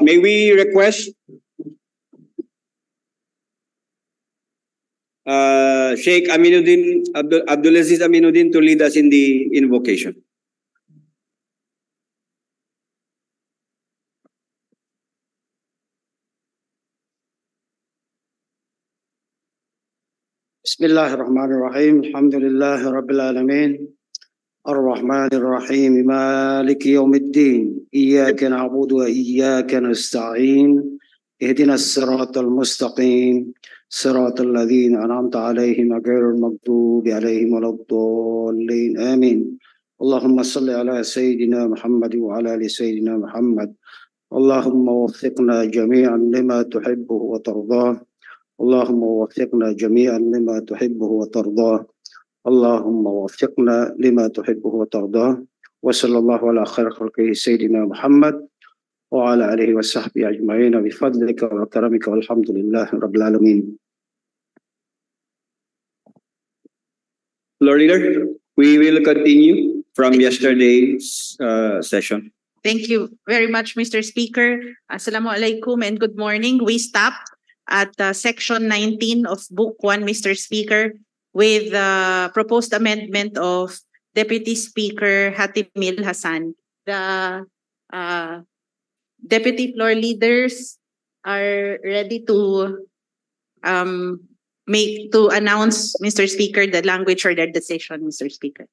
May we request Sheikh Aminuddin Abdulaziz Aminuddin to lead us in the invocation. Bismillahirrahmanirrahim. Alhamdulillahi Rabbil Alamin. Ar-Rahman Ar-Rahim. Maliki Yawmiddin. Iyaka na'budu wa iyaka nasta'in. Ihdina as-siratal mustaqim. Siratal ladzina an'amta 'alaihim ghairil maghdubi 'alaihim waladdallin. Amin. Allahumma salli ala Sayyidina Muhammad wa ala ali Sayyidina Muhammad. Allahumma waffiqna jami'an lima tuhibbu wa tardah. اللهم وفقنا جميعا لما تحبه وترضاه اللهم وفقنا لما تحبه وترضاه وصلى الله على خير خلقه سيدنا محمد وعلى آله وصحبه أجمعين بفضلك وكرمك والحمد لله رب العالمين. Lord Leader, we will continue from yesterday's session. Thank you very much, Mr. Speaker. Assalamualaikum and good morning. We stopped at section 19 of Book 1, Mr. Speaker, with the proposed amendment of Deputy Speaker Hatimil Hassan. The deputy floor leaders are ready to announce, Mr. Speaker, the language or their decision, Mr. Speaker.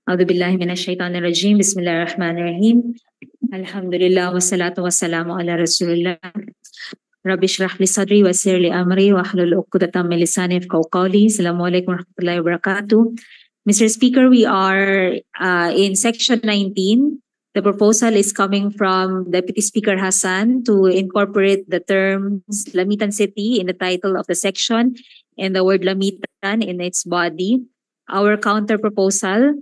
أعوذ بالله من الشيطان الرجيم بسم الله الرحمن الرحيم الحمد لله والصلاة والسلام على رسول الله رب اشرح لي صدري ويسر لي أمري واحلل عقدة من لساني يفقهوا قولي السلام عليكم ورحمة الله وبركاته. Mr. Speaker, we are in section 19. The proposal is coming from Deputy Speaker Hassan to incorporate the terms Lamitan City in the title of the section and the word Lamitan in its body. Our counter proposal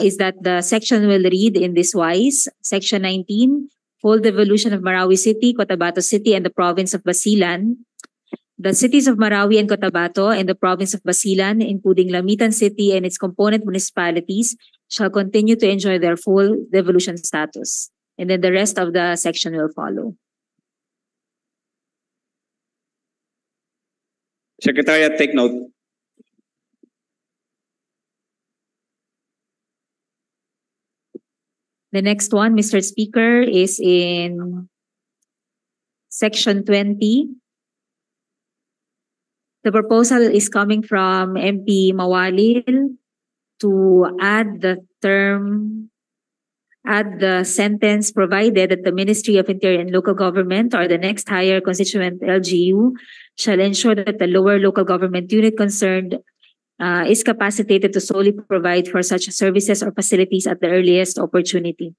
is that the section will read in this wise. Section 19, full devolution of Marawi City, Cotabato City, and the province of Basilan. The cities of Marawi and Cotabato and the province of Basilan, including Lamitan City and its component municipalities, shall continue to enjoy their full devolution status. And then the rest of the section will follow. Secretariat, take note. The next one, Mr. Speaker, is in section 20. The proposal is coming from MP Mawalil to add the sentence provided that the Ministry of Interior and Local Government or the next higher constituent LGU shall ensure that the lower local government unit concerned is capacitated to solely provide for such services or facilities at the earliest opportunity.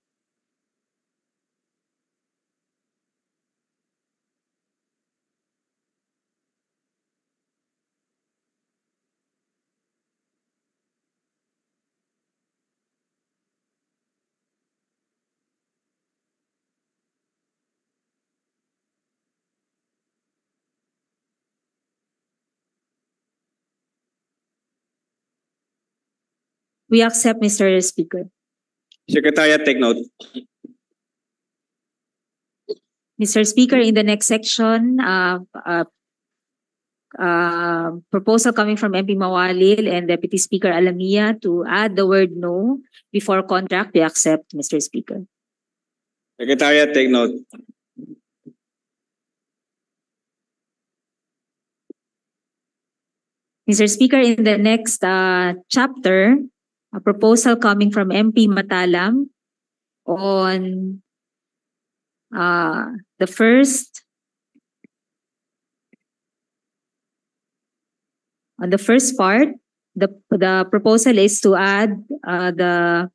We accept, Mr. Speaker. Secretariat, take note. Mr. Speaker, in the next section, proposal coming from MP Mawalil and Deputy Speaker Alamia to add the word no before contract. We accept, Mr. Speaker. Secretariat, take note. Mr. Speaker, in the next chapter, a proposal coming from MP Matalam on the first part. The proposal is to add the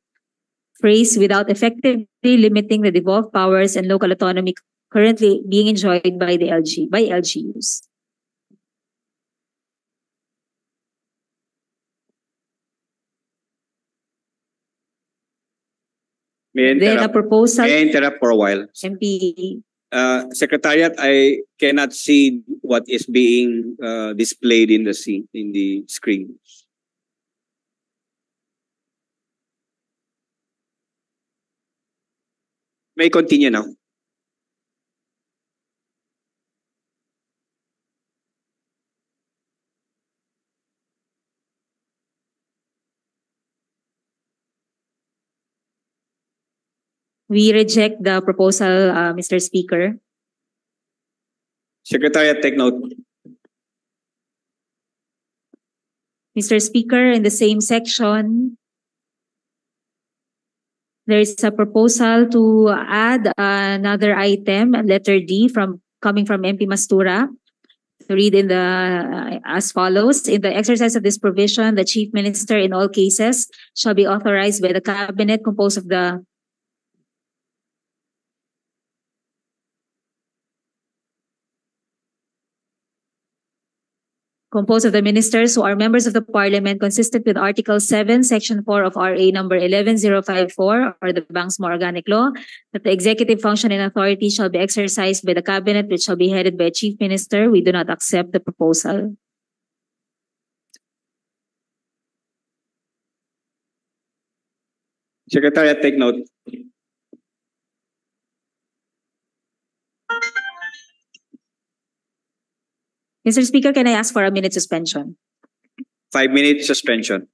phrase without effectively limiting the devolved powers and local autonomy currently being enjoyed by LGUs. May I interrupt for a while? MP Secretariat, I cannot see what is being displayed in the screen. May continue now. We reject the proposal, Mr. Speaker. Secretariat, take note. Mr. Speaker, in the same section, there is a proposal to add another item, letter D, coming from MP Mastura. To read in the as follows: in the exercise of this provision, the Chief Minister in all cases shall be authorized by the Cabinet composed of the ministers who are members of the Parliament, consistent with Article 7, Section 4 of RA number 11054 or the Bangsamoro Organic Law, that the executive function and authority shall be exercised by the Cabinet, which shall be headed by a Chief Minister. We do not accept the proposal. Secretariat, take note. Mr. Speaker, can I ask for a minute suspension? 5-minute suspension.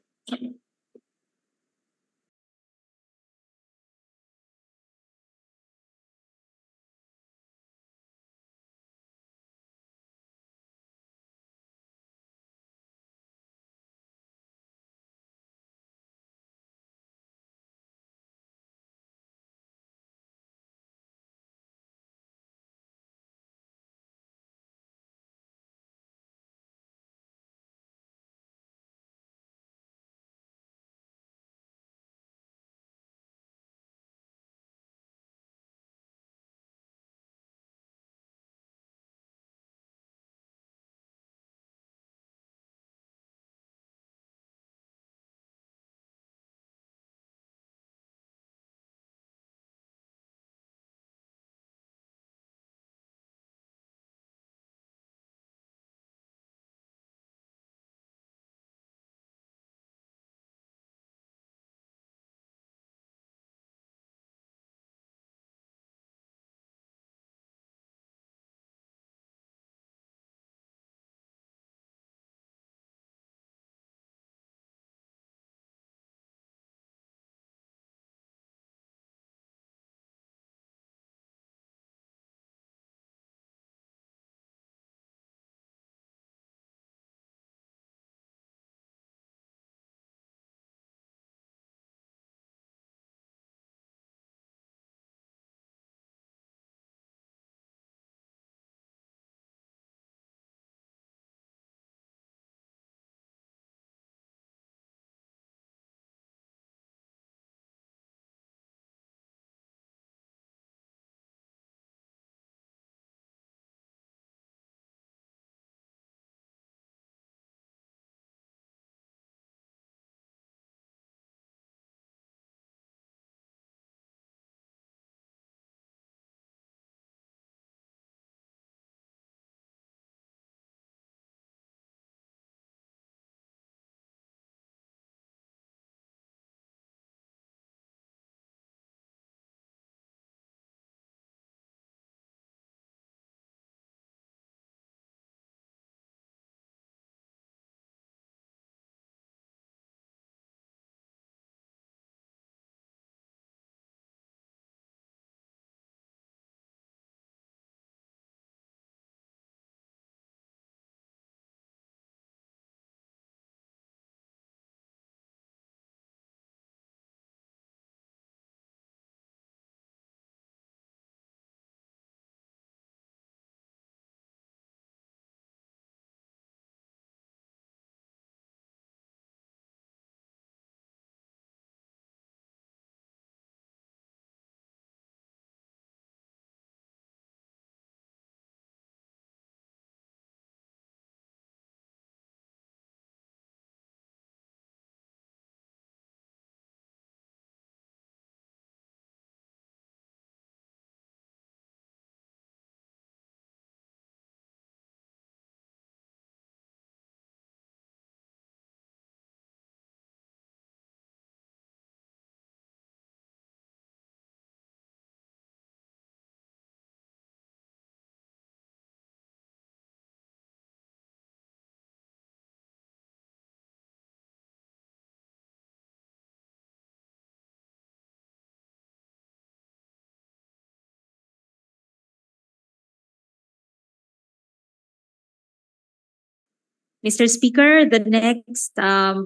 Mr. Speaker, the next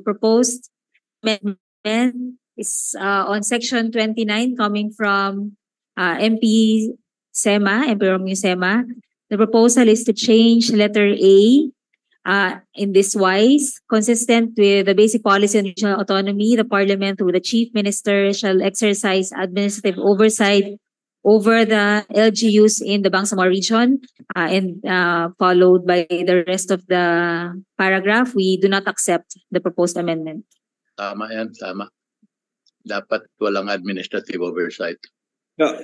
proposed amendment is on Section 29 coming from MP Romeo Sema. The proposal is to change letter A in this wise. Consistent with the basic policy on regional autonomy, the Parliament through the Chief Minister shall exercise administrative oversight over the LGUs in the Bangsamoro region, and followed by the rest of the paragraph. We do not accept the proposed amendment. Tama yan, tama. Dapat walang administrative oversight. No.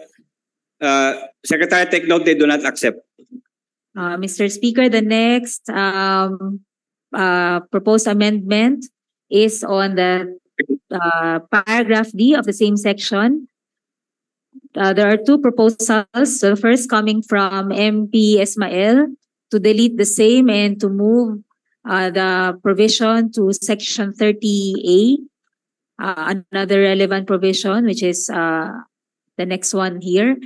Secretary, take note, they do not accept. Mr. Speaker, the next proposed amendment is on the paragraph D of the same section. There are two proposals. So the first coming from MP Ismail to delete the same and to move the provision to Section 30A. Another relevant provision, which is the next one here.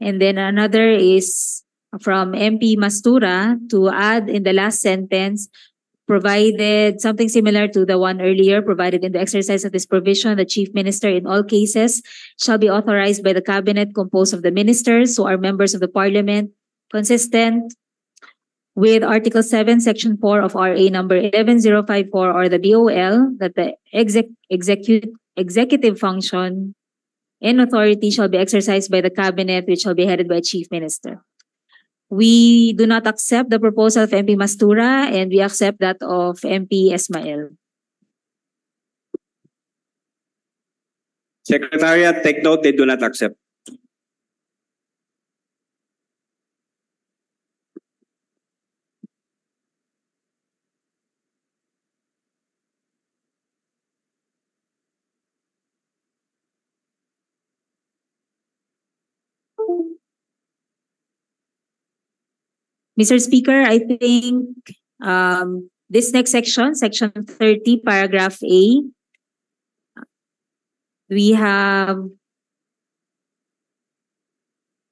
And then another is from MP Mastura to add in the last sentence, provided something similar to the one earlier, provided in the exercise of this provision, the Chief Minister in all cases shall be authorized by the Cabinet composed of the ministers who are members of the Parliament, consistent with Article 7, Section 4 of RA number 11054 or the BOL, that the executive function and authority shall be exercised by the Cabinet, which shall be headed by a Chief Minister. We do not accept the proposal of MP Mastura, and we accept that of MP Ismail. Secretariat, take note, they do not accept. Mr. Speaker, I think this next section, Section 30, Paragraph A, we have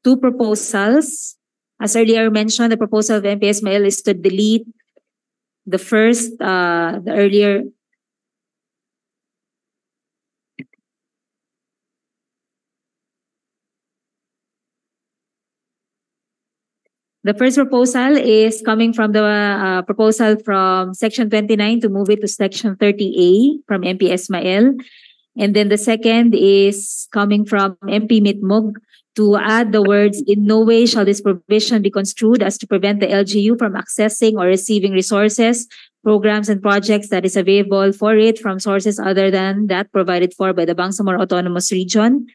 two proposals. As earlier mentioned, the proposal of MP Ismail is to delete the first, the earlier. The first proposal is coming from the proposal from Section 29 to move it to Section 30A from MP Ismail. And then the second is coming from MP Mitmog to add the words, in no way shall this provision be construed as to prevent the LGU from accessing or receiving resources, programs, and projects that is available for it from sources other than that provided for by the Bangsamoro Autonomous Region.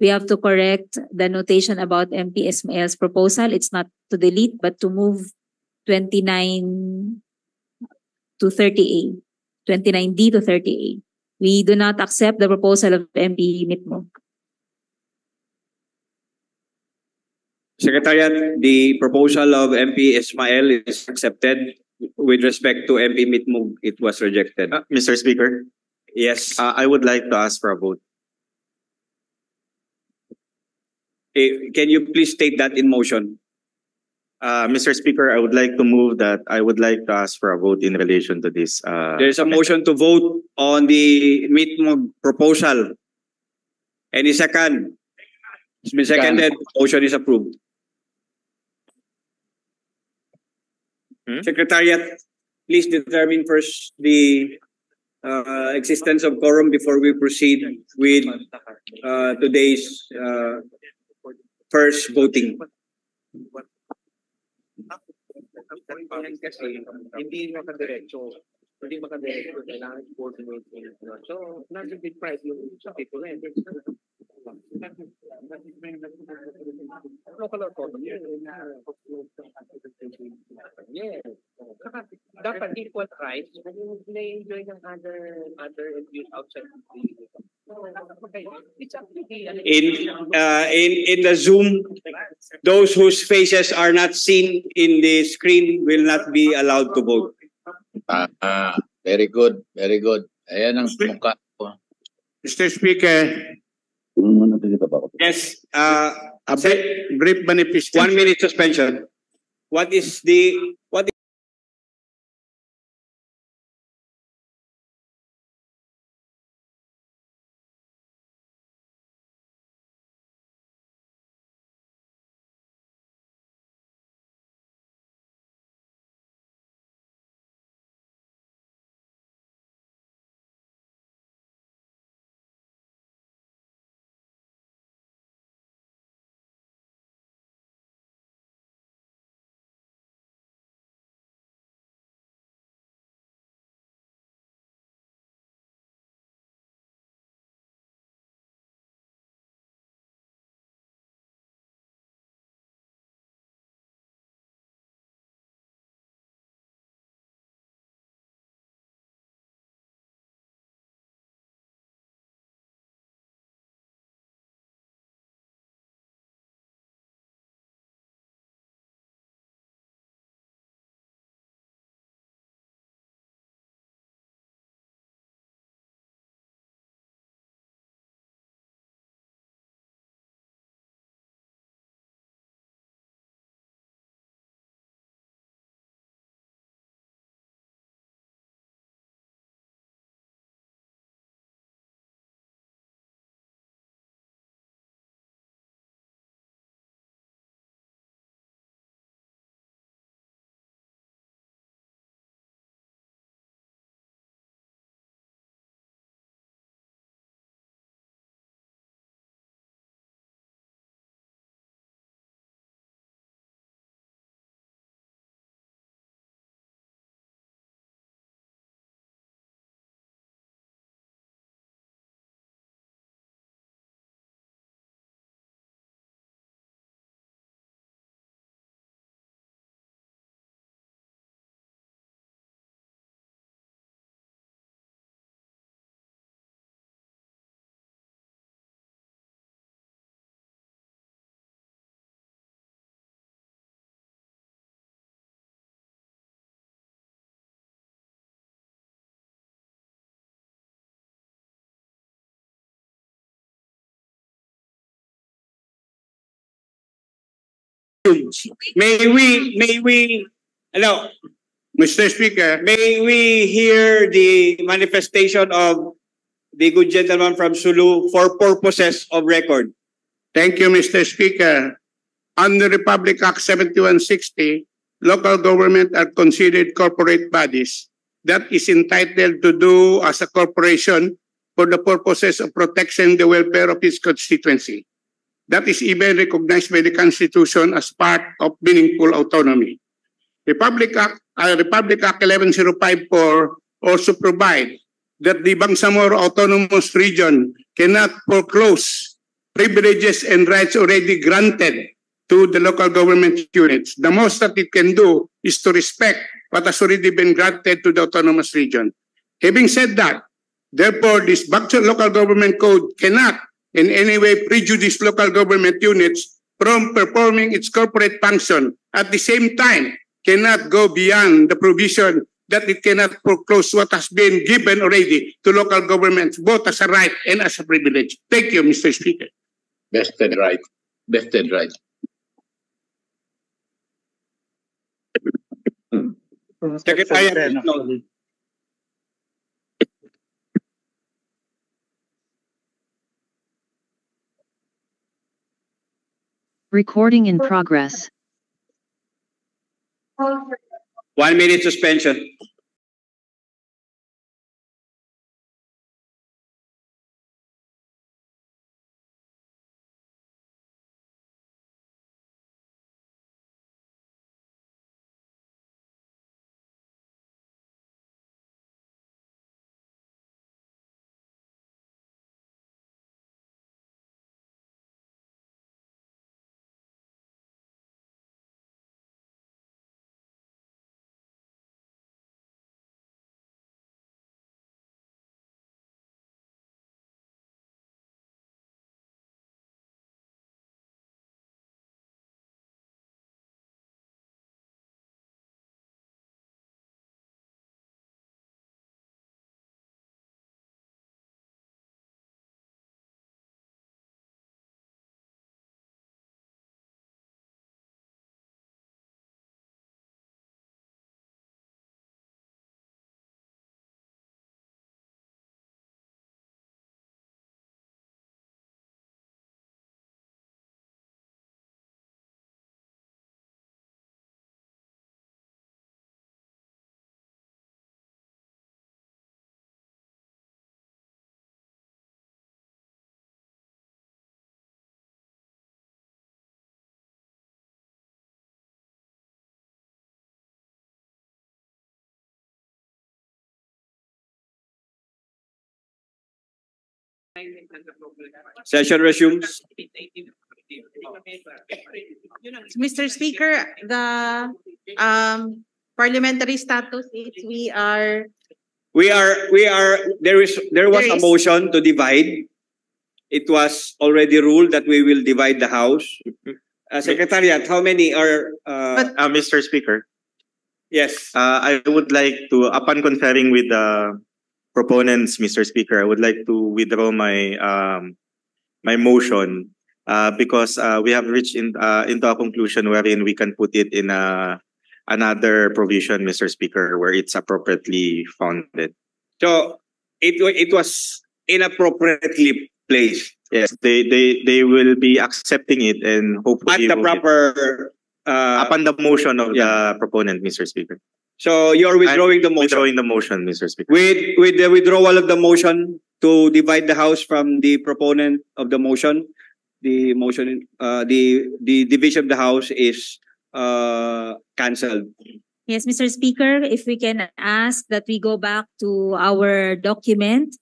We have to correct the notation about MP Ismail's proposal. It's not to delete, but to move 29 to 30A, 29D to 30A. We do not accept the proposal of MP Mitmog. Secretariat, the proposal of MP Ismail is accepted. With respect to MP Mitmog, it was rejected. Mr. Speaker, Yes. I would like to ask for a vote. Can you please state that in motion? Mr. Speaker, I would like to move that I would like to ask for a vote in relation to this. There's a motion to vote on the Mitmog proposal. Any second? It's been seconded. Motion is approved. Secretariat, please determine first the existence of quorum before we proceed with today's first voting. Kasi hindi makadiretso. Hindi makadiretso. Kailangan coordinate. So, nag-deprive yung people. Local autonomy. Yes. Dapat equal rights. Na-enjoy ng other abuse outside the In the Zoom, those whose faces are not seen in the screen will not be allowed to vote. Very good, very good. Ayan ang mukha ko. Mr. Speaker, Yes. a brief manifestation. 1 minute suspension. What is Hello, Mr. Speaker, may we hear the manifestation of the good gentleman from Sulu for purposes of record? thank you, Mr. Speaker. Under Republic Act 7160, local government are considered corporate bodies that is entitled to do as a corporation for the purposes of protecting the welfare of its constituency. That is even recognized by the Constitution as part of meaningful autonomy. Republic Act 11054 also provide that the Bangsamoro Autonomous Region cannot foreclose privileges and rights already granted to the local government units. The most that it can do is to respect what has already been granted to the autonomous region. Having said that, therefore, this local government code cannot in any way prejudice local government units from performing its corporate function. At the same time, cannot go beyond the provision that it cannot foreclose what has been given already to local governments, both as a right and as a privilege. Thank you, Mr. Speaker. Vested right. Vested right. Secretary, no. Recording in progress. 1 minute suspension. Session resumes. Mr. Speaker, the parliamentary status is There was a motion to divide. It was already ruled that we will divide the House. Secretariat, how many are? Mr. Speaker, Yes. I would like to, upon conferring with the proponents, Mr. Speaker, I would like to withdraw my my motion because we have reached into a conclusion wherein we can put it in another provision, Mr. Speaker, where it's appropriately founded. So it was inappropriately placed. Yes, they will be accepting it and hopefully At the proper upon the motion of the proponent, Mr. Speaker. So you're withdrawing the motion. Withdrawing the motion, Mr. Speaker. With the withdrawal of the motion to divide the House from the proponent of the motion, the division of the House is cancelled. Yes, Mr. Speaker, if we can ask that we go back to our document.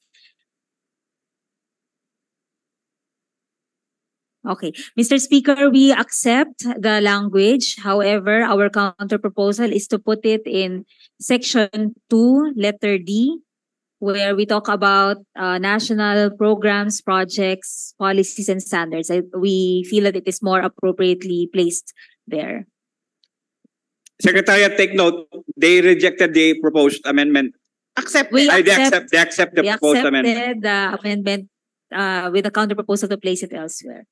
Okay. Mr. Speaker, we accept the language. However, our counter proposal is to put it in section 2, letter D, where we talk about national programs, projects, policies, and standards. We feel that it is more appropriately placed there. Secretariat, take note. They rejected the proposed amendment. They accept the proposed amendment. Accepted the amendment with the counter proposal to place it elsewhere.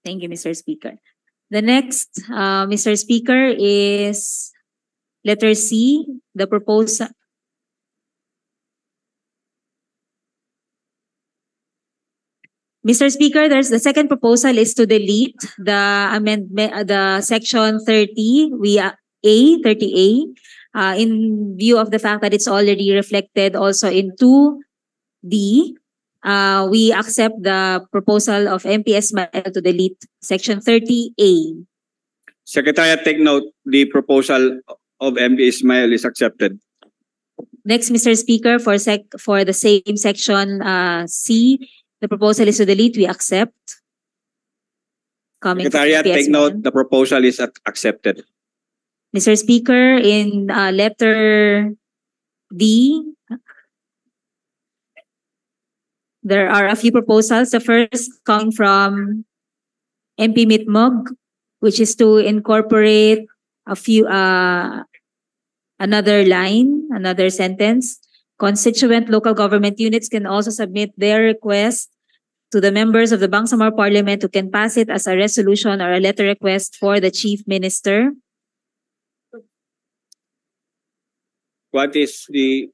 Thank you, Mr. Speaker. The next, Mr. Speaker, is letter C, the proposal. Mr. Speaker, there's the second proposal is to delete the amendment, the section 30, A, 30A, in view of the fact that it's already reflected also in 2D. We accept the proposal of MPS to delete section 30A. Secretariat, take note, the proposal of MP Ismail is accepted. Next, Mr. Speaker, for the same section C, the proposal is to delete. We accept. Secretariat, take note, the proposal is accepted. Mr. Speaker, in letter D, there are a few proposals. The first coming from MP Mitmog, which is to incorporate a few another line, another sentence. Constituent local government units can also submit their request to the members of the Bangsamoro Parliament, who can pass it as a resolution or a letter request for the Chief Minister. What is the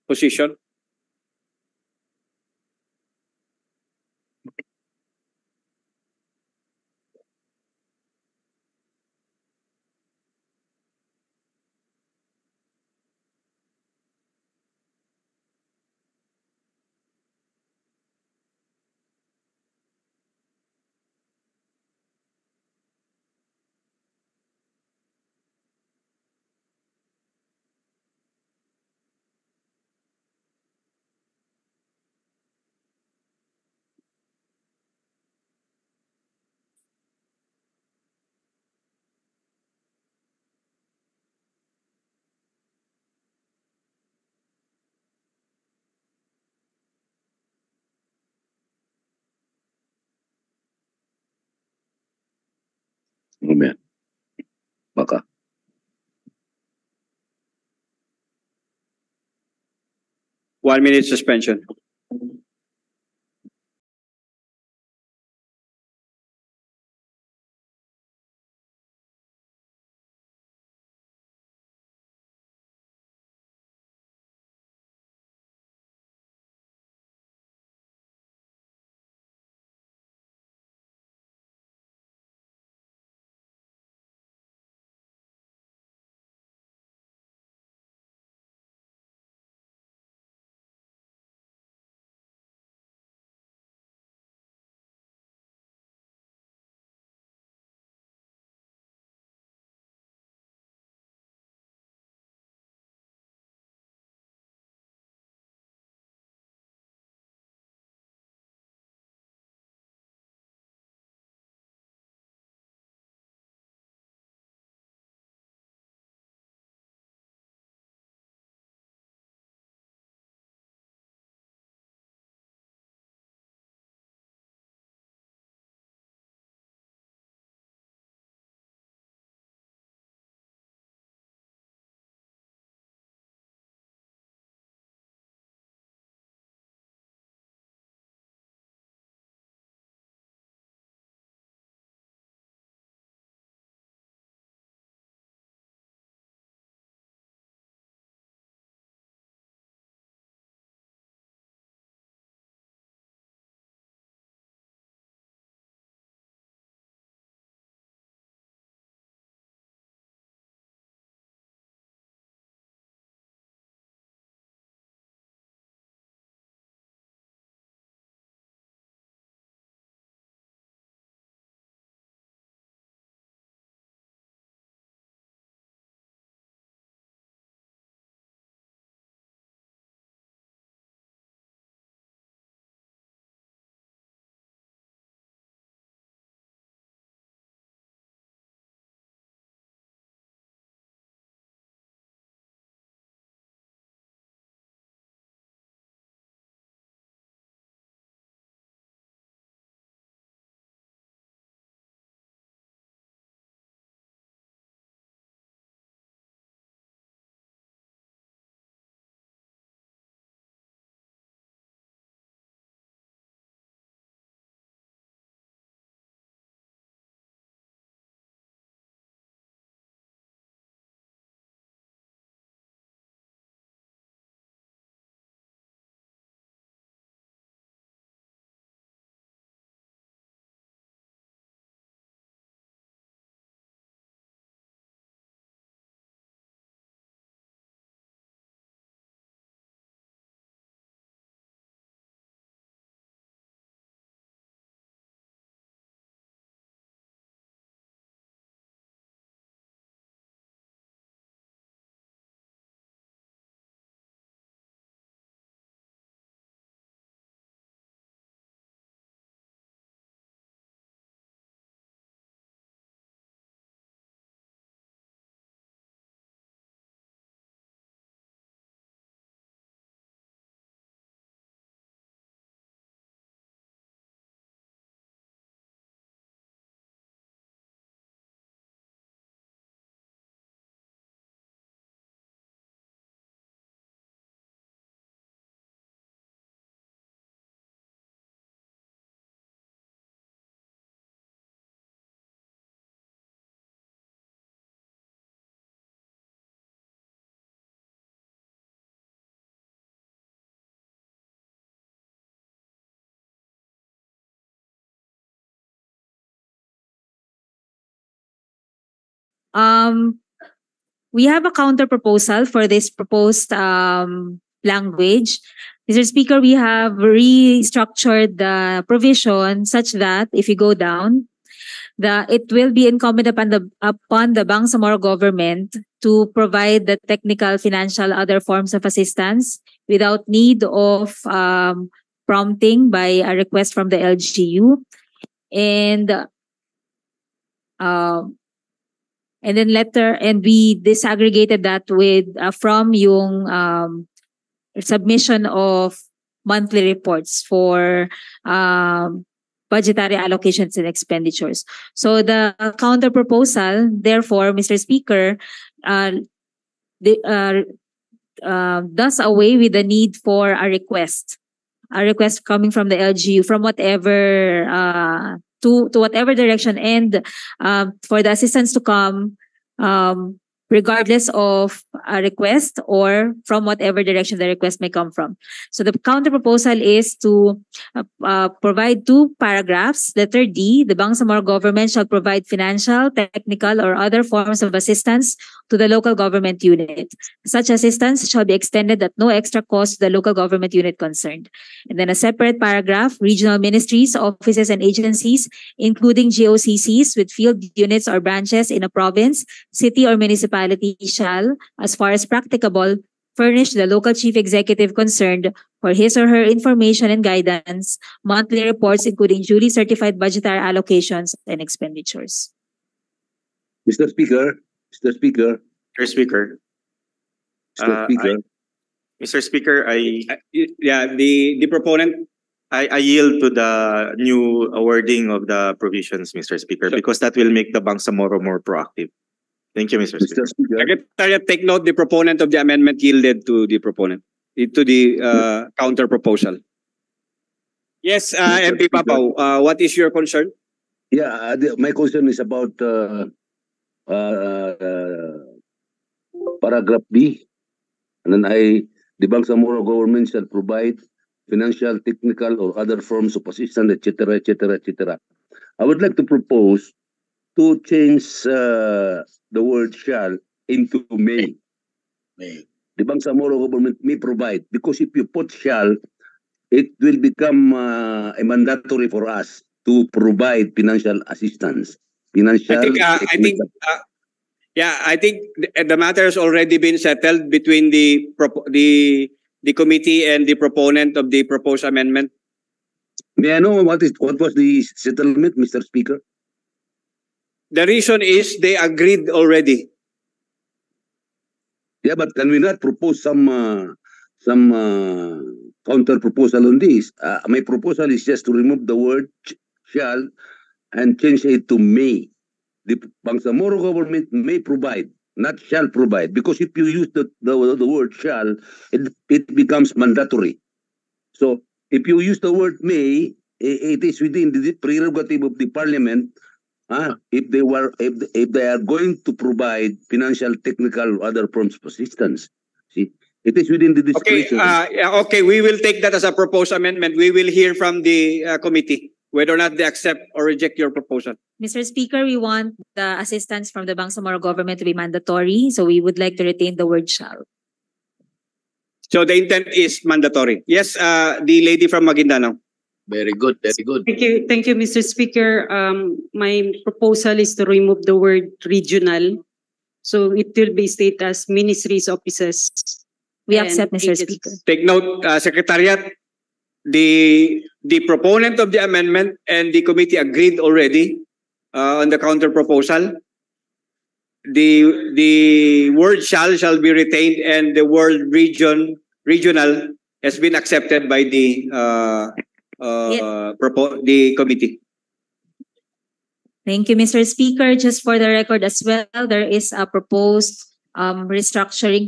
position? Maka. 1 minute suspension. We have a counter proposal for this proposed language. Mr. Speaker, we have restructured the provision such that if you go down, it will be incumbent upon the Bangsamoro government to provide the technical, financial, other forms of assistance without need of prompting by a request from the LGU. And then we disaggregated that with from yung submission of monthly reports for budgetary allocations and expenditures. So the counter proposal, therefore, Mr. Speaker, does away with the need for a request coming from the LGU from whatever to whatever direction, and for the assistance to come regardless of a request or from whatever direction the request may come from. So the counter proposal is to provide 2 paragraphs. Letter D, the Bangsamoro government shall provide financial, technical, or other forms of assistance to the local government unit. Such assistance shall be extended at no extra cost to the local government unit concerned. And then a separate paragraph, regional ministries, offices, and agencies, including GOCCs with field units or branches in a province, city, or municipality shall, as far as practicable, furnish the local chief executive concerned for his or her information and guidance, monthly reports including duly certified budgetary allocations and expenditures. Mr. Speaker, Mr. Speaker. Mr. Speaker, Mr. Speaker, the proponent. I yield to the new wording of the provisions, Mr. Speaker, because that will make the Bangsamoro more proactive. Thank you, Mr. Speaker. Mr. Speaker, Secretariat, take note, the proponent of the amendment yielded to the proponent, to the counter proposal. Yes, MP Papaw, what is your concern? yeah, my concern is about paragraph B. And then the Bangsamoro government shall provide financial, technical, or other forms of assistance, etc., etc., etc. I would like to propose to change the word shall into may. The Bangsamoro government may provide, because if you put shall, it will become a mandatory for us to provide financial assistance. I think the matter has already been settled between the committee and the proponent of the proposed amendment. May I know what was the settlement, Mr. Speaker? The reason is they agreed already. Yeah, but can we not propose some counter proposal on this? My proposal is just to remove the word shall and change it to may. The Bangsamoro government may provide, not shall provide, because if you use the word shall, it becomes mandatory. So if you use the word may, it is within the prerogative of the Parliament. If they are going to provide financial, technical, or other forms of assistance. See, it is within the discretion. Okay, we will take that as a proposed amendment. We will hear from the committee whether or not they accept or reject your proposal. Mr. Speaker, we want the assistance from the Bangsamoro government to be mandatory, so we would like to retain the word shall. So the intent is mandatory. Yes, the lady from Maguindanao. Very good, very good. Thank you, Mr. Speaker. My proposal is to remove the word regional. So it will be stated as ministries, offices. We accept, Mr. Speaker. Take note, Secretariat, the proponent of the amendment and the committee agreed already on the counter proposal. The word shall be retained, and the word regional has been accepted by the committee. Thank you, Mr. Speaker. Just for the record as well, there is a proposed restructuring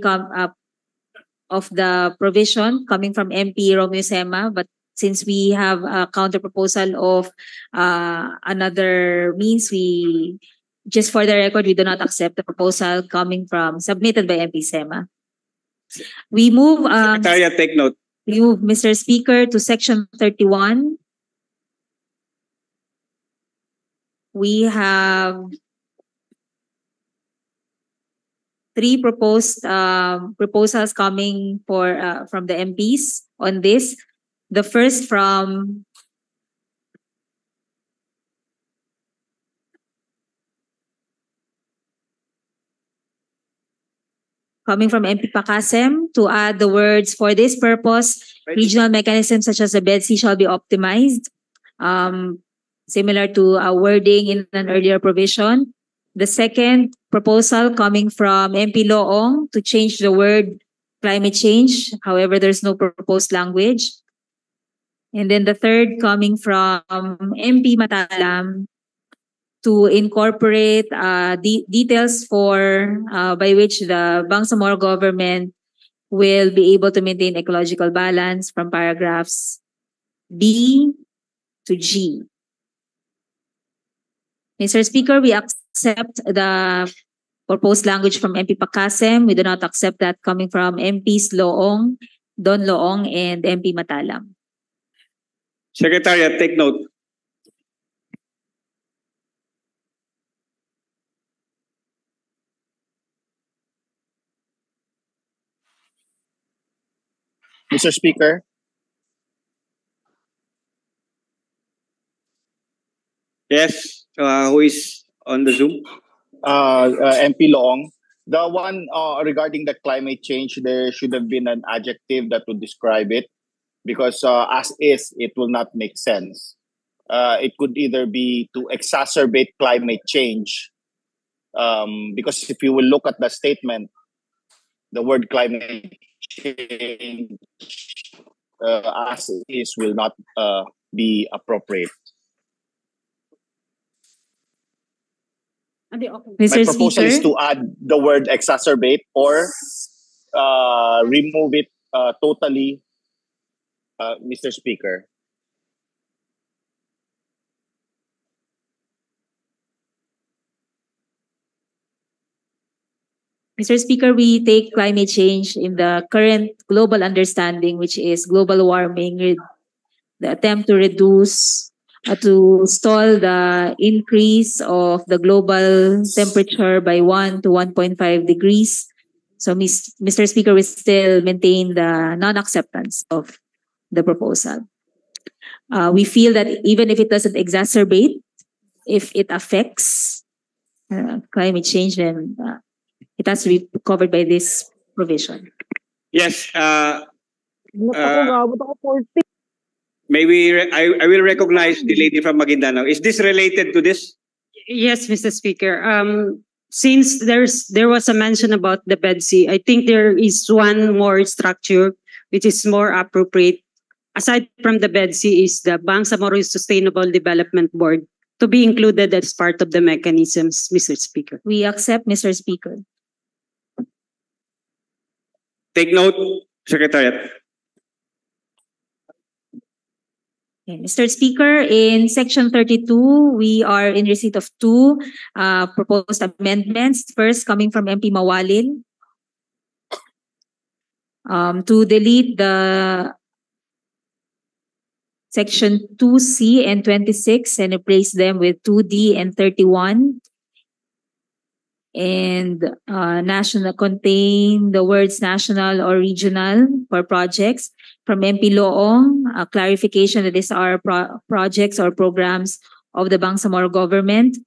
of the provision coming from MP Romeo Sema, but since we have a counter proposal of another means, just for the record, we do not accept the proposal submitted by MP Sema. We move. Secretariat, take note. We move, Mr. Speaker, to Section 31. We have three proposals coming from the MPs on this. The first from coming from MP Pakasem to add the words, "For this purpose, regional mechanisms such as the BEDC shall be optimized," similar to our wording in an earlier provision. The second proposal coming from MP Loong to change the word climate change. However, there's no proposed language. And then the third coming from MP Matalam to incorporate details for by which the Bangsamoro government will be able to maintain ecological balance from paragraphs B to G. Mr. Speaker, we accept the proposed language from MP Pakasem. We do not accept that coming from MPs Loong, Don Loong, and MP Matalam. Secretariat, take note. Mr. Speaker, Yes, who is on the Zoom? MP Loong, the one regarding the climate change, there should have been an adjective that would describe it, because as is, it will not make sense. It could either be to exacerbate climate change, because if you will look at the statement, the word climate change as is will not be appropriate. Mr. My proposal is Speaker, to add the word exacerbate or remove it totally, Mr. Speaker. Mr. Speaker, we take climate change in the current global understanding, which is global warming, the attempt to reduce, to stall the increase of the global temperature by 1 to 1.5 degrees. So, Mr. Speaker, we still maintain the non-acceptance of the proposal. We feel that even if it doesn't exacerbate, if it affects climate change, then it has to be covered by this provision. Yes. I will recognize the lady from Maguindanao. Is this related to this? Yes, Mr. Speaker. Since there was a mention about the BEDC, I think there is one more structure which is more appropriate. Aside from the BEDC is the Bangsamoro Sustainable Development Board to be included as part of the mechanisms, Mr. Speaker. We accept, Mr. Speaker. Take note, Secretariat. Okay, Mr. Speaker, in Section 32, we are in receipt of two proposed amendments. First, coming from MP Mawalin, to delete the Section 2C and 26 and replace them with 2D and 31. And national, contain the words national or regional for projects. From MP Loong, a clarification that these are projects or programs of the Bangsamoro government.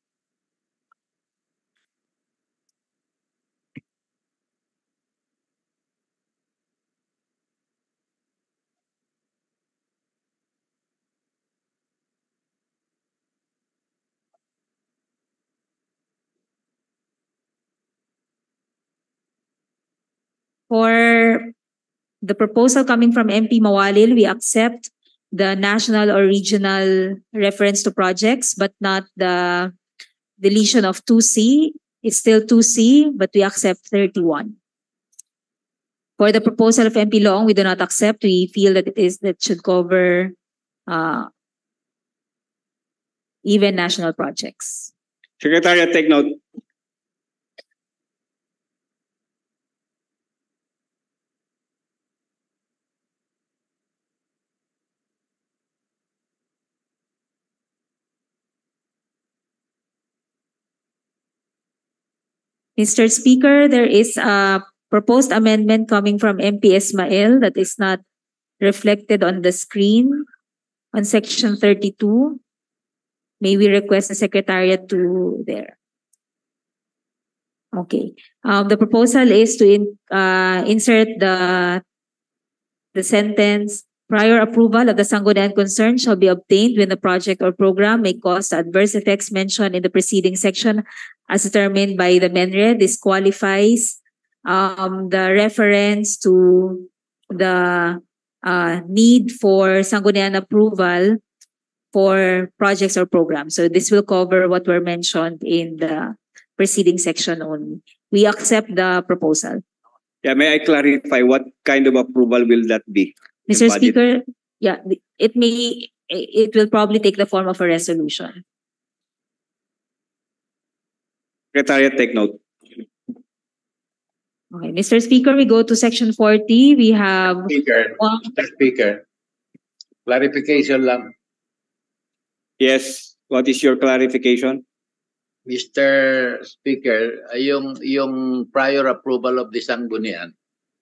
For the proposal coming from MP Mawalil, we accept the national or regional reference to projects, but not the deletion of 2C. It's still 2C, but we accept 31. For the proposal of MP Long, we do not accept. We feel that that should cover even national projects. Secretariat, take note. Mr. Speaker, there is a proposed amendment coming from MP Ismail that is not reflected on the screen on section 32. May we request the Secretariat to there. Okay. The proposal is to insert the sentence, prior approval of the Sangguniang concerned shall be obtained when the project or program may cause adverse effects mentioned in the preceding section as determined by the MENRE. This qualifies the reference to the need for Sangguniang approval for projects or programs. So this will cover what were mentioned in the preceding section only. We accept the proposal. Yeah, may I clarify what kind of approval will that be? Mr. Budget. Speaker, yeah, it will probably take the form of a resolution. Secretariat, take note. Okay, Mr. Speaker, we go to section 40. We have Mr. Speaker, clarification lang. Yes, what is your clarification? Mr. Speaker, yung prior approval of the Sangguniang,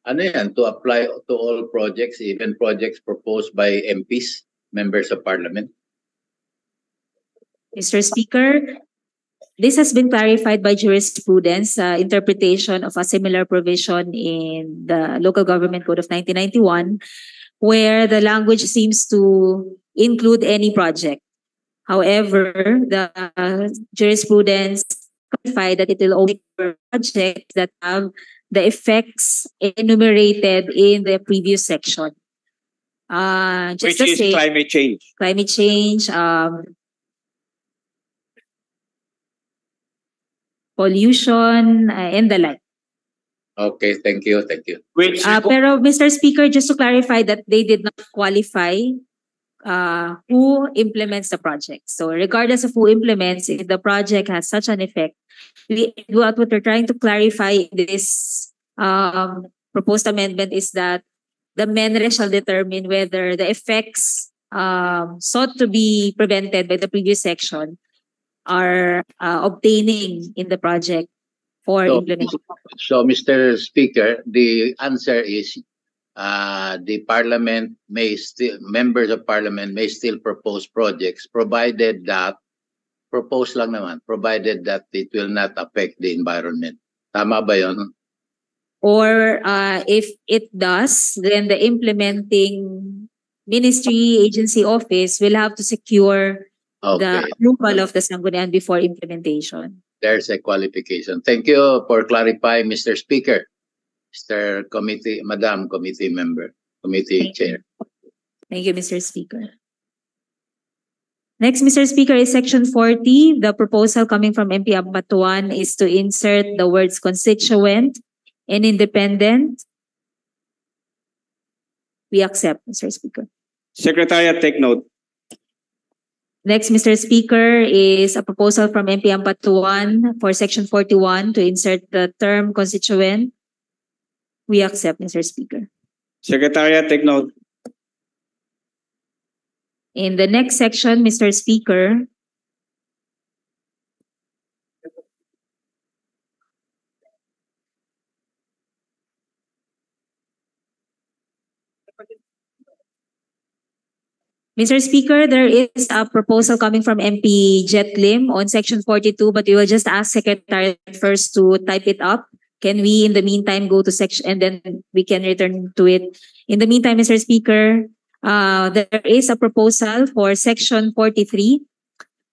ano yan, to apply to all projects, even projects proposed by MPs, members of parliament? Mr. Speaker, this has been clarified by jurisprudence, interpretation of a similar provision in the Local Government Code of 1991, where the language seems to include any project. However, the jurisprudence clarified that it will only cover projects that have the effects enumerated in the previous section. Which is climate change. Climate change, pollution, and the like. Okay, thank you. Pero Mr. Speaker, just to clarify that they did not qualify who implements the project. So regardless of who implements, if the project has such an effect, what we're trying to clarify in this proposed amendment is that the MENRE shall determine whether the effects sought to be prevented by the previous section are obtaining in the project for implementation. So, Mr. Speaker, the answer is the Parliament may still, members of Parliament may still propose projects provided that, propose lang naman, provided that it will not affect the environment. Tama ba yun? Or if it does, then the implementing ministry, agency, office will have to secure the approval of the Sangguniang before implementation. There's a qualification. Thank you for clarifying, Mr. Speaker. Mr. Committee, Madam Committee Member, Committee Chair. Thank you, Mr. Speaker. Next, Mr. Speaker, is Section 40. The proposal coming from MP Abatuan is to insert the words constituent and independent. We accept, Mr. Speaker. Secretariat, take note. Next, Mr. Speaker, is a proposal from MP Ampatuan for Section 41 to insert the term constituent. We accept, Mr. Speaker. Secretariat, take note. In the next section, Mr. Speaker, there is a proposal coming from MP Jet Lim on Section 42, but we will just ask Secretary first to type it up. Can we, in the meantime, go to section and then we can return to it? In the meantime, Mr. Speaker, there is a proposal for Section 43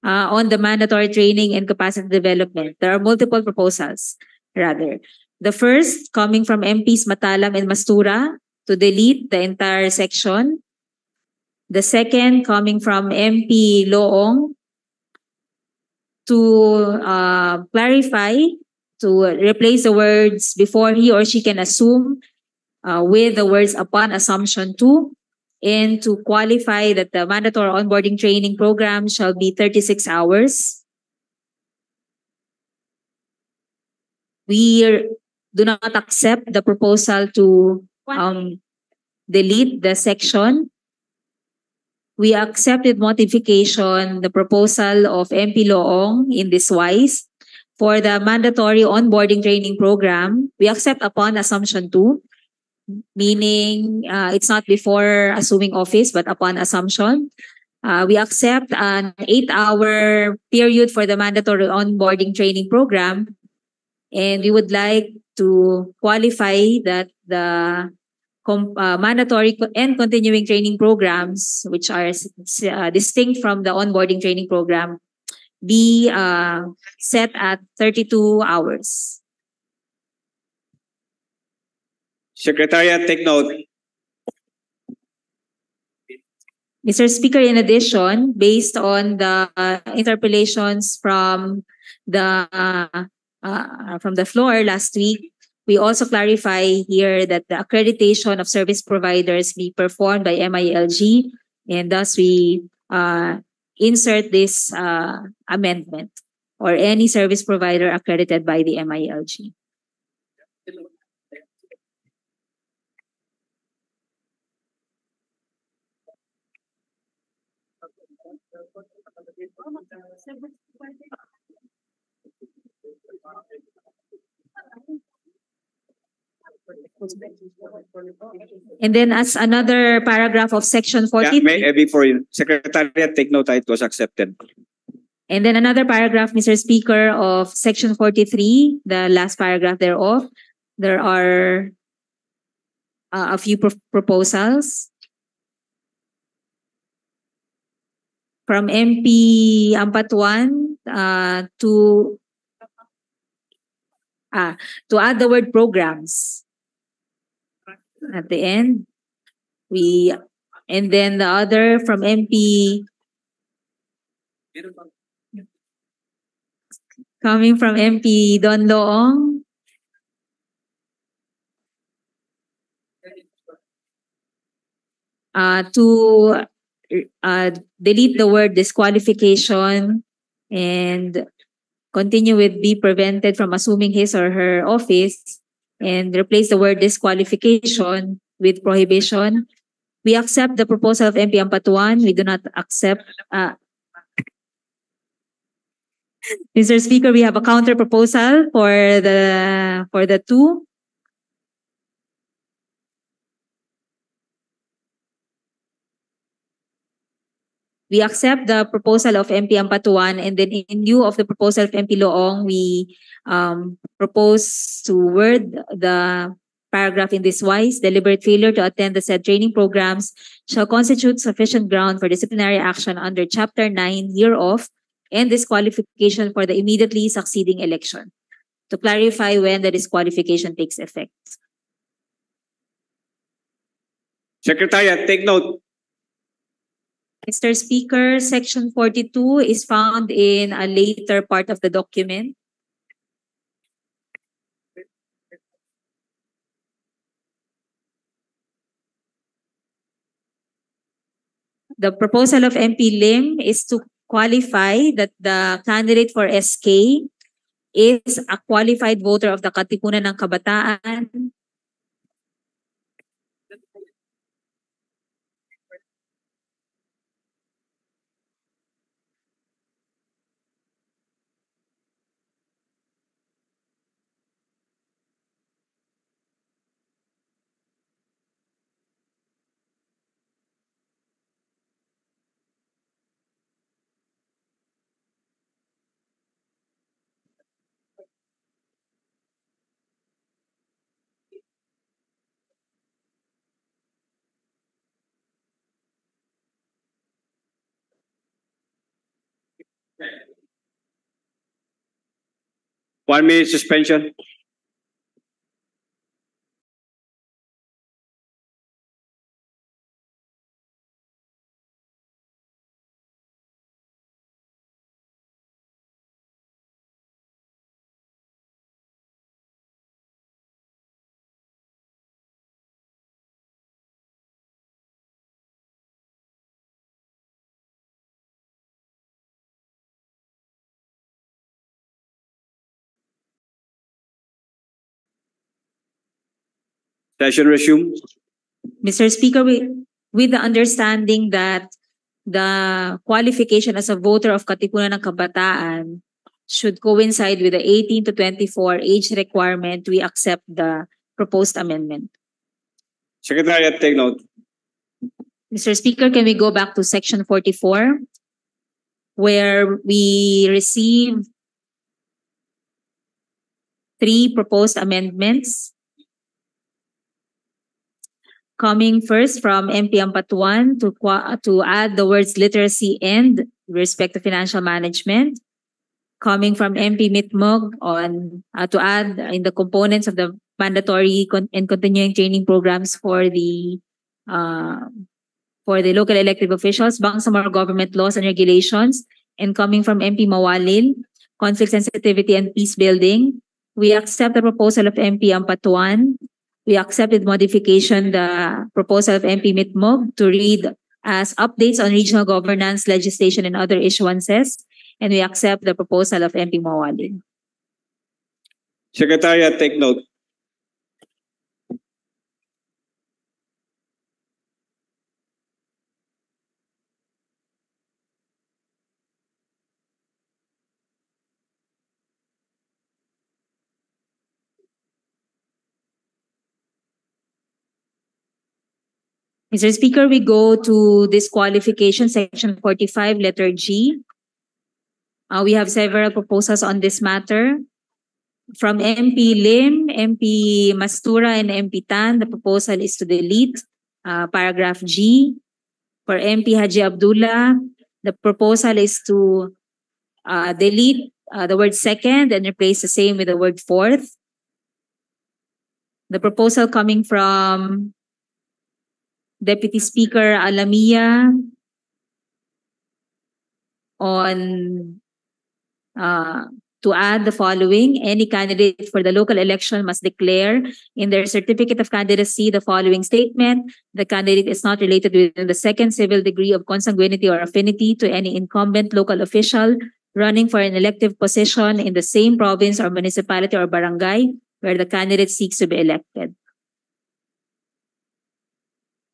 on the mandatory training and capacity development. There are multiple proposals, rather. The first, coming from MPs Matalam and Mastura, to delete the entire section. The second, coming from MP Loong, to clarify, to replace the words before he or she can assume with the words upon assumption to, and to qualify that the mandatory onboarding training program shall be 36 hours. We do not accept the proposal to delete the section. We accepted modification, the proposal of MP Loong in this wise. For the mandatory onboarding training program, we accept upon assumption too, meaning it's not before assuming office but upon assumption. We accept an 8-hour period for the mandatory onboarding training program, and we would like to qualify that the mandatory and continuing training programs, which are distinct from the onboarding training program, be set at 32 hours. Secretariat, take note. Mr. Speaker, in addition, based on the interpellations from the floor last week, we also clarify here that the accreditation of service providers be performed by MILG, and thus we insert this amendment, or any service provider accredited by the MILG. And then as another paragraph of section 43. Before you, Secretariat, take note, it was accepted. And then another paragraph, Mr. Speaker, of section 43, the last paragraph thereof, there are a few proposals. From MP Ampatuan to add the word programs at the end. And then the other from MP coming from MP Don Loong. To delete the word disqualification and continue with be prevented from assuming his or her office, and replace the word disqualification with prohibition. We accept the proposal of MP Ampatuan. We do not accept. Mr. Speaker, we have a counter proposal for the two. We accept the proposal of MP Ampatuan, and then in lieu of the proposal of MP Loong, we propose to word the paragraph in this wise: deliberate failure to attend the said training programs shall constitute sufficient ground for disciplinary action under Chapter 9 hereof, and disqualification for the immediately succeeding election. To clarify when the disqualification takes effect. Secretariat, take note. Mr. Speaker, section 42 is found in a later part of the document. The proposal of MP Lim is to qualify that the candidate for SK is a qualified voter of the Katipunan ng Kabataan. One minute suspension. Session resume. Mr. Speaker, with the understanding that the qualification as a voter of Katipunan ng Kabataan should coincide with the 18 to 24 age requirement, we accept the proposed amendment. Secretariat, take note. Mr. Speaker, can we go back to section 44, where we receive 3 proposed amendments? Coming first from MP Ampatuan to add the words literacy and with respect to financial management. Coming from MP Mitmog on to add in the components of the mandatory and continuing training programs for the local elected officials, Bangsamoro government laws and regulations. And coming from MP Mawalil, conflict sensitivity and peace building. We accept the proposal of MP Ampatuan. We accepted modification, the proposal of MP Mitmog to read as updates on regional governance, legislation, and other issuances. And we accept the proposal of MP Mawali. Secretariat, take note. Mr. Speaker, we go to disqualification, section 45, letter G. We have several proposals on this matter. From MP Lim, MP Mastura, and MP Tan, the proposal is to delete paragraph G. For MP Haji Abdullah, the proposal is to delete the word second and replace the same with the word fourth. The proposal coming from Deputy Speaker Alamia on to add the following: any candidate for the local election must declare in their certificate of candidacy the following statement: the candidate is not related within the second civil degree of consanguinity or affinity to any incumbent local official running for an elective position in the same province or municipality or barangay where the candidate seeks to be elected.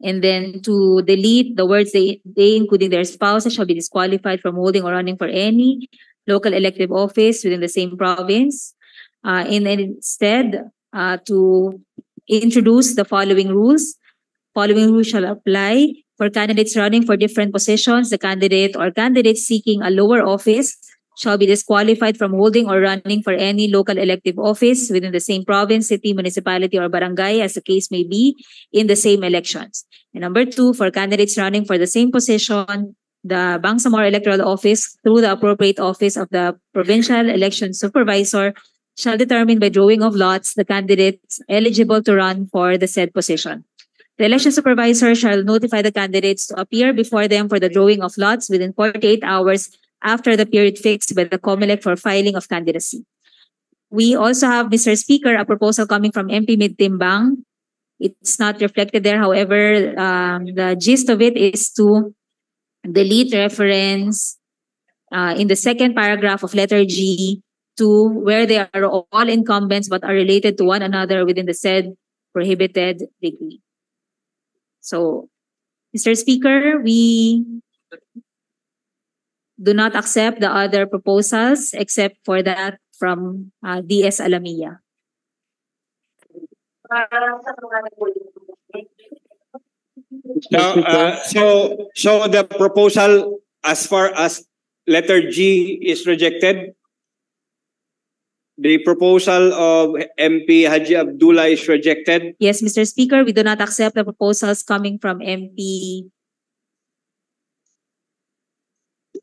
And then to delete the words they including their spouses, shall be disqualified from holding or running for any local elective office within the same province. And instead, to introduce the following rules. Following rules shall apply for candidates running for different positions. The candidate or candidates seeking a lower office shall be disqualified from holding or running for any local elective office within the same province, city, municipality, or barangay, as the case may be, in the same elections. And number 2, for candidates running for the same position, the Bangsamoro Electoral Office, through the appropriate office of the Provincial Election Supervisor, shall determine by drawing of lots the candidates eligible to run for the said position. The election supervisor shall notify the candidates to appear before them for the drawing of lots within 48 hours after the period fixed by the COMELEC for filing of candidacy. We also have, Mr. Speaker, a proposal coming from MP Midtimbang. It's not reflected there. However, the gist of it is to delete reference in the second paragraph of letter G to where they are all incumbents but are related to one another within the said prohibited degree. So, Mr. Speaker, we do not accept the other proposals except for that from DS Alamia. So the proposal as far as letter G is rejected. The proposal of MP Haji Abdullah is rejected. Yes, Mr. Speaker, we do not accept the proposals coming from MP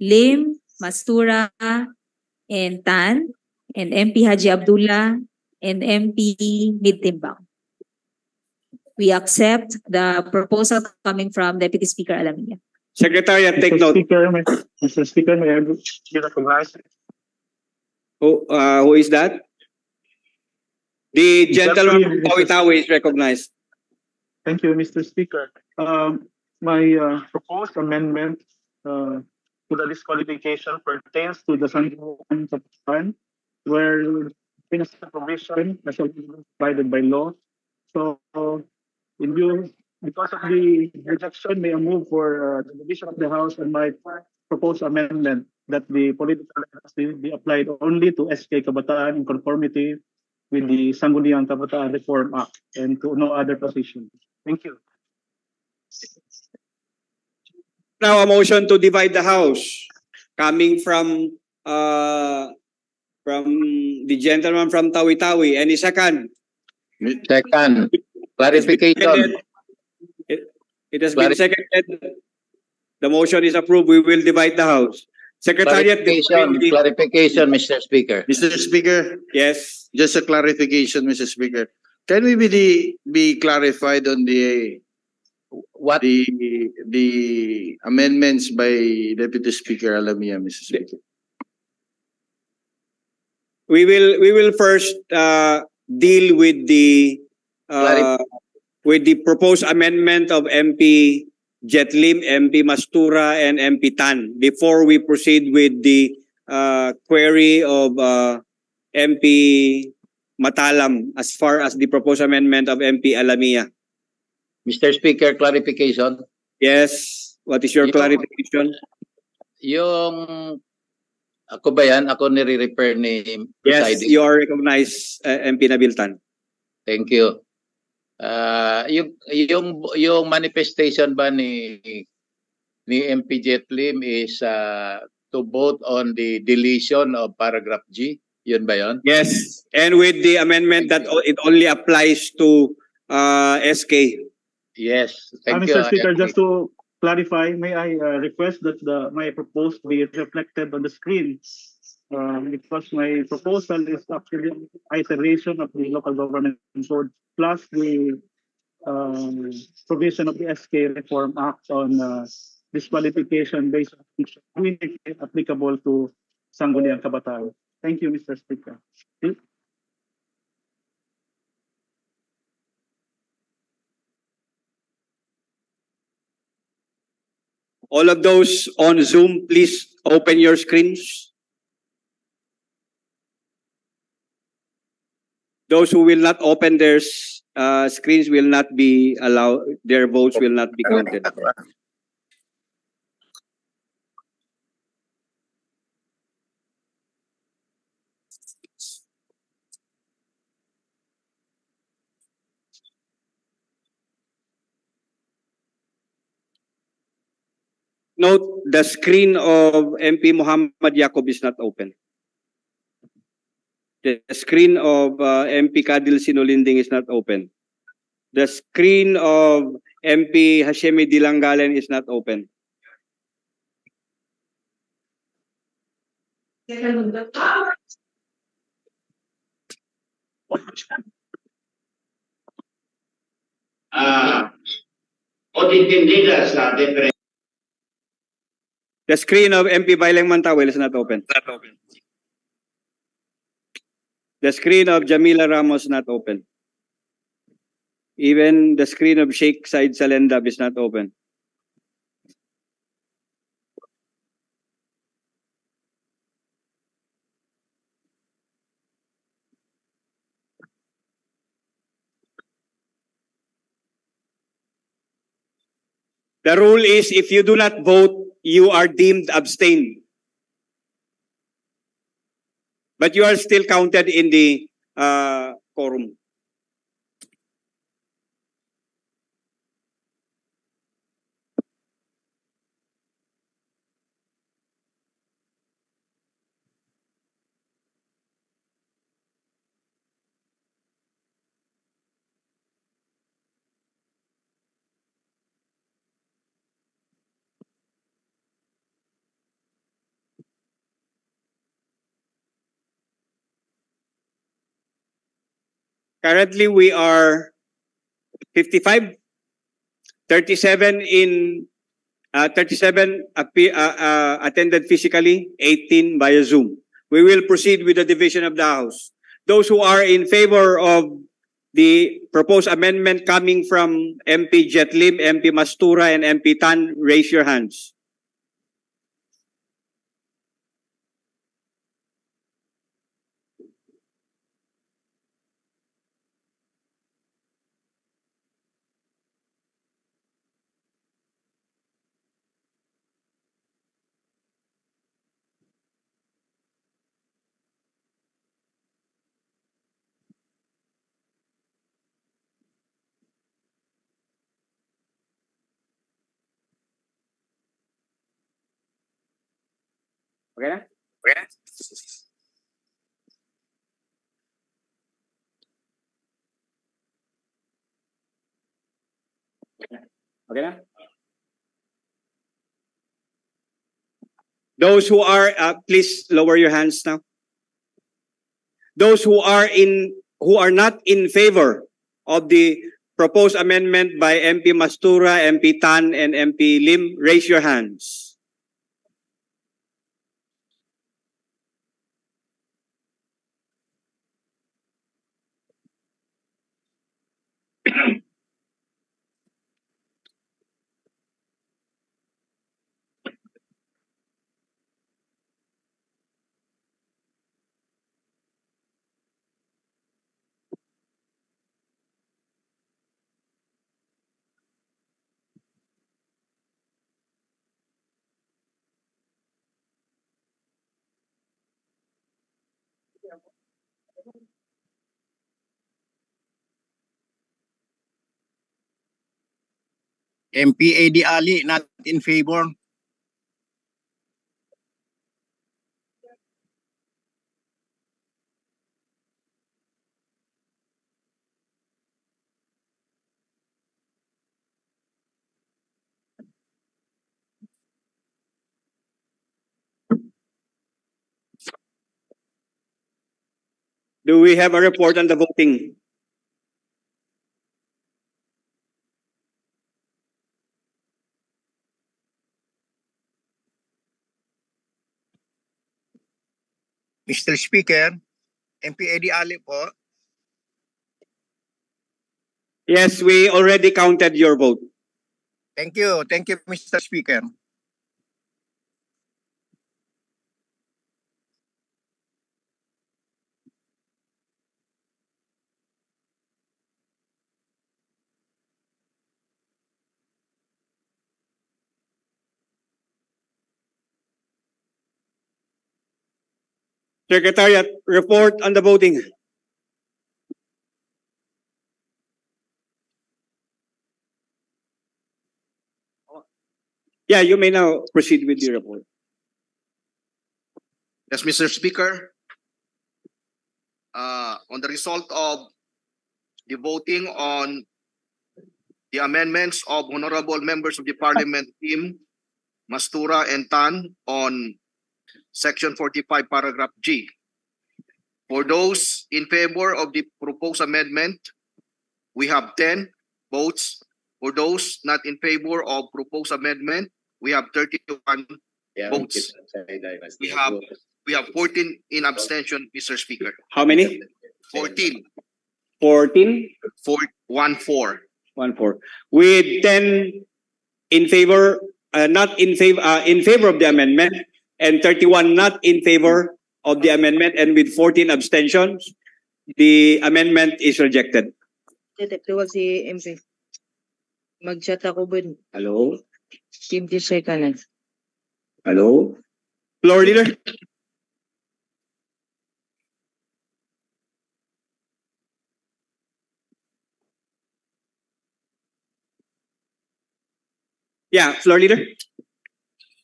Lim, Mastura, and Tan, and MP Haji Abdullah, and MP Midtimbang. We accept the proposal coming from Deputy Speaker Alamia. Secretariat, take note. Mr. Speaker, may I be recognized? Who is that? The gentleman from tawi-tawi is recognized. Thank you, Mr. Speaker. My proposed amendment to the disqualification pertains to the Sanjuan Kapitan, where in a provision that shall be provided by law. So, because of the rejection, may I move for the division of the House and my proposed amendment that the political amnesty be applied only to SK Kabataan in conformity with the Sangguniang Kabataan Reform Act and to no other position. Thank you. Now a motion to divide the House coming from the gentleman from Tawi-Tawi. Any second? Second, clarification. It has been seconded. The motion is approved. We will divide the House. Secretariat. Clarification, Mr. Speaker. Mr. Speaker, Yes. just a clarification, Mr. Speaker. Can we be clarified on what the amendments by Deputy Speaker Alamia, Mr. Speaker? We will first deal with the proposed amendment of MP Jetlim, MP Mastura, and MP Tan before we proceed with the query of MP Matalam as far as the proposed amendment of MP Alamia. Mr. Speaker, clarification. Yes. What is your clarification? Yung ako ba yan? Ako nire-refer ni Yes, presiding. you are recognized, MP Nabiltan. Thank you. Yung manifestation ba ni MP Jetlim is to vote on the deletion of paragraph G? Yun ba yun? Yes, and with the amendment that it only applies to SK. Yes, thank you. Mr. Speaker, just to clarify, may I request that my proposal be reflected on the screen? Because my proposal is actually iteration of the local government code plus the provision of the SK Reform Act on disqualification based on applicable to Sangguniang Kabataan. Thank you, Mr. Speaker. All of those on Zoom, please open your screens. Those who will not open their screens will not be allowed, their votes will not be counted. Note, the screen of MP Muhammad Yaqub is not open. The screen of MP Kadil Sinulinding is not open. The screen of MP Hashemi Dilangalen is not open. The screen of MP Baileng Mantawel is not open. The screen of Jamila Ramos is not open. Even the screen of Sheikh Said Salendab is not open. The rule is if you do not vote, you are deemed abstained. But you are still counted in the quorum. Currently, we are 55, 37 attended physically, 18 via Zoom. We will proceed with the division of the House. Those who are in favor of the proposed amendment coming from MP Jetlim, MP Mastura, and MP Tan, raise your hands. Okay na? Okay na? Okay na? Those who are, please lower your hands now. Those who are not in favor of the proposed amendment by MP Mastura, MP Tan, and MP Lim, raise your hands. MP AD Ali, not in favor. Do we have a report on the voting? Mr. Speaker, MP AD Ali po. Yes, we already counted your vote. Thank you, Mr. Speaker. Secretariat, report on the voting. Yeah, you may now proceed with the report. Yes, Mr. Speaker. On the result of the voting on the amendments of honorable members of the Parliament team, Mastura and Tan, on Section 45, Paragraph G. For those in favor of the proposed amendment, we have 10 votes. For those not in favor of proposed amendment, we have 31 votes. We have 14 in abstention, Mr. Speaker. How many? 14. 14? 1-4. 1-4. With 10 in favor, not in favor of the amendment, and 31 not in favor of the amendment, and with 14 abstentions, the amendment is rejected. Tuwag si MP. Mag-chat ako ba? Hello? Kim Tishay ka lang. Hello? Floor leader? Yeah, floor leader?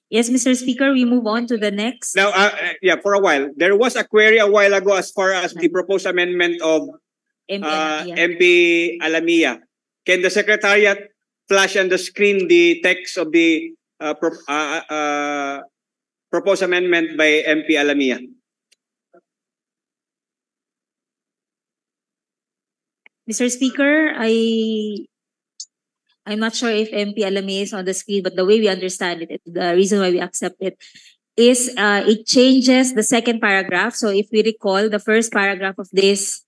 Yes, Mr. Speaker, we move on to the next. Now, yeah, for a while, there was a query a while ago as far as the proposed amendment of MP Alamia. Can the Secretariat flash on the screen the text of the proposed amendment by MP Alamia? Mr. Speaker, I'm not sure if MP Alamia is on the screen, but the way we understand it, the reason why we accept it is it changes the second paragraph. So if we recall, the first paragraph of this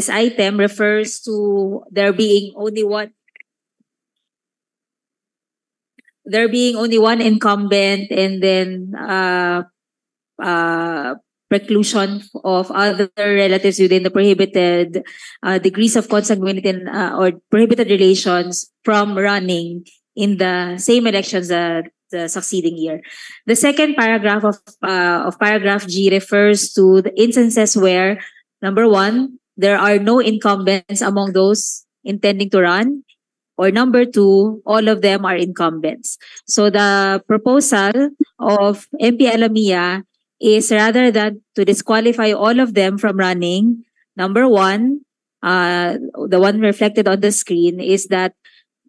item refers to there being only one incumbent, and then preclusion of other relatives within the prohibited degrees of consanguinity or prohibited relations from running in the same elections the succeeding year. The second paragraph of paragraph G refers to the instances where, number one, there are no incumbents among those intending to run, or number 2, all of them are incumbents. So the proposal of MP Alamia is rather than to disqualify all of them from running, number 1, the one reflected on the screen is that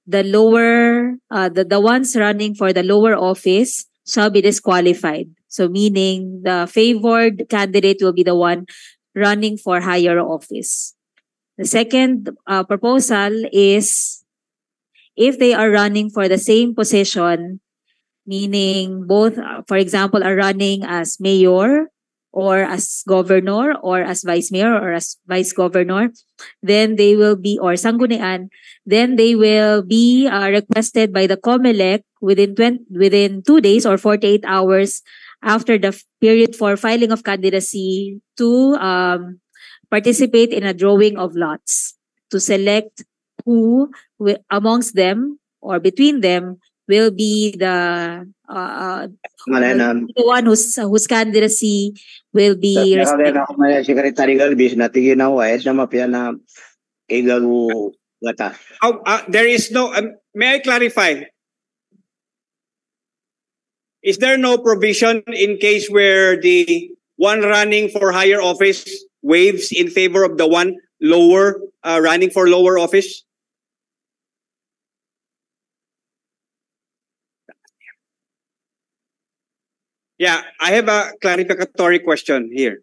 the ones running for the lower office shall be disqualified. So meaning the favored candidate will be the one running for higher office. The second proposal is if they are running for the same position, meaning both, for example, are running as mayor or as governor or as vice mayor or as vice governor, then they will be, or sanggunian, then they will be requested by the COMELEC within 2 days or 48 hours after the period for filing of candidacy to participate in a drawing of lots to select who amongst them or between them will be the one whose candidacy will be respected. There is no, may I clarify? Is there no provision in case where the one running for higher office waives in favor of the one lower running for lower office? Yeah, I have a clarificatory question here.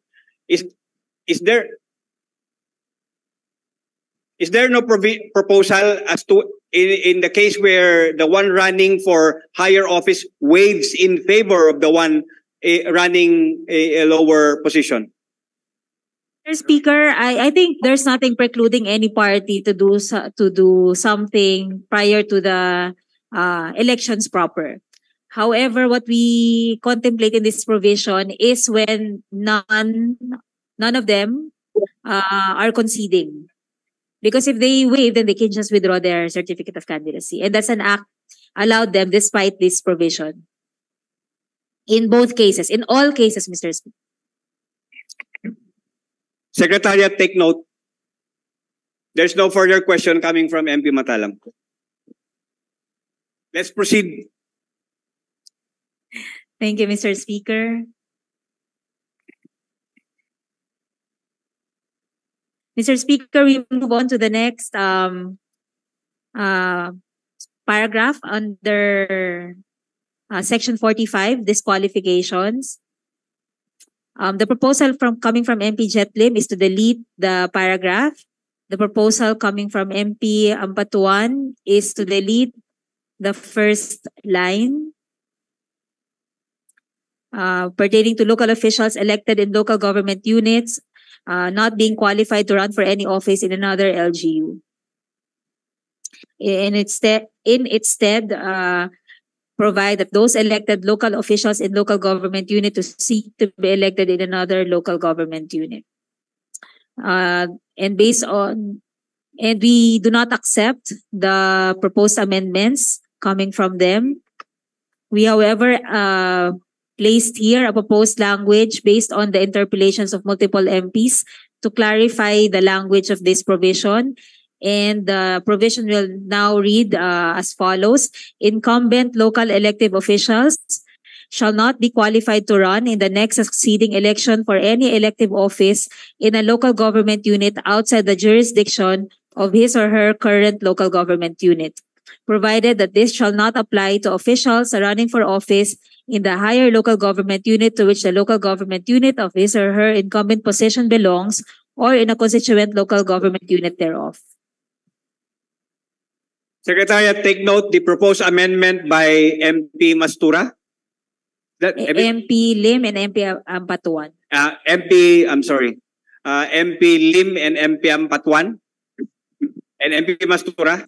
Is there no proposal as to in the case where the one running for higher office waives in favor of the one running a lower position? Mr. Speaker, I think there's nothing precluding any party to do something prior to the elections proper. However, what we contemplate in this provision is when none of them are conceding. Because if they waive, then they can just withdraw their certificate of candidacy. And that's an act allowed them despite this provision. In both cases, in all cases, Mr. Speaker. Secretariat, take note. There's no further question coming from MP Matalam. Let's proceed. Thank you, Mr. Speaker. Mr. Speaker, we move on to the next paragraph under Section 45, disqualifications. The proposal coming from MP Jetlim is to delete the paragraph. The proposal coming from MP Ampatuan is to delete the first line. Pertaining to local officials elected in local government units not being qualified to run for any office in another LGU. In its stead, provide that those elected local officials in local government unit to seek to be elected in another local government unit. And we do not accept the proposed amendments coming from them. We, however, placed here a proposed language based on the interpolations of multiple MPs to clarify the language of this provision. And the provision will now read as follows. Incumbent local elective officials shall not be qualified to run in the next succeeding election for any elective office in a local government unit outside the jurisdiction of his or her current local government unit, provided that this shall not apply to officials running for office in the higher local government unit to which the local government unit of his or her incumbent position belongs, or in a constituent local government unit thereof. Secretariat, take note the proposed amendment by MP Mastura. MP Lim and MP Ampatuan. MP Lim and MP Ampatuan and MP Mastura.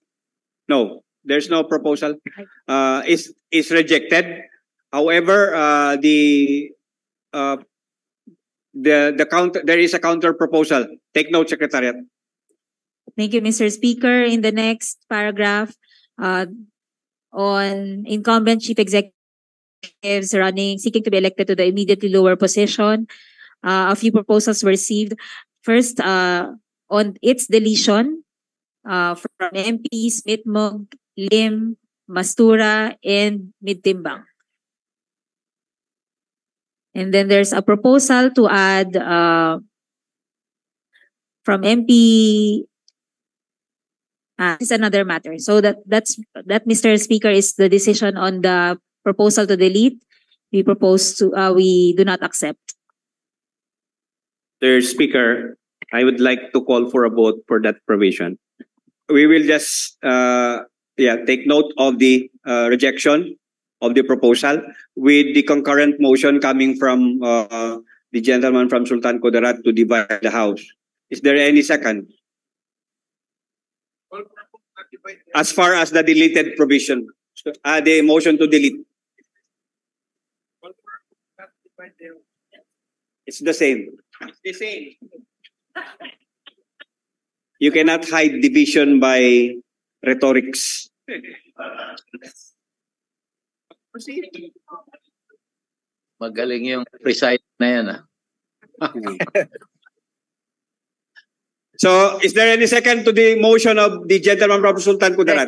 No, there's no proposal. Is rejected. However, the counter, there is a counter proposal. Take note, Secretariat. Thank you, Mr. Speaker. In the next paragraph, on incumbent chief executives seeking to be elected to the immediately lower position, a few proposals were received. First, on its deletion, from MPs Mitmog, Lim, Mastura, and Midtimbang. And then there's a proposal to add from MP. This is another matter. So that Mr. Speaker is the decision on the proposal to delete. We do not accept. Mr. Speaker, I would like to call for a vote for that provision. We will just take note of the rejection of the proposal with the concurrent motion coming from the gentleman from Sultan Kudarat to divide the House. Is there any second? As far as the deleted provision, the motion to delete. It's the same. It's the same. You cannot hide division by rhetorics. Magaling yung precise na yan. So, is there any second to the motion of the gentleman from Sultan Kudarat?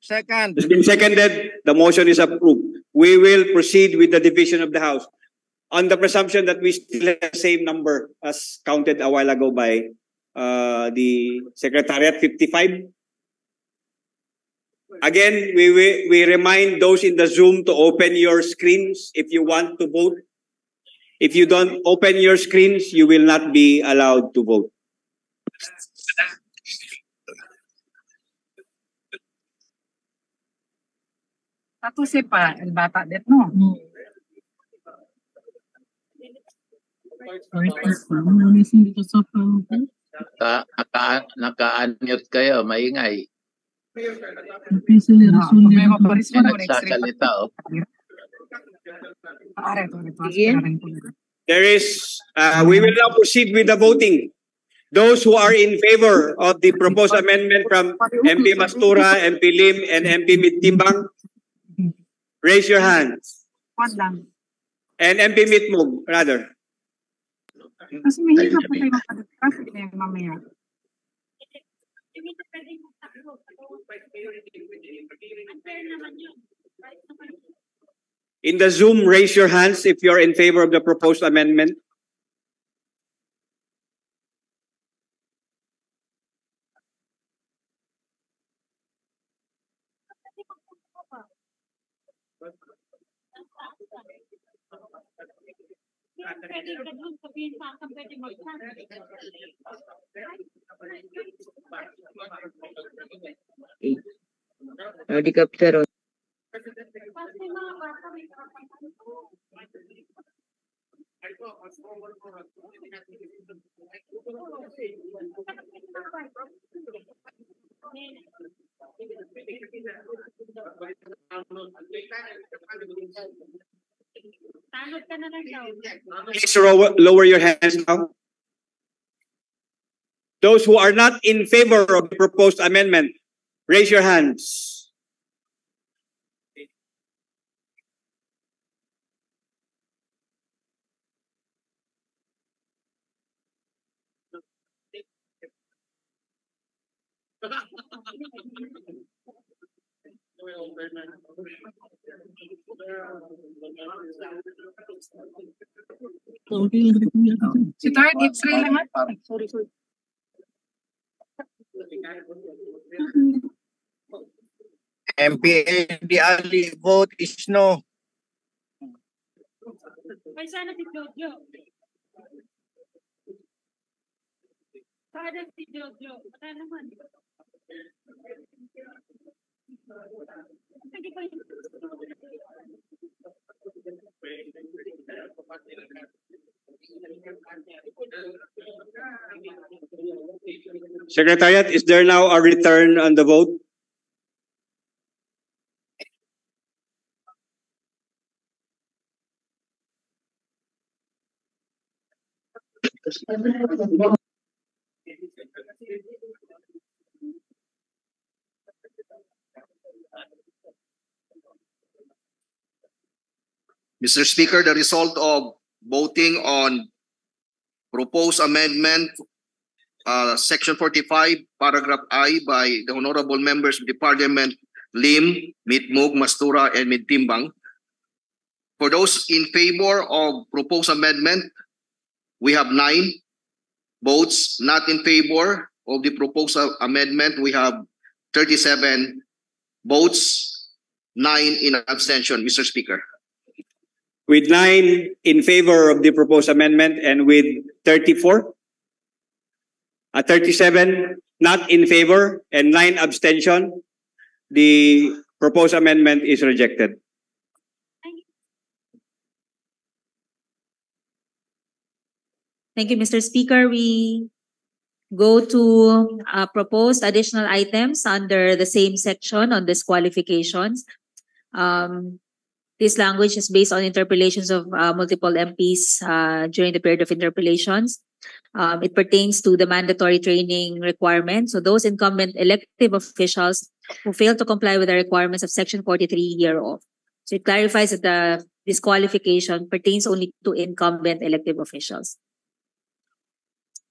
Second. It's been seconded. The motion is approved. We will proceed with the division of the House on the presumption that we still have the same number as counted a while ago by the Secretariat, 55. Again, we remind those in the Zoom to open your screens if you want to vote. If you don't open your screens, you will not be allowed to vote. Ako pa, el bata det no. Naka-unmute kayo, maingay. Nagsasalita, oh. There is, we will now proceed with the voting. Those who are in favor of the proposed amendment from MP Mastura, MP Lim, and MP Midtimbang, raise your hands. And MP Mitmog, rather. Kasi mahirap po kayo makadagkas mamaya. In the Zoom, raise your hands if you're in favor of the proposed amendment. Helicopter. Please lower your hands now. Those who are not in favor of the proposed amendment, raise your hands. Si Tart, it's really hard. Sorry. MPA, the only vote is no. May sana si Jojo. Sana si Jojo. Wala naman. Secretariat, is there now a return on the vote? Mr. Speaker, the result of voting on proposed amendment Section 45, Paragraph I by the Honorable Members of the Parliament, Lim, Mitmug, Mastura, and Mintimbang. For those in favor of proposed amendment, we have 9 votes. Not in favor of the proposed amendment, we have 37 votes, 9 in abstention, Mr. Speaker. With 9 in favor of the proposed amendment and with 37 not in favor and 9 abstention, the proposed amendment is rejected. Thank you, Mr. Speaker. We go to proposed additional items under the same section on disqualifications. This language is based on interpellations of multiple MPs during the period of interpellations. It pertains to the mandatory training requirement. So those incumbent elective officials who fail to comply with the requirements of Section 43 hereof. So it clarifies that the disqualification pertains only to incumbent elective officials.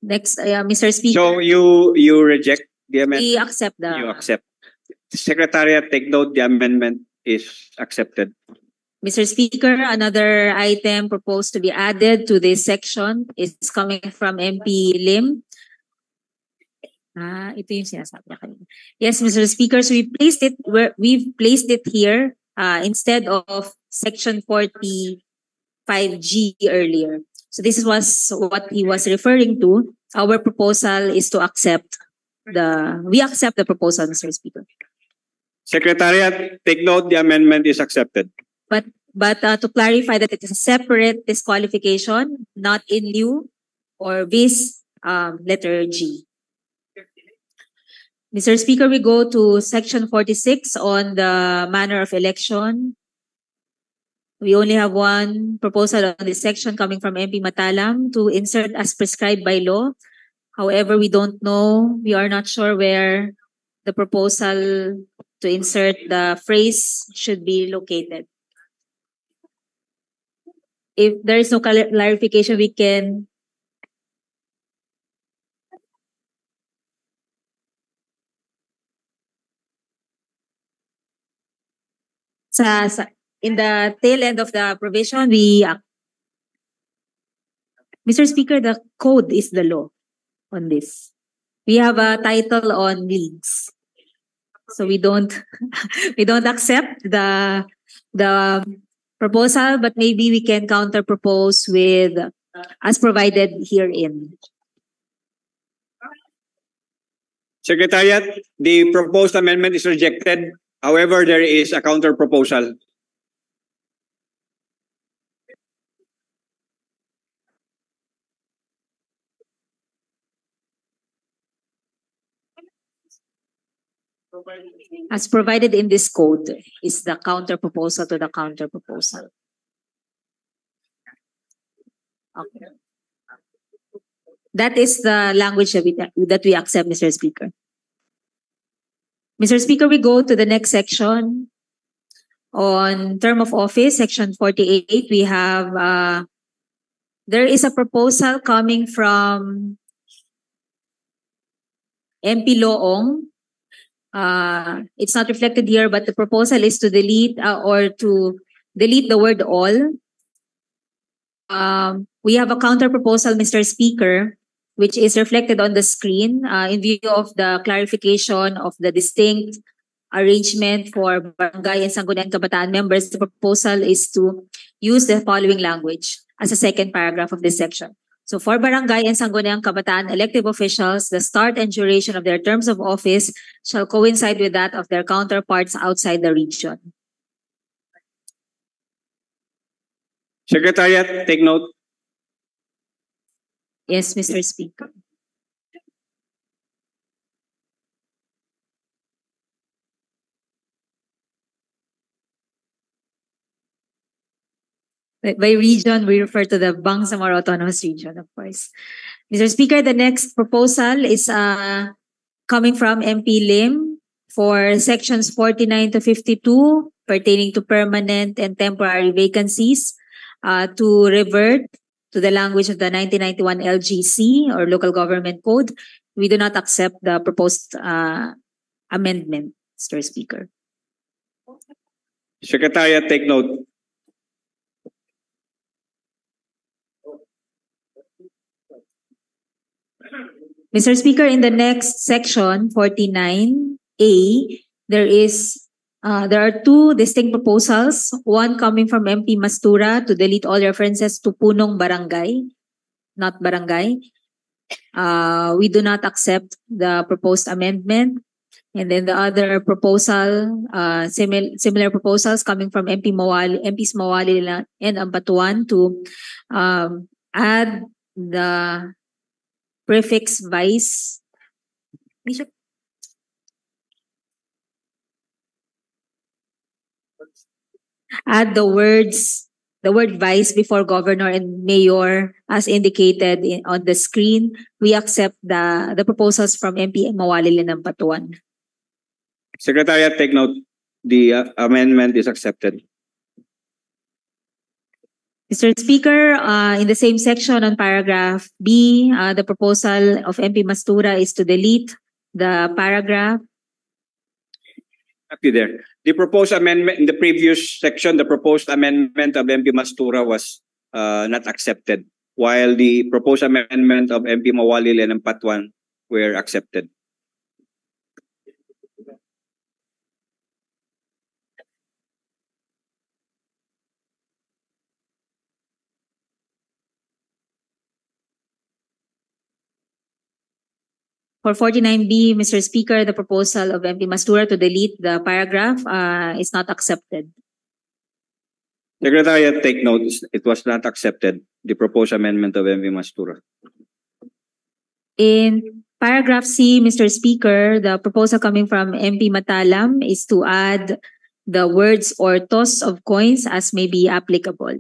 Next, Mr. Speaker. So you reject the amendment? We accept the... You accept. Secretariat, take note, the amendment is accepted. Mr. Speaker, another item proposed to be added to this section is coming from MP Lim. Ito yung sinasabi niya kanina. Yes, Mr. Speaker, so we've placed it here instead of Section 45G earlier. So this was what he was referring to. Our proposal is to accept we accept the proposal, Mr. Speaker. Secretariat, take note, the amendment is accepted. But to clarify that it is a separate disqualification, not in lieu or vis letter G. Mr. Speaker, we go to Section 46 on the manner of election. We only have one proposal on this section coming from MP Matalam to insert as prescribed by law. However, we don't know, we are not sure where the proposal to insert the phrase should be located. If there is no clarification, we can in the tail end of the provision, Mr. Speaker, the code is the law on this. We have a title on leagues. So we don't accept the proposal, but maybe we can counter propose with as provided herein. Secretariat, the proposed amendment is rejected. However, there is a counter proposal. As provided in this code is the counter proposal to the counter proposal. Okay. That is the language that we accept, Mr. Speaker. Mr. Speaker, we go to the next section on term of office, Section 48. We have, there is a proposal coming from MP Loong. It's not reflected here, but the proposal is to delete the word all. We have a counter proposal, Mr. Speaker, which is reflected on the screen in view of the clarification of the distinct arrangement for barangay and sangguniang kabataan members. The proposal is to use the following language as a second paragraph of this section. So for barangay and sangguniang kabataan elective officials, the start and duration of their terms of office shall coincide with that of their counterparts outside the region. Secretariat, take note. Yes, Mr. Speaker. By region, we refer to the Bangsamoro Autonomous Region, of course. Mr. Speaker, the next proposal is coming from MP Lim for sections 49 to 52 pertaining to permanent and temporary vacancies to revert to the language of the 1991 LGC or Local Government Code we do not accept the proposed amendment, Mr. Speaker. Secretariat, take note. Mr. Speaker, in the next section, 49A, there are two distinct proposals. One coming from MP Mastura to delete all references to punong barangay, not barangay. We do not accept the proposed amendment. And then the other proposal, similar proposals coming from MPs Mawali and Ampatuan to add the prefix vice. Add the word vice before governor and mayor as indicated on the screen. We accept the proposals from MP Mawali and Ampatuan. Secretariat, take note. The amendment is accepted. Mr. Speaker, in the same section on paragraph B, the proposal of MP Mastura is to delete the paragraph. Happy there. The proposed amendment in the previous section, the proposed amendment of MP Mastura was not accepted, while the proposed amendment of MP Mawali and Ampatuan were accepted. For 49B, Mr. Speaker, the proposal of MP Mastura to delete the paragraph is not accepted. Secretariat, take note. It was not accepted, the proposed amendment of MP Mastura. In paragraph C, Mr. Speaker, the proposal coming from MP Matalam is to add the words or toss of coins as may be applicable.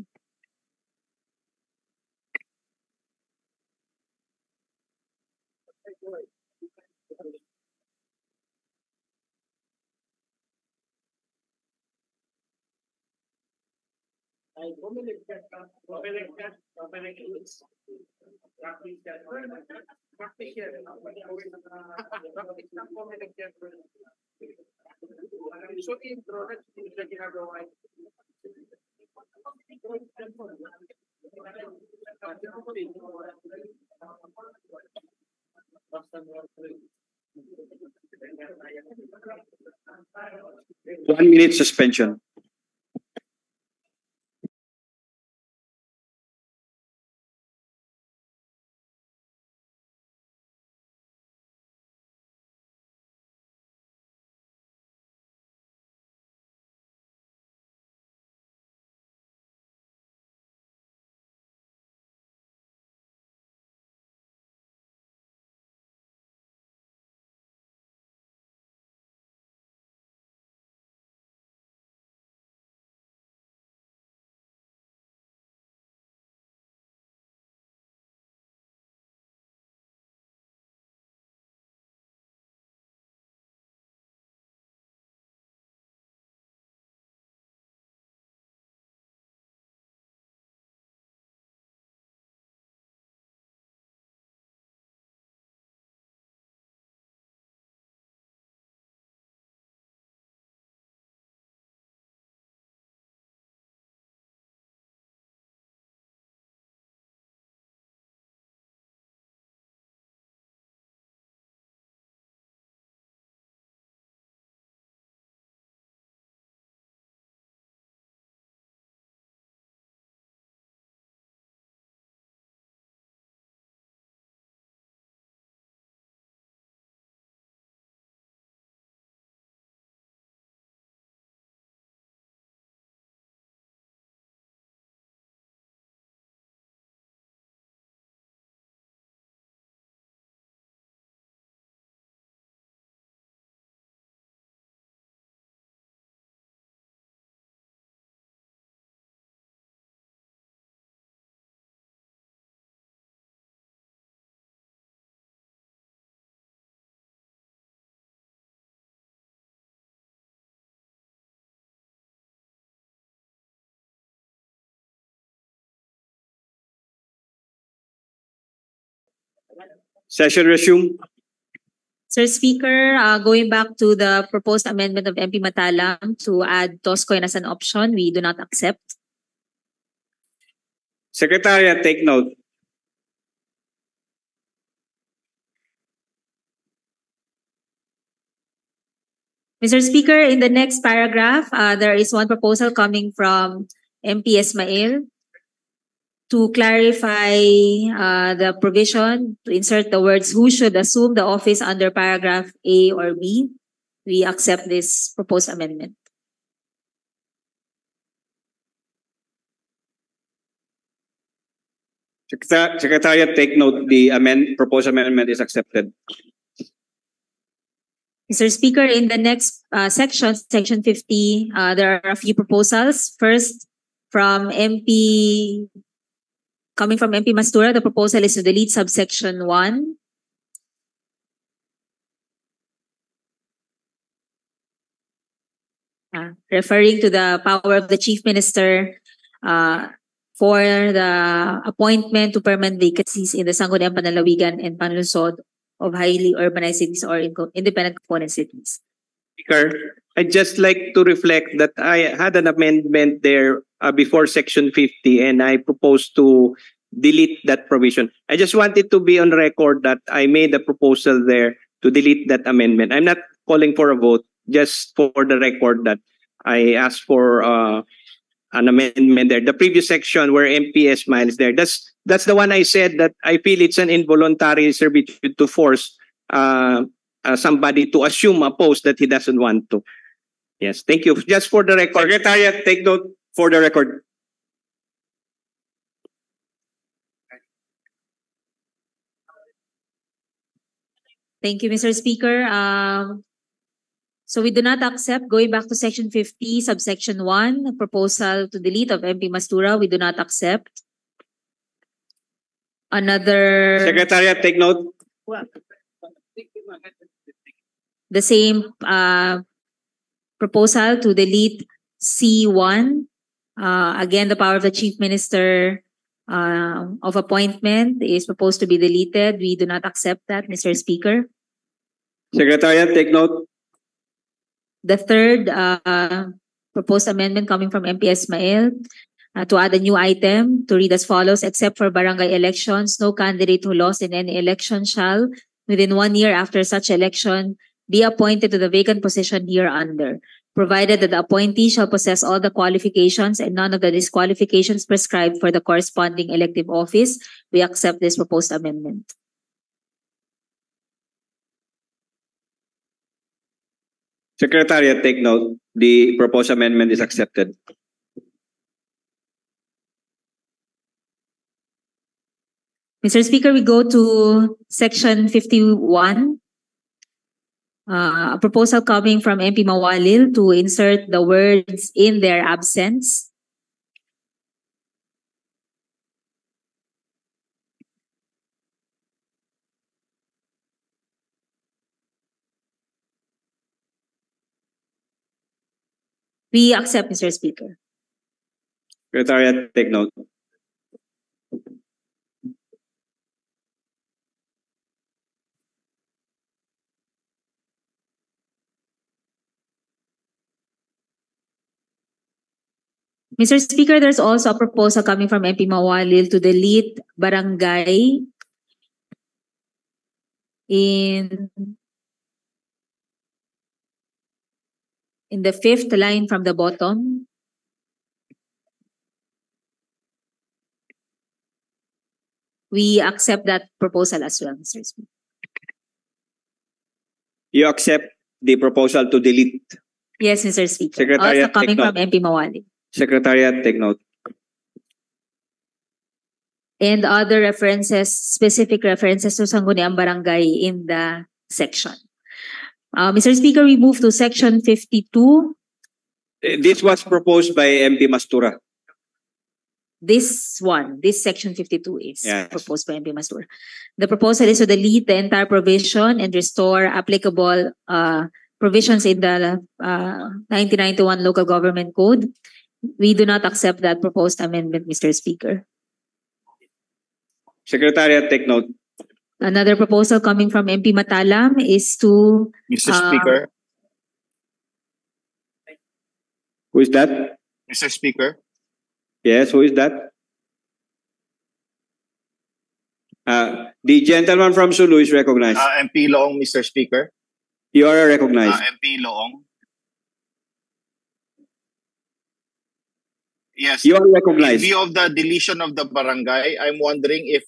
One minute suspension. Session resume. Sir Speaker, going back to the proposed amendment of MP Matalam to add Toscoin as an option, we do not accept. Secretariat, take note. Mr. Speaker, in the next paragraph, there is one proposal coming from MP Ismail to clarify the provision to insert the words who should assume the office under paragraph A or B. We accept this proposed amendment. Secretariat, take note. The proposed amendment is accepted. Mr. Speaker, in the next section, section 50, there are a few proposals. First, coming from MP Mastura, the proposal is to delete subsection 1. Referring to the power of the Chief Minister for the appointment to permanent vacancies in the Sangguniang Panlalawigan and Panlungsod of highly urbanized cities or independent component cities. Speaker, I'd just like to reflect that I had an amendment there before section 50 and I proposed to delete that provision. I just wanted to be on record that I made a proposal there to delete that amendment. I'm not calling for a vote, just for the record that I asked for an amendment there. The previous section where MP Ismail is there, that's the one I said that I feel it's an involuntary servitude to force somebody to assume a post that he doesn't want to. Yes, thank you. Just for the record. Secretariat, take note for the record. Thank you, Mr. Speaker. So we do not accept, going back to section 50, subsection 1, a proposal to delete of MP Mastura. We do not accept. Another... Secretariat, take note. The same proposal to delete C1. Again, the power of the Chief Minister of appointment is proposed to be deleted. We do not accept that, Mr. Speaker. Secretariat, take note. The third proposed amendment coming from MP Ismail to add a new item to read as follows: except for barangay elections, no candidate who lost in any election shall, within 1 year after such election, be appointed to the vacant position hereunder, provided that the appointee shall possess all the qualifications and none of the disqualifications prescribed for the corresponding elective office. We accept this proposed amendment. Secretariat, take note. The proposed amendment is accepted. Mr. Speaker, we go to section 51. A proposal coming from MP Mawalil to insert the words in their absence. We accept, Mr. Speaker. Secretariat, take note. Mr. Speaker, there's also a proposal coming from MP Mawalil to delete barangay in the fifth line from the bottom. We accept that proposal as well, Mr. Speaker. You accept the proposal to delete? Yes, Mr. Speaker. Secretariat, also coming from MP Mawalil. Secretariat, take note. And other references, specific references to Sangguniang Barangay in the section. Mr. Speaker, we move to section 52. This was proposed by MP Mastura. This section 52 is proposed by MP Mastura. The proposal is to delete the entire provision and restore applicable provisions in the 1991 Local Government Code. We do not accept that proposed amendment, Mr. Speaker. Secretariat, take note. Another proposal coming from MP Matalam is to Mr. Speaker, Who is that? Mr. Speaker, Yes, who is that? The gentleman from Sulu is recognized. MP Loong, Mr. Speaker. You are recognized. MP Loong. Yes. You are recognized. In view of the deletion of the barangay, I'm wondering if,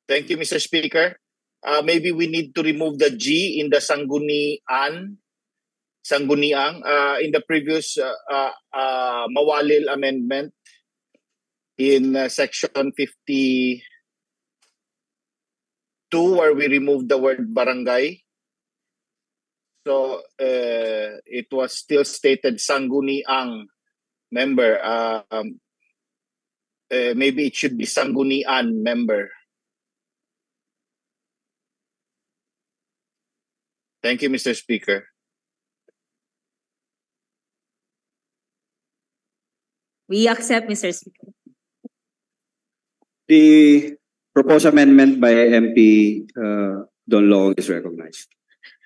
thank you, Mr. Speaker, maybe we need to remove the G in the sangguniang, in the previous Mawalil amendment in section 52 where we removed the word barangay. So it was still stated sangguniang member. Maybe it should be sanggunian member. Thank you, Mr. Speaker. We accept, Mr. Speaker. The proposed amendment by MP Don Long is recognized.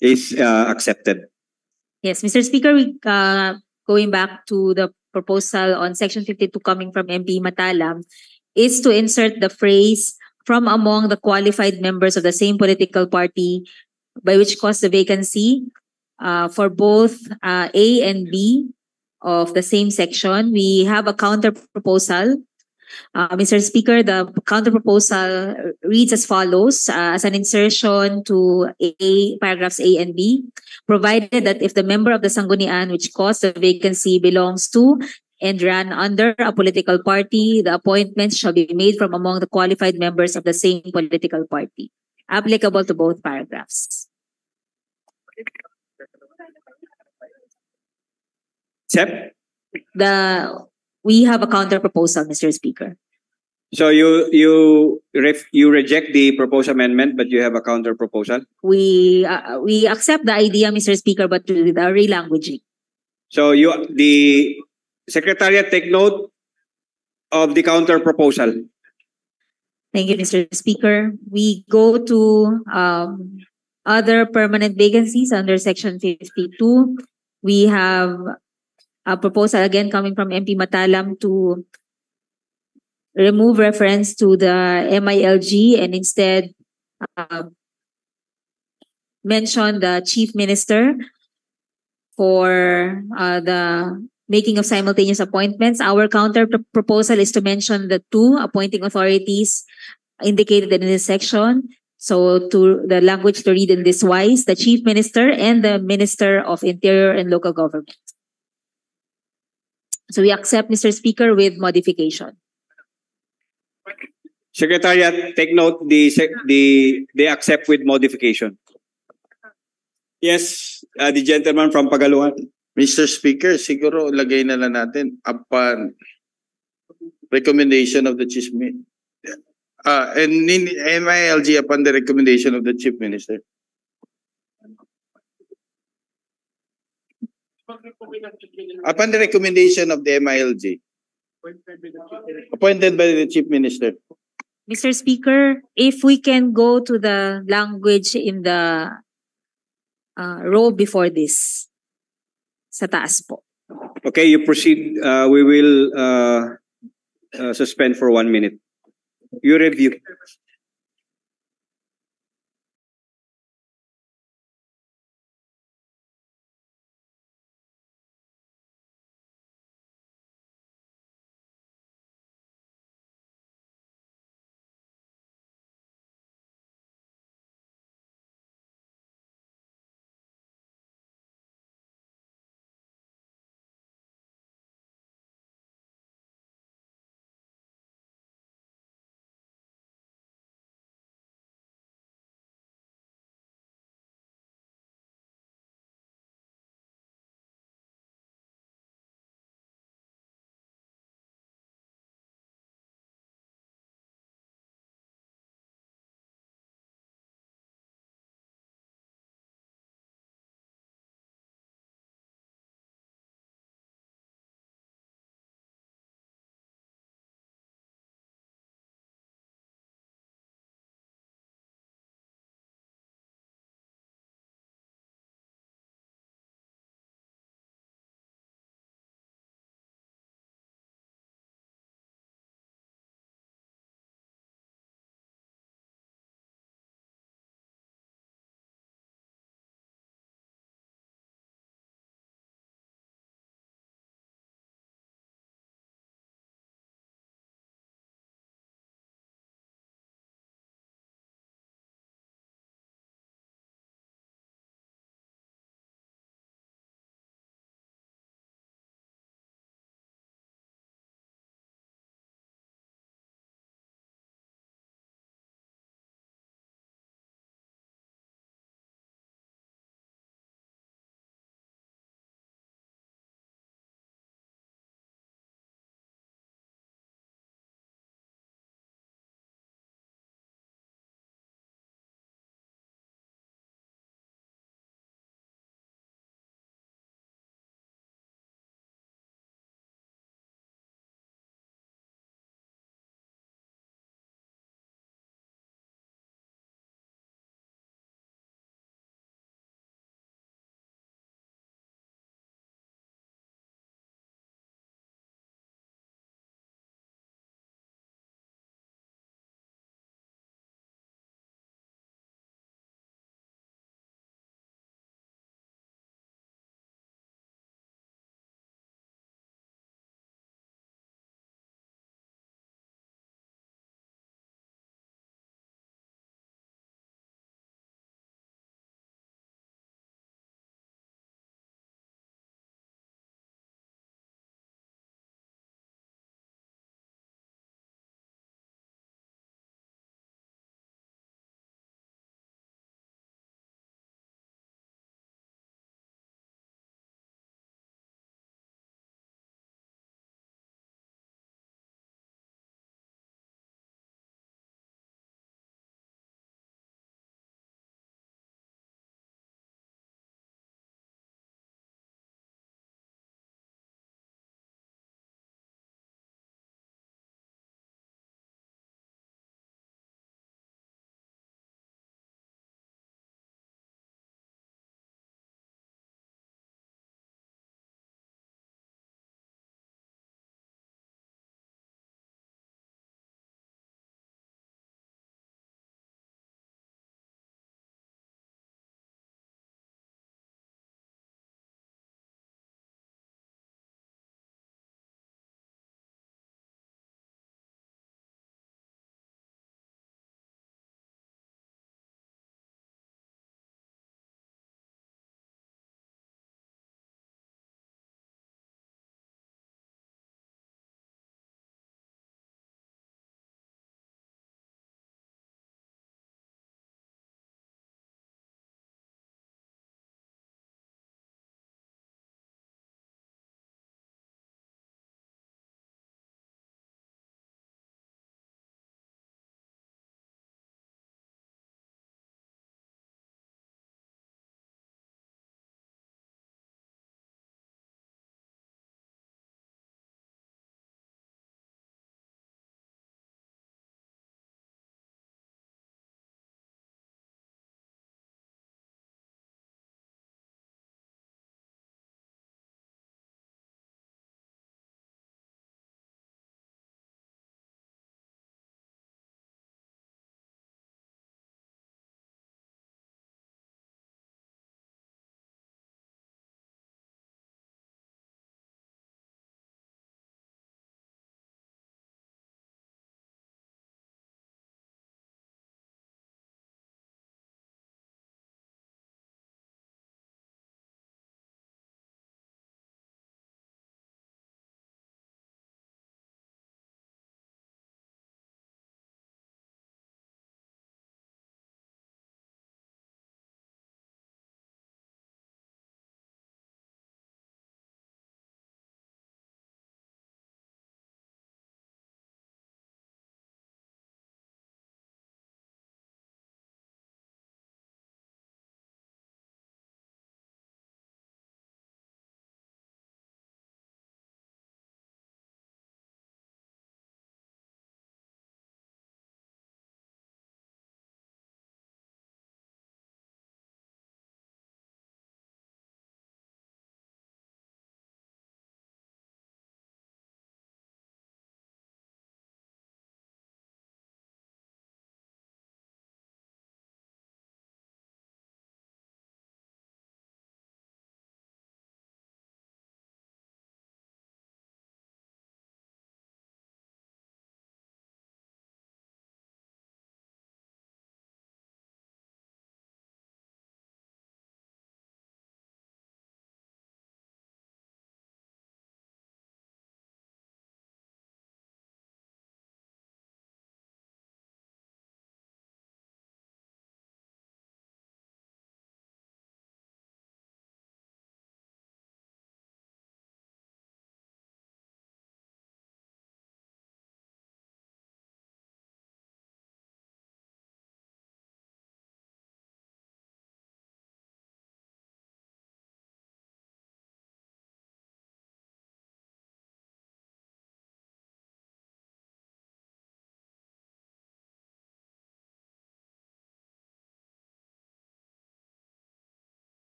Is accepted. Yes, Mr. Speaker, we going back to the proposal on Section 52 coming from MP Matalam is to insert the phrase from among the qualified members of the same political party by which caused the vacancy for both A and B of the same section. We have a counter proposal. Mr. Speaker, the counter proposal reads as follows, as an insertion to paragraphs A and B, provided that if the member of the Sanggunian which caused the vacancy belongs to and ran under a political party, the appointments shall be made from among the qualified members of the same political party. Applicable to both paragraphs. Accept? We have a counter proposal, Mr. Speaker. So you reject the proposed amendment, but you have a counter proposal. We accept the idea, Mr. Speaker, but with a relanguaging. So the Secretariat take note of the counter proposal. Thank you, Mr. Speaker. We go to other permanent vacancies under Section 52. We have a proposal again coming from MP Matalam to remove reference to the MILG and instead mention the Chief Minister for the making of simultaneous appointments. Our counter proposal is to mention the two appointing authorities indicated in this section. So to the language to read in this wise, the Chief Minister and the Minister of Interior and Local Government. So we accept, Mr. Speaker, with modification. Secretariat, take note they accept with modification. Yes, the gentleman from Pagaluan. Mr. Speaker, siguro lagay na lang natin upon recommendation of the Chief Minister. And in MILG upon the recommendation of the Chief Minister. Upon the recommendation of the MILG. Appointed by the Chief Minister. Mr. Speaker, if we can go to the language in the row before this. Sa taas po. Okay, you proceed. We will suspend for 1 minute. You review.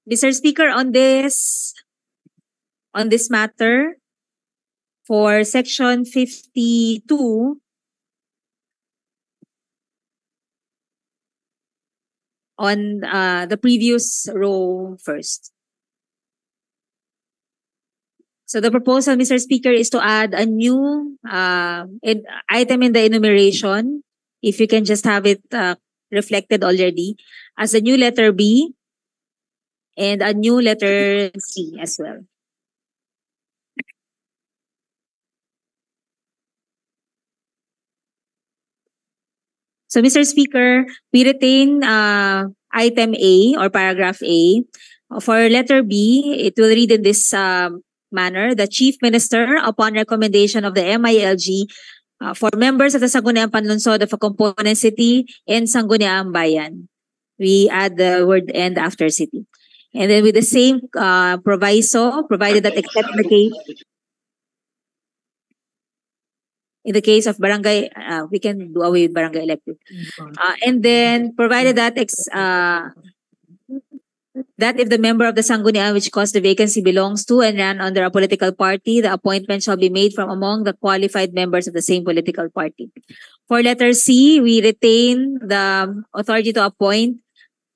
Mr. Speaker, on this matter, for section 52, on the previous row first. So the proposal, Mr. Speaker, is to add a new item in the enumeration. If you can just have it reflected already as a new letter B and a new letter C as well. So, Mr. Speaker, we retain item A or paragraph A. For letter B, it will read in this manner: the Chief Minister, upon recommendation of the MILG, for members of the Sangguniang Panlunsod of a component city and Sangguniang Bayan. We add the word "and" after city. And then with the same proviso, provided that except in the case of barangay, we can do away with barangay elective. And then provided that that if the member of the Sangguniang which caused the vacancy belongs to and ran under a political party, the appointment shall be made from among the qualified members of the same political party. For letter C, we retain the authority to appoint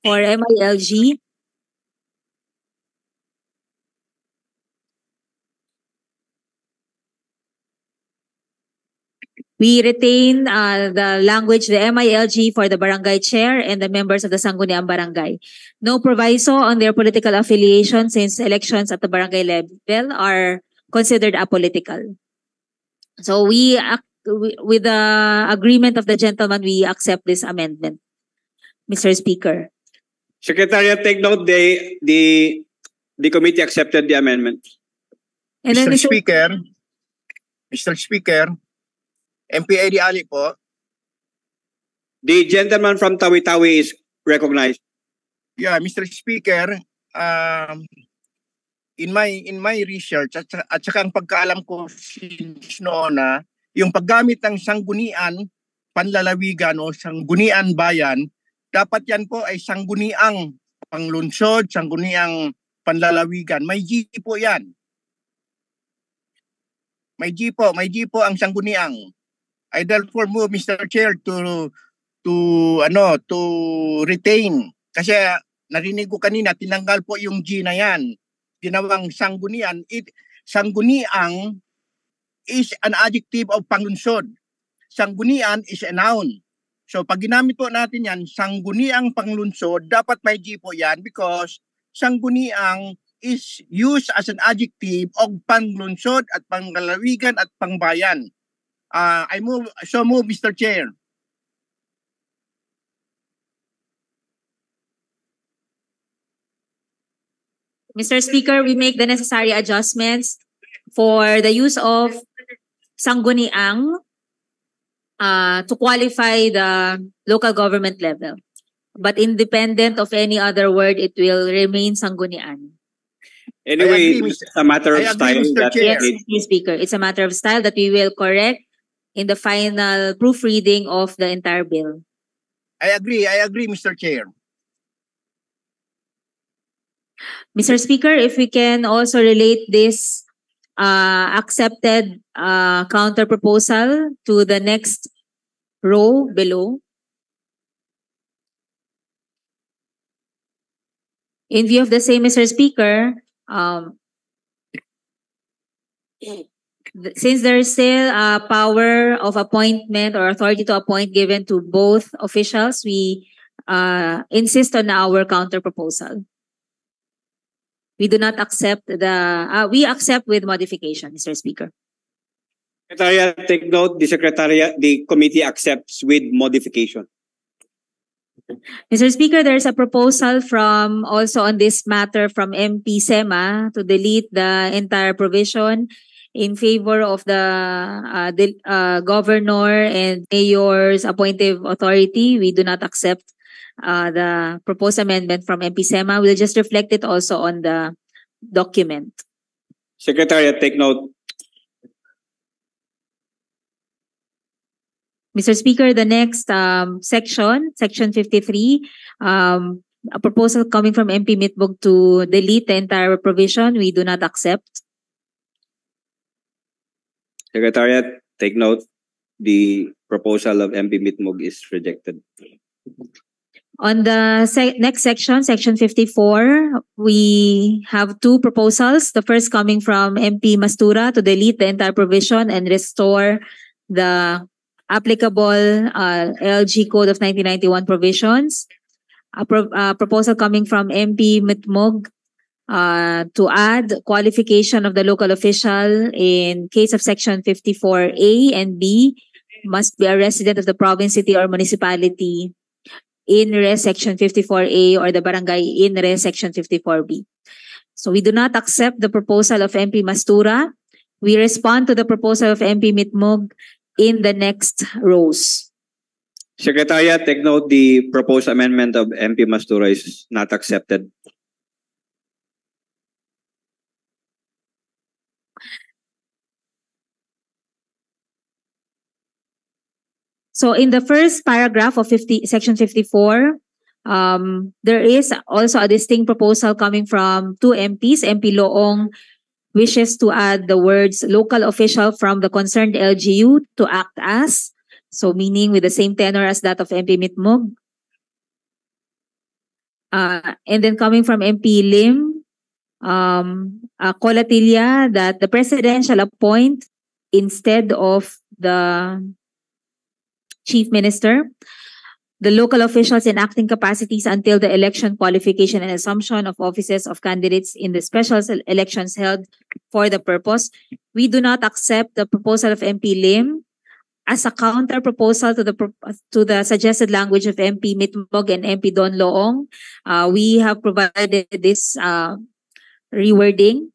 for MILG. We retain the language, the MILG for the barangay chair and the members of the Sangguniang Barangay. No proviso on their political affiliation since elections at the barangay level are considered apolitical. So with the agreement of the gentleman, we accept this amendment, Mr. Speaker. Secretariat, take note, the committee accepted the amendment. And then, Mr. Speaker, MPA Di Ali po. The gentleman from Tawi-Tawi is recognized. Yeah, Mr. Speaker, in my research at saka ang pagkaalam ko since noon na yung paggamit ng sanggunian panlalawigan o sanggunian bayan, dapat yan po ay sangguniang panglunsod, sangguniang panlalawigan. May G po yan. May G po ang sangguniang. I therefore move, Mr. Chair, to retain. Kasi narinig ko kanina, tinanggal po yung G na yan. Ginawang sanggunian. Sangguniang is an adjective of panglunsod. Sanggunian is a noun. So pag ginamit po natin yan, sangguniang panglunsod, dapat may G po yan because sangguniang is used as an adjective of panglunsod at panglalawigan at pangbayan. I move, Mr. Chair. Mr. Speaker, we make the necessary adjustments for the use of sangguniang to qualify the local government level. But independent of any other word, it will remain sanggunian. Anyway, it's a matter of style. Yes, Mr. Speaker, it's a matter of style that we will correct in the final proofreading of the entire bill. I agree, Mr. Chair. Mr. Speaker, if we can also relate this accepted counter proposal to the next row below. In view of the same, Mr. Speaker, since there is still power of appointment or authority to appoint given to both officials, we insist on our counter proposal. We do not accept we accept with modification, Mr. Speaker. Secretariat, take note, the committee accepts with modification. Mr. Speaker, there is a proposal from also on this matter from MP Sema to delete the entire provision in favor of the governor and mayor's appointive authority. We do not accept the proposed amendment from MP Sema. We'll just reflect it also on the document. Secretariat, take note. Mr. Speaker, the next section 53, A proposal coming from MP Mitbog to delete the entire provision, we do not accept. Secretariat, take note. The proposal of MP Mitmog is rejected. On the next section, section 54, we have two proposals. The first coming from MP Mastura to delete the entire provision and restore the applicable LG Code of 1991 provisions. A proposal coming from MP Mitmog to add qualification of the local official in case of section 54A and B must be a resident of the province, city, or municipality in res section 54A or the barangay in res section 54B. So we do not accept the proposal of MP Mastura. We respond to the proposal of MP Mitmog in the next rows. Secretariat, take note. The proposed amendment of MP Mastura is not accepted. So in the first paragraph of section 54, there is also a distinct proposal coming from two MPs. MP Loong wishes to add the words local official from the concerned LGU to act as, so meaning with the same tenor as that of MP Mitmog. And then coming from MP Lim, Colatilla, that the president shall appoint instead of the Chief Minister the local officials in acting capacities until the election, qualification, and assumption of offices of candidates in the special elections held for the purpose. We do not accept the proposal of MP Lim as a counter proposal to the suggested language of MP Mitmog and MP Don Loong. We have provided this rewording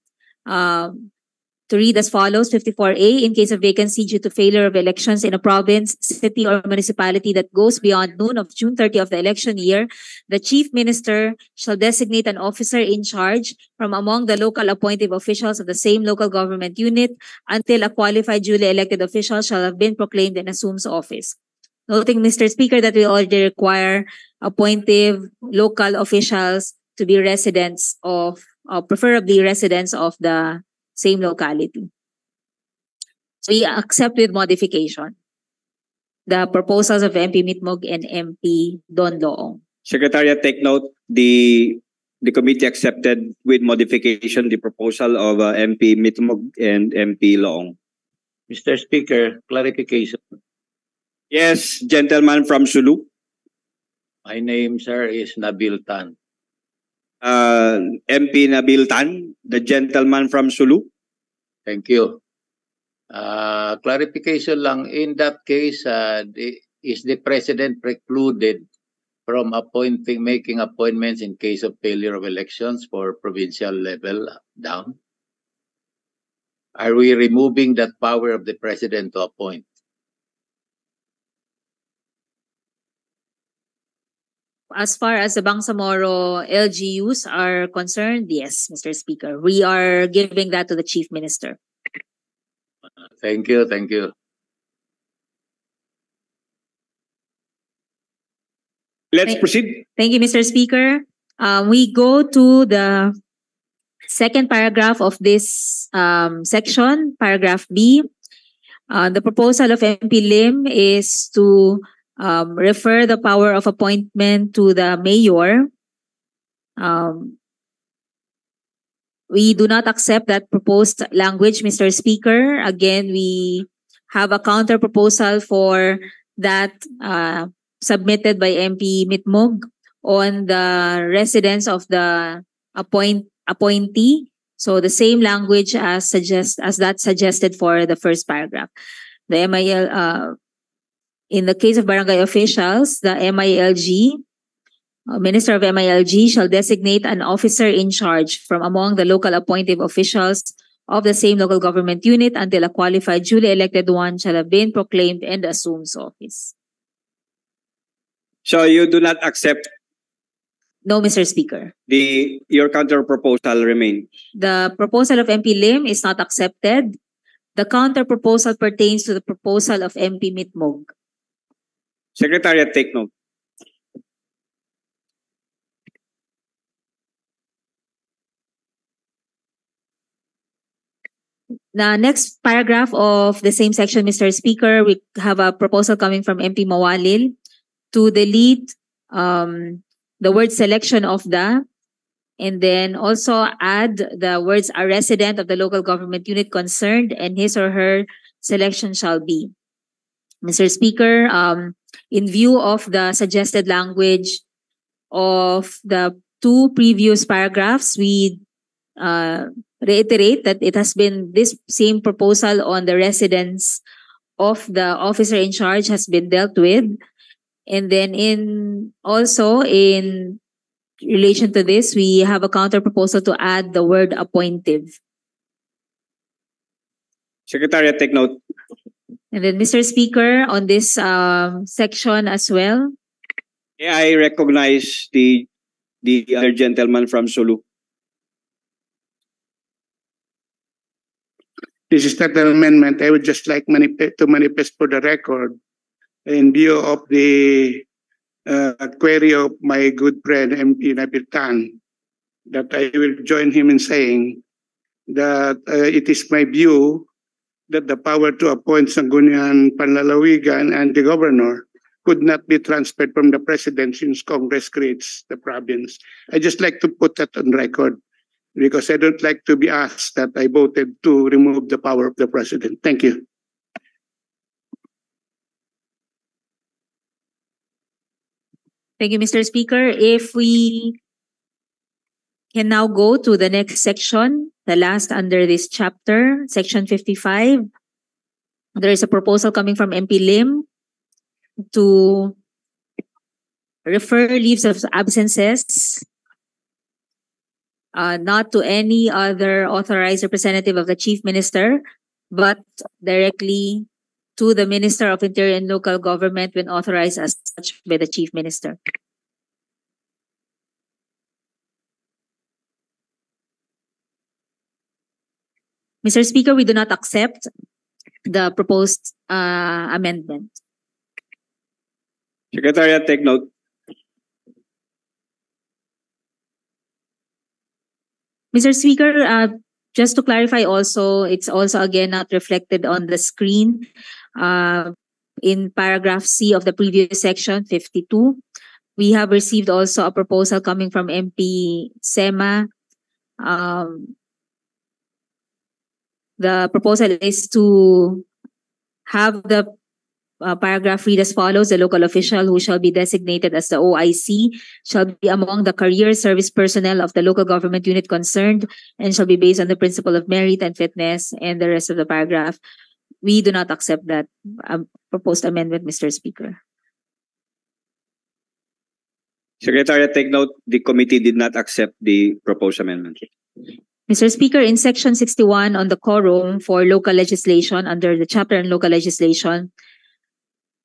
to read as follows: 54A, in case of vacancy due to failure of elections in a province, city, or municipality that goes beyond noon of June 30 of the election year, the Chief Minister shall designate an officer in charge from among the local appointive officials of the same local government unit until a qualified duly elected official shall have been proclaimed and assumes office. Noting, Mr. Speaker, that we already require appointive local officials to be residents of, preferably residents of the same locality. So we accept with modification the proposals of MP Mitmog and MP Don Loong. Secretariat, take note. The committee accepted with modification the proposal of MP Mitmog and MP Loong. Mr. Speaker, clarification. Yes, gentleman from Sulu. My name, sir, is Nabil Tan. MP Nabil Tan, the gentleman from Sulu. Thank you. Clarification lang, in that case, is the president precluded from making appointments in case of failure of elections for provincial level down? Are we removing that power of the president to appoint? As far as the Bangsamoro LGUs are concerned, yes, Mr. Speaker. We are giving that to the Chief Minister. Thank you, thank you. Let's proceed. Thank you, Mr. Speaker. We go to the second paragraph of this section, paragraph B. The proposal of MP Lim is to refer the power of appointment to the mayor. We do not accept that proposed language, Mr. Speaker. Again, we have a counter proposal for that submitted by MP Mitmog on the residence of the appointee. So the same language as that suggested for the first paragraph. The MIL, in the case of barangay officials, the MILG, Minister of MILG shall designate an officer in charge from among the local appointive officials of the same local government unit until a qualified duly elected one shall have been proclaimed and assumes office. So you do not accept? No, Mr. Speaker. Your counter proposal remains? The proposal of MP Lim is not accepted. The counter proposal pertains to the proposal of MP Mitmog. Secretariat, take note. the next paragraph of the same section, Mr. Speaker, we have a proposal coming from MP Mawalil to delete the word selection of the, and then also add the words a resident of the local government unit concerned and his or her selection shall be. Mr. Speaker, in view of the suggested language of the two previous paragraphs, we reiterate that it has been this same proposal on the residence of the officer in charge has been dealt with. And then in relation to this, we have a counter proposal to add the word appointive. Secretariat, take note. And then, Mr. Speaker, on this section as well. May I recognize the other gentleman from Sulu? This is not an amendment. I would just like to manifest for the record, in view of the query of my good friend MP Napitan, that I will join him in saying that it is my view that the power to appoint Sangguniang Panlalawigan and the governor could not be transferred from the president since Congress creates the province. I just like to put that on record because I don't like to be asked that I voted to remove the power of the president. Thank you. Thank you, Mr. Speaker. If we can now go to the next section, the last under this chapter, section 55. There is a proposal coming from MP Lim to refer leaves of absences not to any other authorized representative of the Chief Minister, but directly to the Minister of Interior and Local Government when authorized as such by the Chief Minister. Mr. Speaker, we do not accept the proposed amendment. Secretariat, take note. Mr. Speaker, just to clarify also, it's also again not reflected on the screen. In paragraph C of the previous section, 52, we have received also a proposal coming from MP Sema. The proposal is to have the paragraph read as follows: the local official who shall be designated as the OIC shall be among the career service personnel of the local government unit concerned and shall be based on the principle of merit and fitness, and the rest of the paragraph. We do not accept that proposed amendment, Mr. Speaker. Secretariat, take note. The committee did not accept the proposed amendment. Mr. Speaker, in section 61 on the quorum for local legislation under the chapter on local legislation,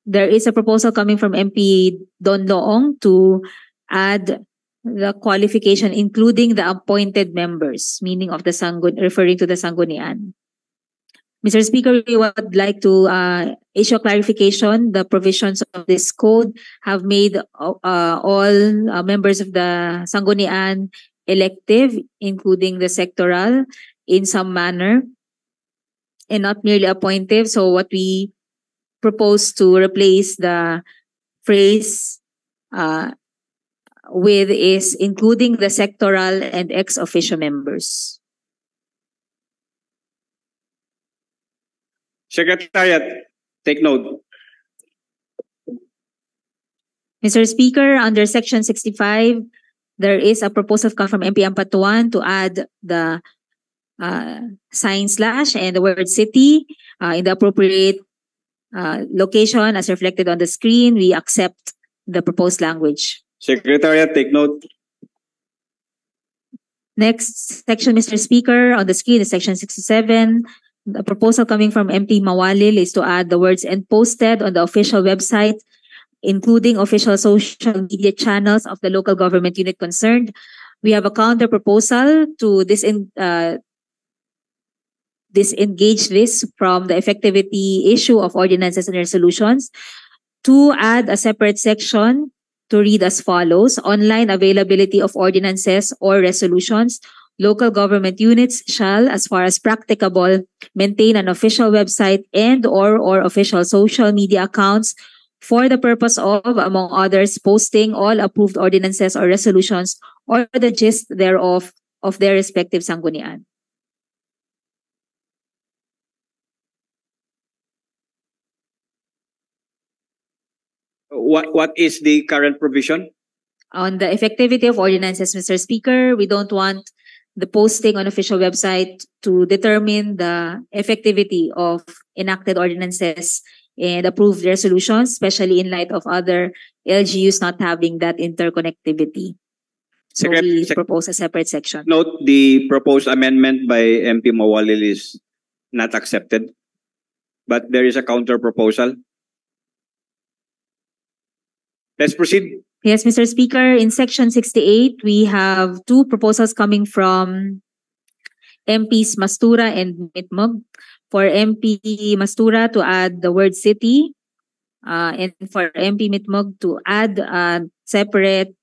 there is a proposal coming from MP Don Loong to add the qualification including the appointed members, meaning of the referring to the Sanggunian. Mr. Speaker, we would like to issue a clarification. The provisions of this code have made all members of the Sanggunian elective, including the sectoral, in some manner, and not merely appointive. So what we propose to replace the phrase with is including the sectoral and ex-officio members. Secretariat, take note. Mr. Speaker, under section 65, there is a proposal come from MP Ampatuan to add the sign slash and the word city in the appropriate location as reflected on the screen. We accept the proposed language. Secretariat, take note. Next section, Mr. Speaker, on the screen is section 67. The proposal coming from MP Mawalil is to add the words "and posted on the official website, including official social media channels of the local government unit concerned." We have a counter proposal to disengage this from the effectivity issue of ordinances and resolutions, to add a separate section to read as follows: online availability of ordinances or resolutions Local government units shall, as far as practicable, maintain an official website and/or official social media accounts for the purpose of, among others, posting all approved ordinances or resolutions or the gist thereof of their respective sanggunian. What is the current provision? On the effectivity of ordinances, Mr. Speaker, we don't want the posting on official website to determine the effectivity of enacted ordinances and approved resolutions, especially in light of other LGUs not having that interconnectivity. So we propose a separate section. Note the proposed amendment by MP Mawalil is not accepted, but there is a counter proposal. Let's proceed. Yes, Mr. Speaker, in Section 68, we have two proposals coming from MPs Mastura and Mitmog. For MP Mastura to add the word city, and for MP Mitmog to add a separate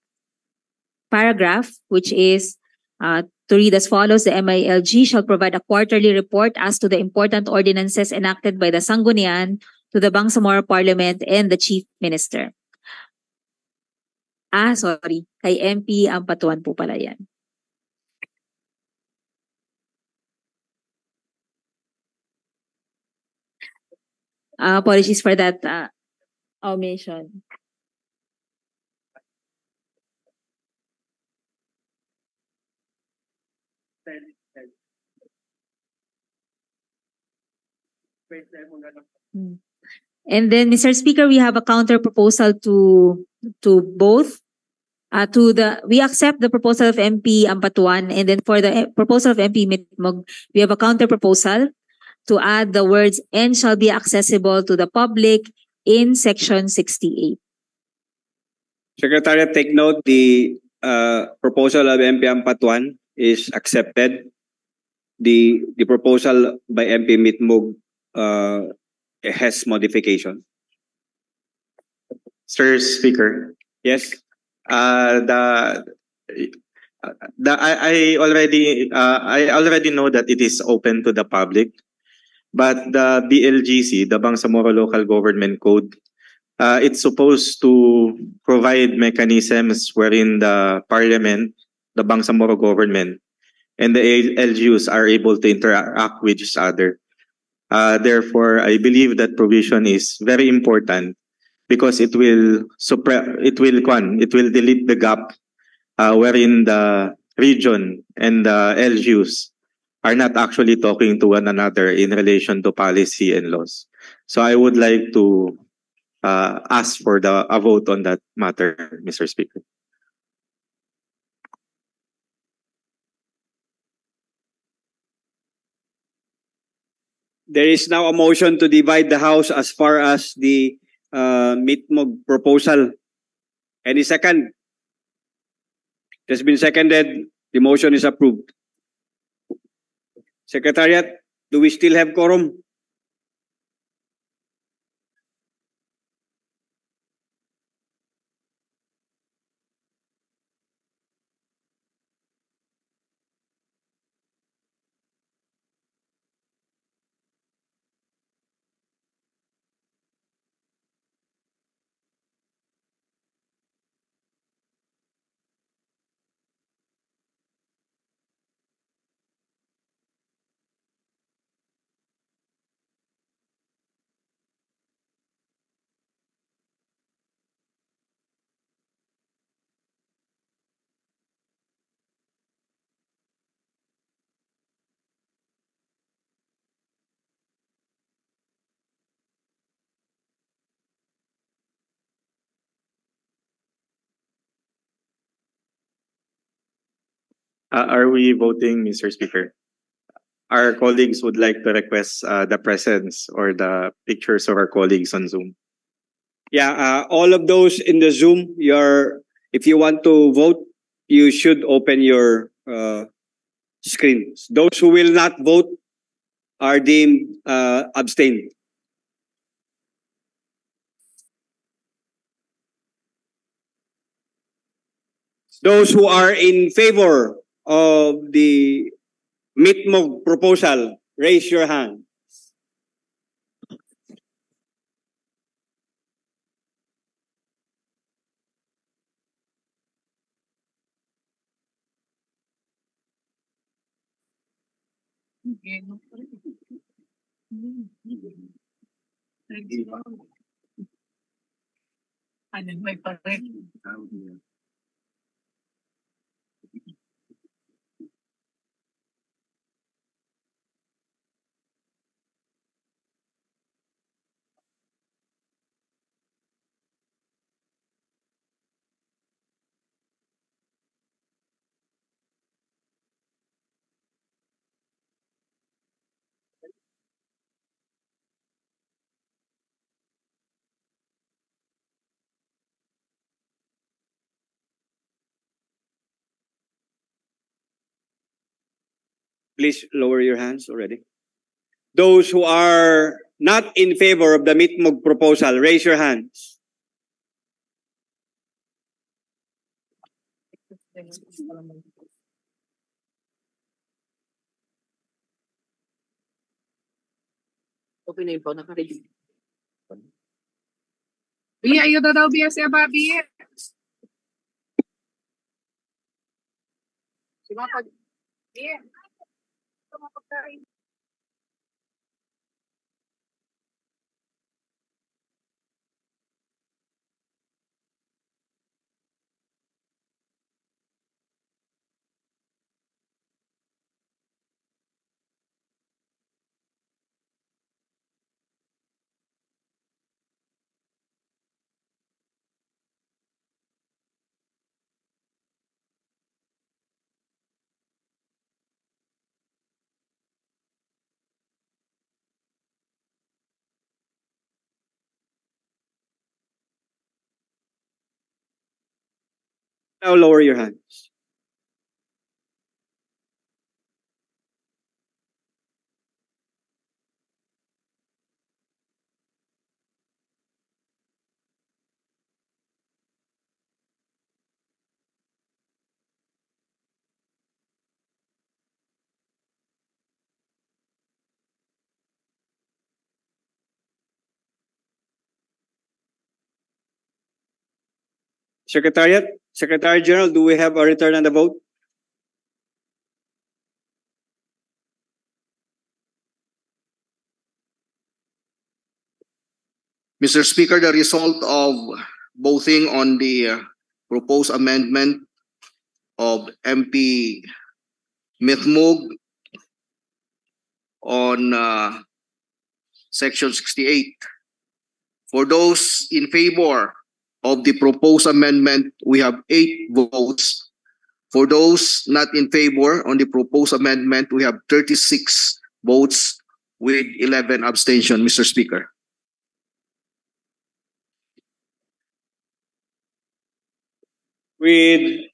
paragraph, which is to read as follows: the MILG shall provide a quarterly report as to the important ordinances enacted by the Sanggunian to the Bangsamoro Parliament and the Chief Minister. Sorry. Kay MP Ampatuan po pala yan. Apologies for that omission. And then, Mr. Speaker, we have a counter proposal to both. We accept the proposal of MP Ampatuan, and then for the proposal of MP Mitmog, we have a counter proposal to add the words "and shall be accessible to the public" in Section 68. Secretariat, take note, the proposal of MP Ampatuan is accepted. The proposal by MP Mitmog has modification. Sir Speaker. Yes. I already know that it is open to the public, but the BLGC, the Bangsamoro Local Government Code, it's supposed to provide mechanisms wherein the Parliament, the Bangsamoro government, and the LGUs are able to interact with each other. Therefore, I believe that provision is very important because it will delete the gap wherein the region and the LGUs are not actually talking to one another in relation to policy and laws. So I would like to ask for a vote on that matter, Mr. Speaker. There is now a motion to divide the House as far as the Mitmog proposal. Any second? It has been seconded. The motion is approved. Secretariat, do we still have quorum? Are we voting, Mr. Speaker? Our colleagues would like to request the presence or the pictures of our colleagues on Zoom. Yeah, all of those in the Zoom, if you want to vote, you should open your screens. Those who will not vote are deemed abstained. Those who are in favor of the Mitmog proposal, raise your hand. Ano may pare? Please lower your hands already. Those who are not in favor of the Mitmog proposal, raise your hands. Okay na yun po, naka-ready. Iya, ayo daw biya siya babi. Sumapag. Iya. Sumapag tayo. Now lower your hands. Secretariat, Secretary General, do we have a return on the vote? Mr. Speaker, the result of voting on the proposed amendment of MP Mitmog on Section 68. For those in favor of the proposed amendment, we have 8 votes. For those not in favor on the proposed amendment, we have 36 votes with 11 abstention, Mr. Speaker. With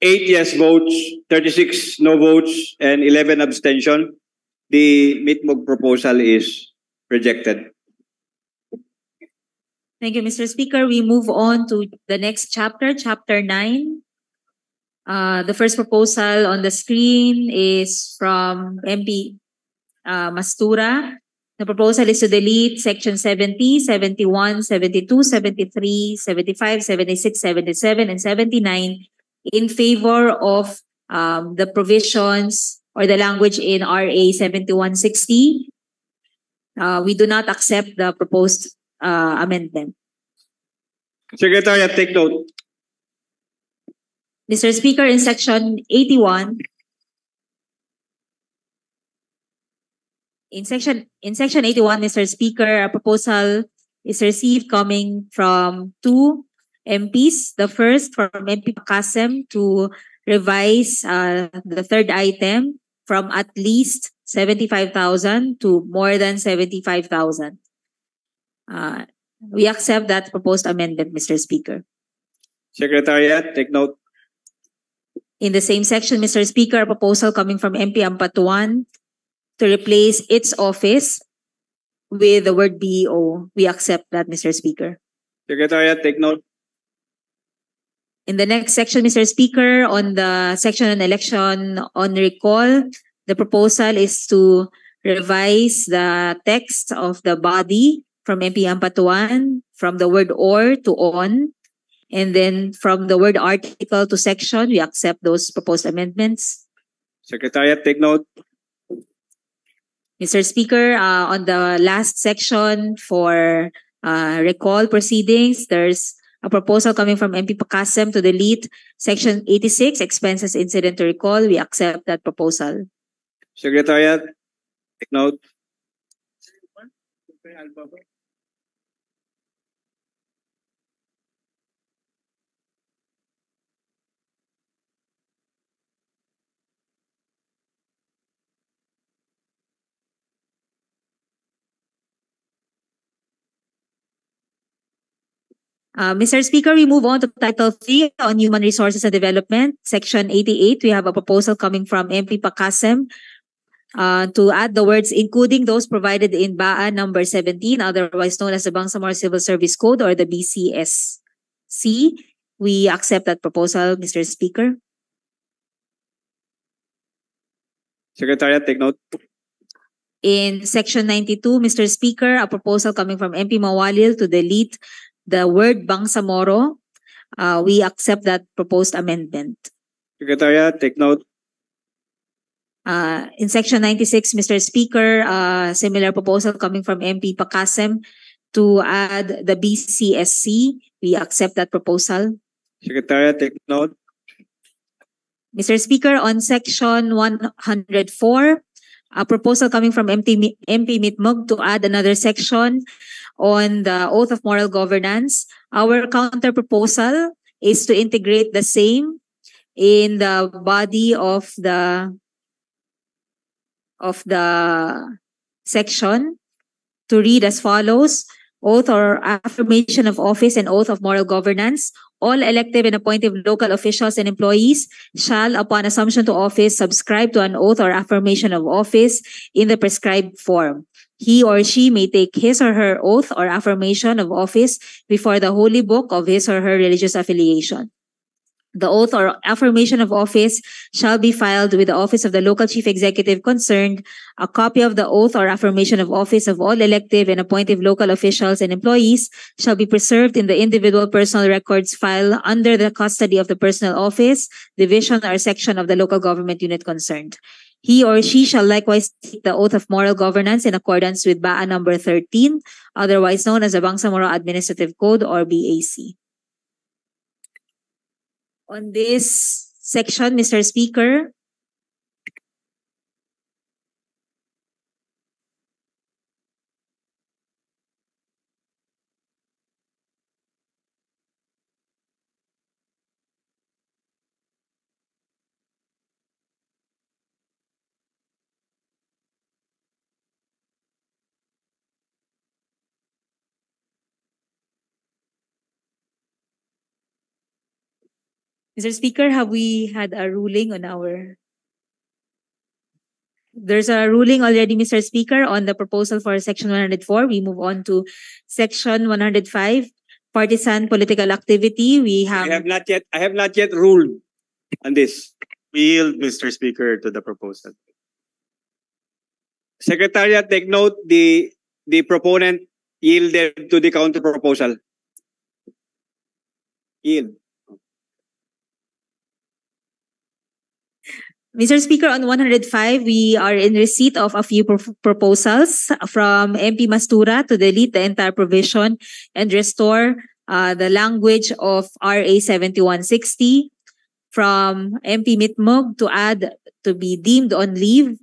8 yes votes, 36 no votes, and 11 abstention, the Mitmog proposal is rejected. Thank you, Mr. Speaker. We move on to the next chapter, Chapter 9. The first proposal on the screen is from MP Mastura. The proposal is to delete Section 70, 71, 72, 73, 75, 76, 77, and 79 in favor of the provisions or the language in RA 7160. We do not accept the proposed amendment. Secretariat, take note. Mr. Speaker, in Section 81, in section 81, Mr. Speaker, a proposal is received coming from 2 MPs. The first from MP Pakasem to revise the third item from at least 75,000 to more than 75,000. We accept that proposed amendment, Mr. Speaker. Secretariat, take note. In the same section, Mr. Speaker, a proposal coming from MP Ampatuan to replace its office with the word BEO. We accept that, Mr. Speaker. Secretariat, take note. In the next section, Mr. Speaker, on the section on election on recall, the proposal is to revise the text of the body from MP Ampatuan from the word or to on, and then from the word article to section. We accept those proposed amendments. Secretariat, take note. Mr. Speaker, on the last section for recall proceedings, there's a proposal coming from MP Pakasem to delete Section 86, Expenses Incident to Recall. We accept that proposal. Secretariat, take note. Mr. Speaker, we move on to Title 3 on Human Resources and Development. Section 88, we have a proposal coming from MP Pakasem to add the words including those provided in BAA number 17, otherwise known as the Bangsamoro Civil Service Code or the BCSC. We accept that proposal, Mr. Speaker. Secretariat, take note. In Section 92, Mr. Speaker, a proposal coming from MP Mawalil to delete the word Bangsamoro. We accept that proposed amendment. Secretariat, take note. In Section 96, Mr. Speaker, similar proposal coming from MP Pakasem to add the BCSC. We accept that proposal. Secretariat, take note. Mr. Speaker, on Section 104, a proposal coming from MP Mitmug to add another section on the oath of moral governance. Our counter proposal is to integrate the same in the body of the section to read as follows: oath or affirmation of office and oath of moral governance. All elective and appointed local officials and employees shall, upon assumption to office, subscribe to an oath or affirmation of office in the prescribed form. He or she may take his or her oath or affirmation of office before the holy book of his or her religious affiliation. The oath or affirmation of office shall be filed with the office of the local chief executive concerned. A copy of the oath or affirmation of office of all elective and appointed local officials and employees shall be preserved in the individual personal records file under the custody of the personal office, division, or section of the local government unit concerned. He or she shall likewise take the oath of moral governance in accordance with BAA number 13, otherwise known as the Bangsamoro Administrative Code or BAC. On this section, Mr. Speaker, have we had a ruling on our... There's a ruling already, Mr. Speaker, on the proposal for Section 104. We move on to Section 105, partisan political activity. I have not yet ruled on this. We yield, Mr. Speaker, to the proposal. Secretariat, take note, the proponent yielded to the counter proposal. Yield. Mr. Speaker, on 105, we are in receipt of a few proposals from MP Mastura to delete the entire provision and restore the language of RA 7160. From MP Mitmog to add to be deemed on leave.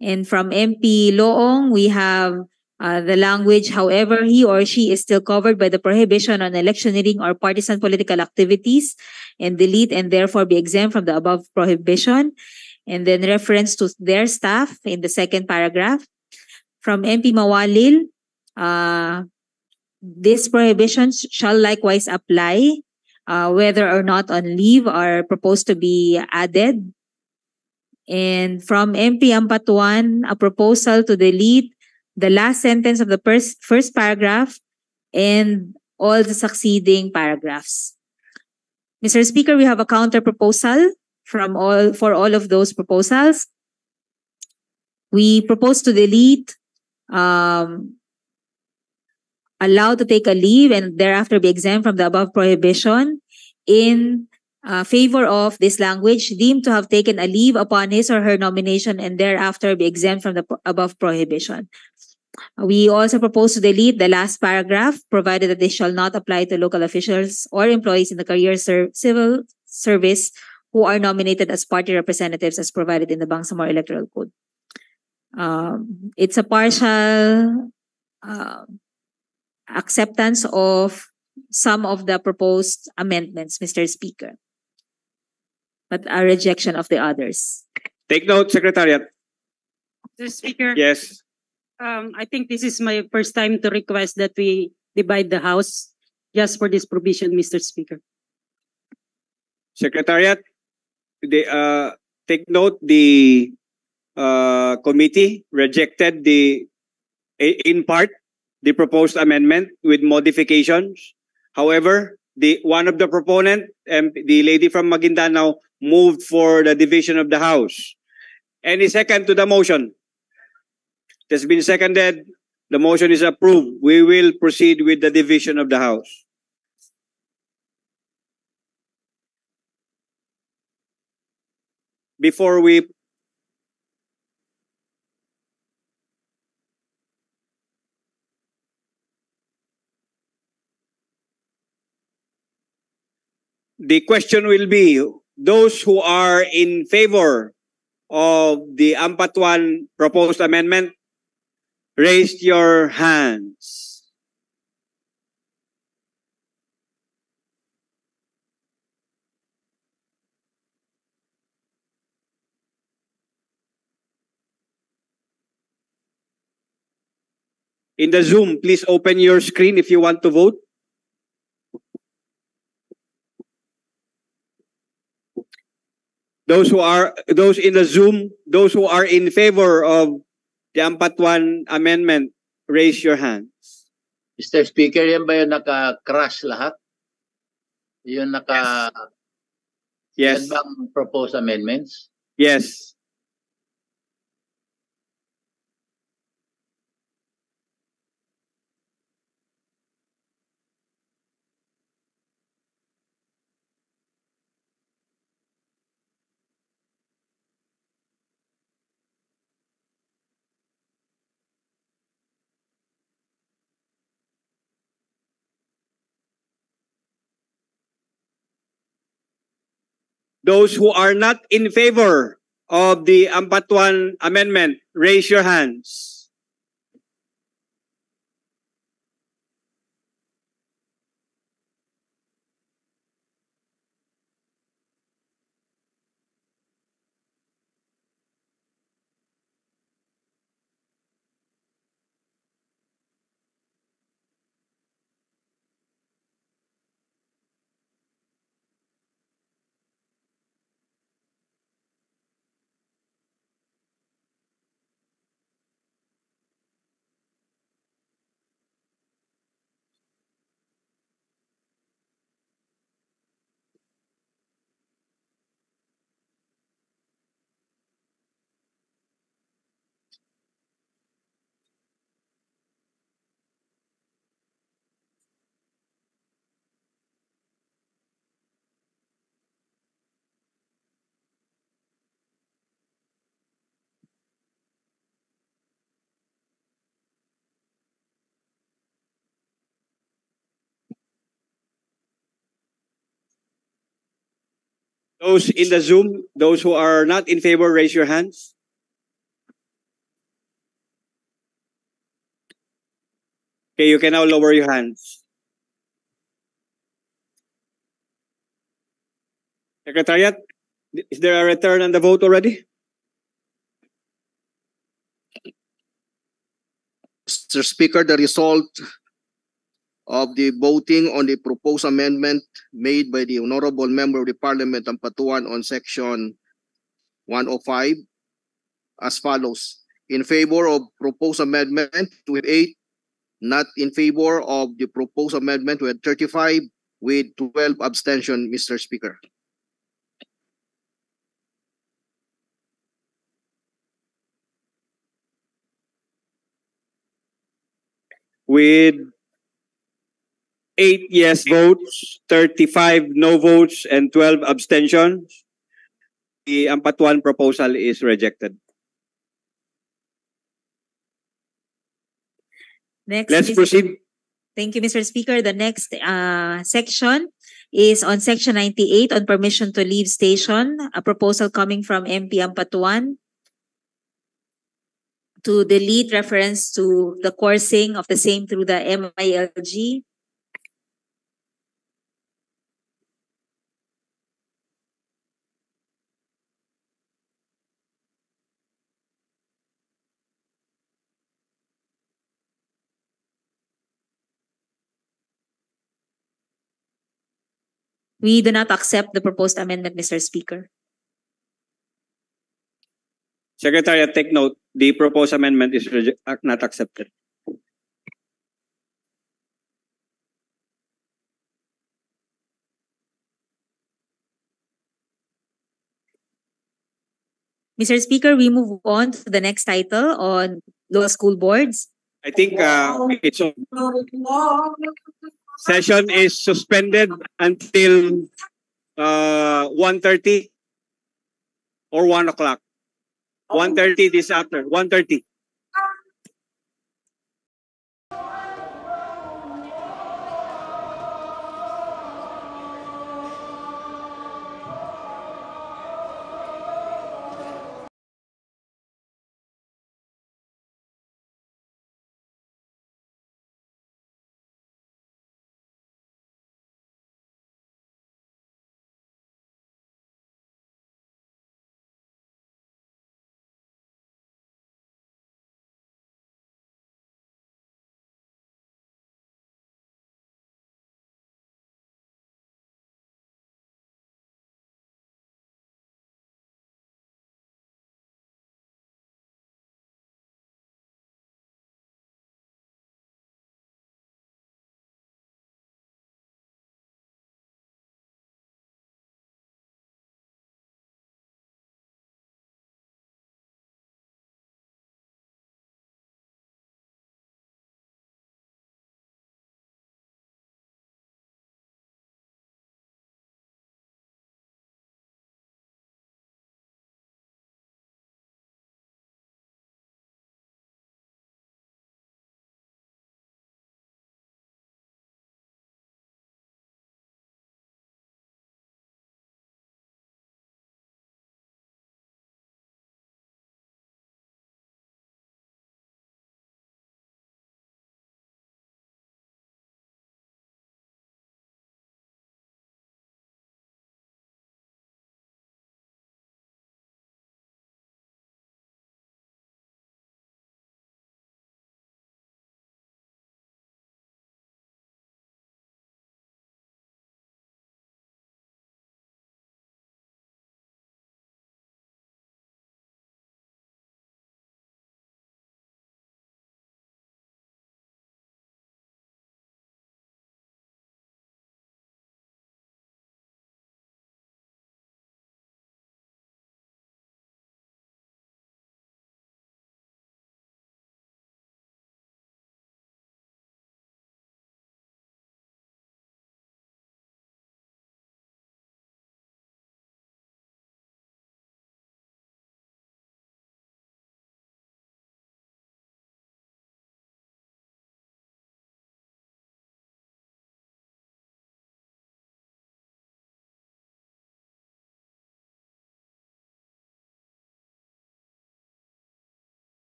And from MP Loong, we have the language, however, he or she is still covered by the prohibition on electioneering or partisan political activities, and delete and therefore be exempt from the above prohibition. And then reference to their staff in the second paragraph. From MP Mawalil, these prohibitions shall likewise apply whether or not on leave are proposed to be added. And from MP Ampatuan, a proposal to delete the last sentence of the first paragraph and all the succeeding paragraphs. Mr. Speaker, we have a counter proposal for all of those proposals. We propose to delete allowed to take a leave and thereafter be exempt from the above prohibition in favor of this language, deemed to have taken a leave upon his or her nomination and thereafter be exempt from the above prohibition. We also propose to delete the last paragraph, provided that they shall not apply to local officials or employees in the career civil service who are nominated as party representatives as provided in the Bangsamoro Electoral Code. It's a partial acceptance of some of the proposed amendments, Mr. Speaker, but a rejection of the others. Take note, Secretariat. Mr. Speaker. Yes. I think this is my first time to request that we divide the House just for this provision, Mr. Speaker. Secretariat, take note, the committee rejected in part the proposed amendment with modifications. However, one of the proponent, the lady from Maguindanao, moved for the division of the House. Any second to the motion? It has been seconded. The motion is approved. We will proceed with the division of the House. Before we the question will be, those who are in favor of the Ampatuan proposed amendment, raise your hands. In the Zoom, please open your screen if you want to vote. Those in the Zoom, those who are in favor of the Ampatuan amendment, raise your hands. Mr. Speaker, yan ba yung naka-crash lahat? Yung Yes. Yan bang proposed amendments? Yes. Those who are not in favor of the Ampatuan amendment, raise your hands. Those in the Zoom, those who are not in favor, raise your hands. Okay, you can now lower your hands. Secretariat, is there a return on the vote already? Mr. Speaker, the result of the voting on the proposed amendment made by the Honorable Member of the Parliament Ampatuan on Section 105 as follows. In favor of proposed amendment with 8, not in favor of the proposed amendment with 35, with 12 abstention, Mr. Speaker. With 8 yes votes, 35 no votes, and 12 abstentions, the Ampatuan proposal is rejected. Next, Let's proceed. Thank you, Mr. Speaker. The next section is on Section 98 on permission to leave station, a proposal coming from MP Ampatuan to delete reference to the coursing of the same through the MILG. We do not accept the proposed amendment, Mr. Speaker. Secretariat, take note. The proposed amendment is not accepted. Mr. Speaker, we move on to the next title on law school boards. I think session is suspended until 1:30 or 1 o'clock. 1:30 this after. 1:30.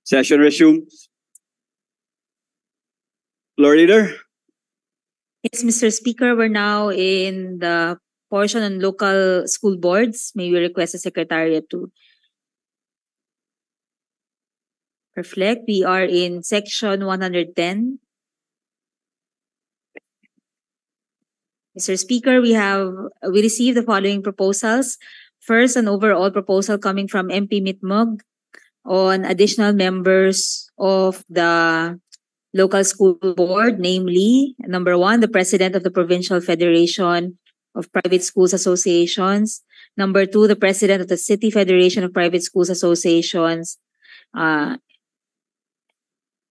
Session resumes. Floor leader. Yes, Mr. Speaker, we're now in the portion on local school boards. May we request the Secretariat to reflect. We are in section 110. Mr. Speaker, we received the following proposals. First, an overall proposal coming from MP Mitmog on additional members of the local school board, namely, number 1, the President of the Provincial Federation of Private Schools Associations. Number 2, the President of the City Federation of Private Schools Associations. And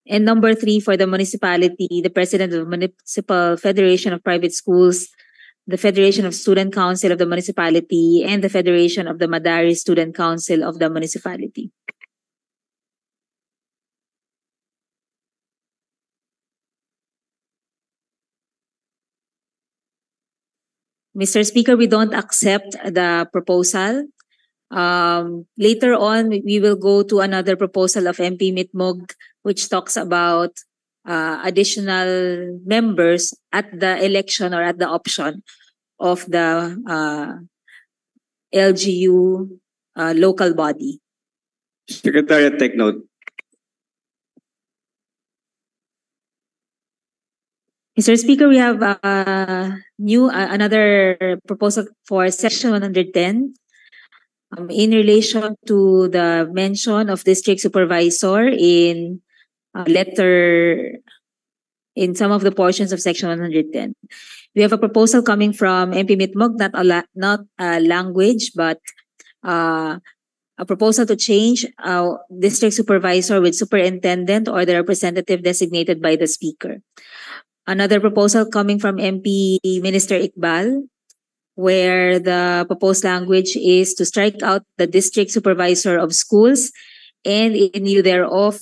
number 3, for the municipality, the President of the Municipal Federation of Private Schools, the Federation of Student Council of the municipality, and the Federation of the Madari Student Council of the municipality. Mr. Speaker, we don't accept the proposal. Later on, we will go to another proposal of MP Mitmog, which talks about additional members at the election or at the option of the LGU local body. Secretariat, take note. Mr. Speaker, we have another proposal for section 110 in relation to the mention of district supervisor in some of the portions of section 110. We have a proposal coming from MP Mitmog, not a language, but a proposal to change district supervisor with superintendent or the representative designated by the speaker. Another proposal coming from MP Minister Iqbal, where the proposed language is to strike out the district supervisor of schools and in lieu thereof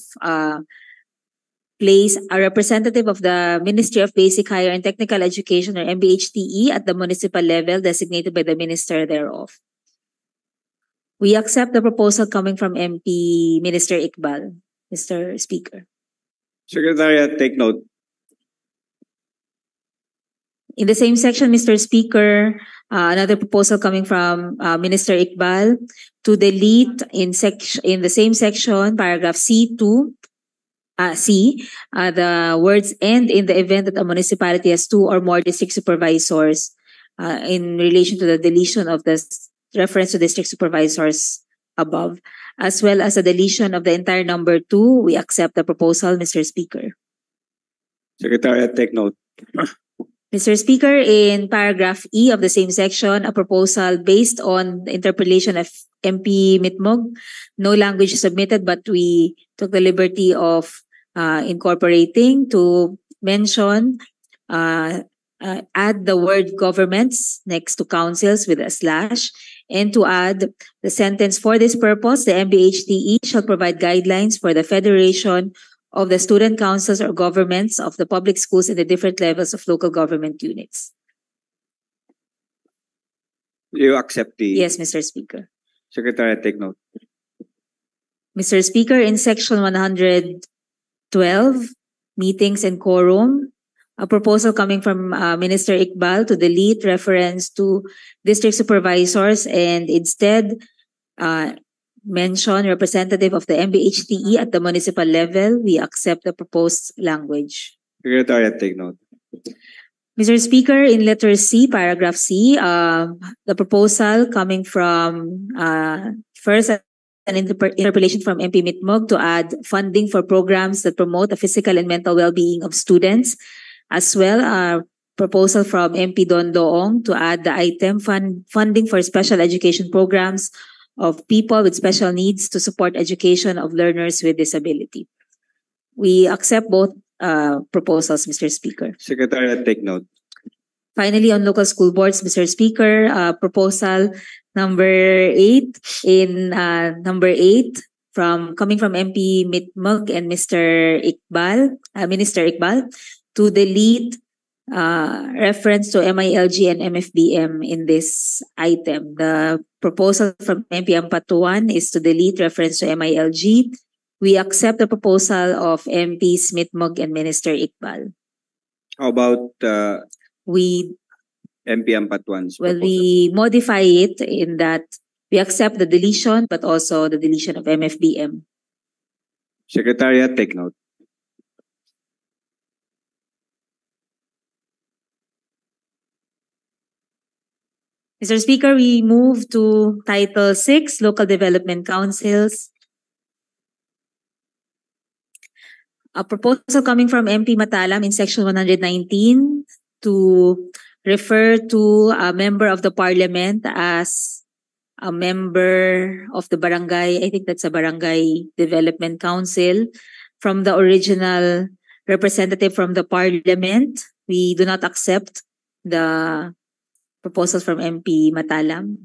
place a representative of the Ministry of Basic, Higher and Technical Education or MBHTE at the municipal level designated by the minister thereof. We accept the proposal coming from MP Minister Iqbal, Mr. Speaker. Secretariat, take note. In the same section, Mr. Speaker, another proposal coming from Minister Iqbal to delete in the same section, paragraph C2, the words "and in the event that a municipality has 2 or more district supervisors," in relation to the deletion of the reference to district supervisors above, as well as the deletion of the entire number 2. We accept the proposal, Mr. Speaker. Secretariat, take note. Mr. Speaker, in paragraph E of the same section, a proposal based on the interpolation of MP Mitmog. No language is submitted, but we took the liberty of incorporating to mention, add the word governments next to councils with a slash, and to add the sentence, for this purpose, the MBHTE shall provide guidelines for the federation of the student councils or governments of the public schools in the different levels of local government units. You accept the... Yes, Mr. Speaker. Secretariat, take note. Mr. Speaker, in section 112, meetings and quorum, a proposal coming from Minister Iqbal to delete reference to district supervisors and instead mention representative of the MBHTE at the municipal level. We accept the proposed language. Secretariat, take note. Mr. Speaker, in letter C, paragraph C, the proposal coming from first an interpellation from MP Mitmog to add funding for programs that promote the physical and mental well-being of students, as well a proposal from MP Don Doong to add the item funding for special education programs of people with special needs to support education of learners with disability. We accept both proposals, Mr. Speaker. Secretariat, take note. Finally, on local school boards, Mr. Speaker, proposal number 8 coming from MP Mitmog and Minister Iqbal to delete reference to MILG and MFBM in this item. The proposal from MP Ampatuan is to delete reference to MILG. We accept the proposal of MP Smith-Mug and Minister Iqbal. How about We MP Ampatuan's Well, proposal? we modify it in that we accept the deletion, but also the deletion of MFBM. Secretariat, take note. Mr. Speaker, we move to Title 6, Local Development Councils. A proposal coming from MP Matalam in Section 119 to refer to a member of the Parliament as a member of the barangay. I think that's a Barangay Development Council from the original representative from the Parliament. We do not accept the proposals from MP Matalam.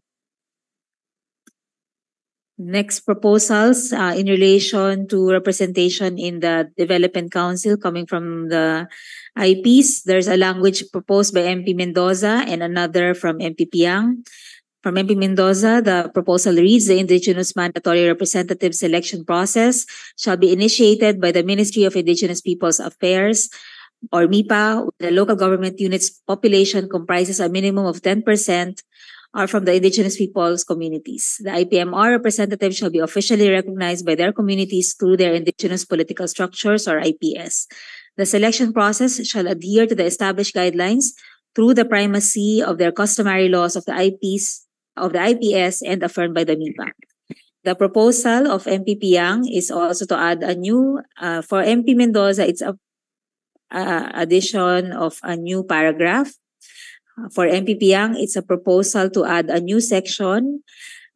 Next proposals in relation to representation in the Development Council coming from the IPs. There's a language proposed by MP Mendoza and another from MP Piang. From MP Mendoza, the proposal reads, the Indigenous Mandatory Representative Selection Process shall be initiated by the Ministry of Indigenous Peoples Affairs or MIPA. The local government unit's population comprises a minimum of 10% are from the indigenous peoples communities. The IPMR representatives shall be officially recognized by their communities through their indigenous political structures or IPS. The selection process shall adhere to the established guidelines through the primacy of their customary laws of the IPs and affirmed by the MIPA. The proposal of MP Piang is also to add a new for MP Mendoza. It's a addition of a new paragraph. For MP Piang, it's a proposal to add a new section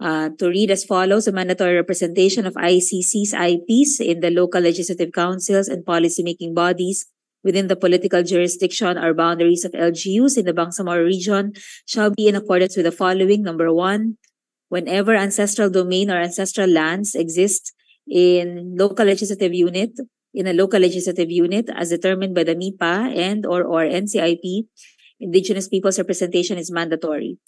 to read as follows: the mandatory representation of ICC's IPs in the local legislative councils and policymaking bodies within the political jurisdiction or boundaries of LGUs in the Bangsamoro region shall be in accordance with the following. Number 1, whenever ancestral domain or ancestral lands exist in a local legislative unit as determined by the MIPA and or NCIP, Indigenous peoples representation is mandatory.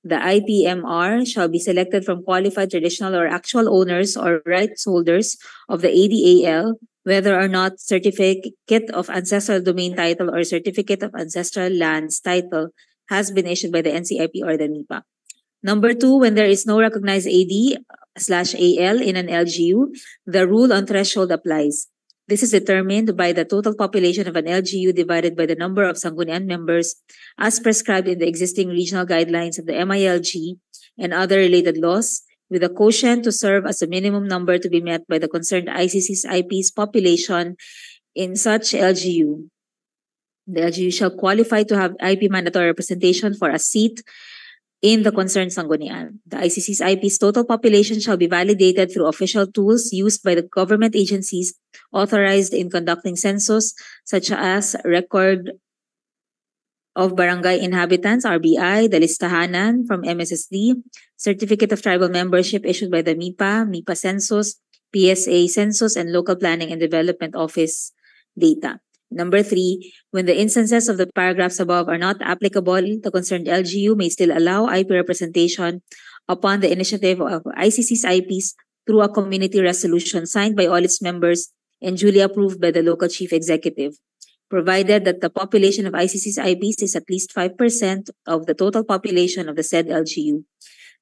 The IPMR shall be selected from qualified traditional or actual owners or rights holders of the ADAL, whether or not Certificate of Ancestral Domain title or Certificate of Ancestral Lands title has been issued by the NCIP or the MIPA. Number 2, when there is no recognized AD/AL in an LGU, the rule on threshold applies. This is determined by the total population of an LGU divided by the number of Sanggunian members as prescribed in the existing regional guidelines of the MILG and other related laws, with a quotient to serve as a minimum number to be met by the concerned ICC's IP's population in such LGU. The LGU shall qualify to have IP mandatory representation for a seat in the concerned Sanggunian. The ICC's IP's total population shall be validated through official tools used by the government agencies authorized in conducting census, such as Record of Barangay Inhabitants, RBI, the Listahanan from MSSD, Certificate of Tribal Membership issued by the MIPA Census, PSA Census, and Local Planning and Development Office data. Number 3, when the instances of the paragraphs above are not applicable, the concerned LGU may still allow IP representation upon the initiative of ICC's IPs through a community resolution signed by all its members and duly approved by the local chief executive, provided that the population of ICC's IPs is at least 5% of the total population of the said LGU.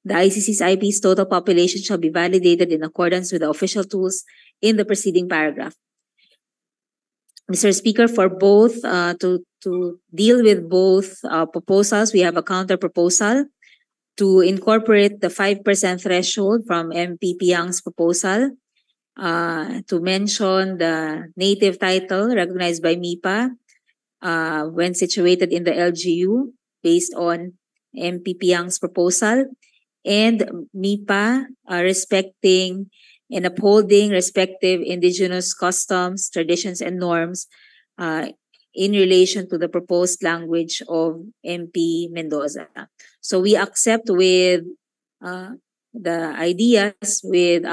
The ICC's IP's total population shall be validated in accordance with the official tools in the preceding paragraph. Mr. Speaker, for both, to deal with both proposals, we have a counter proposal to incorporate the 5% threshold from MP Piang's proposal, to mention the native title recognized by MIPA when situated in the LGU based on MP Piang's proposal, and MIPA respecting and upholding respective indigenous customs, traditions, and norms in relation to the proposed language of MP Mendoza. So we accept with the ideas with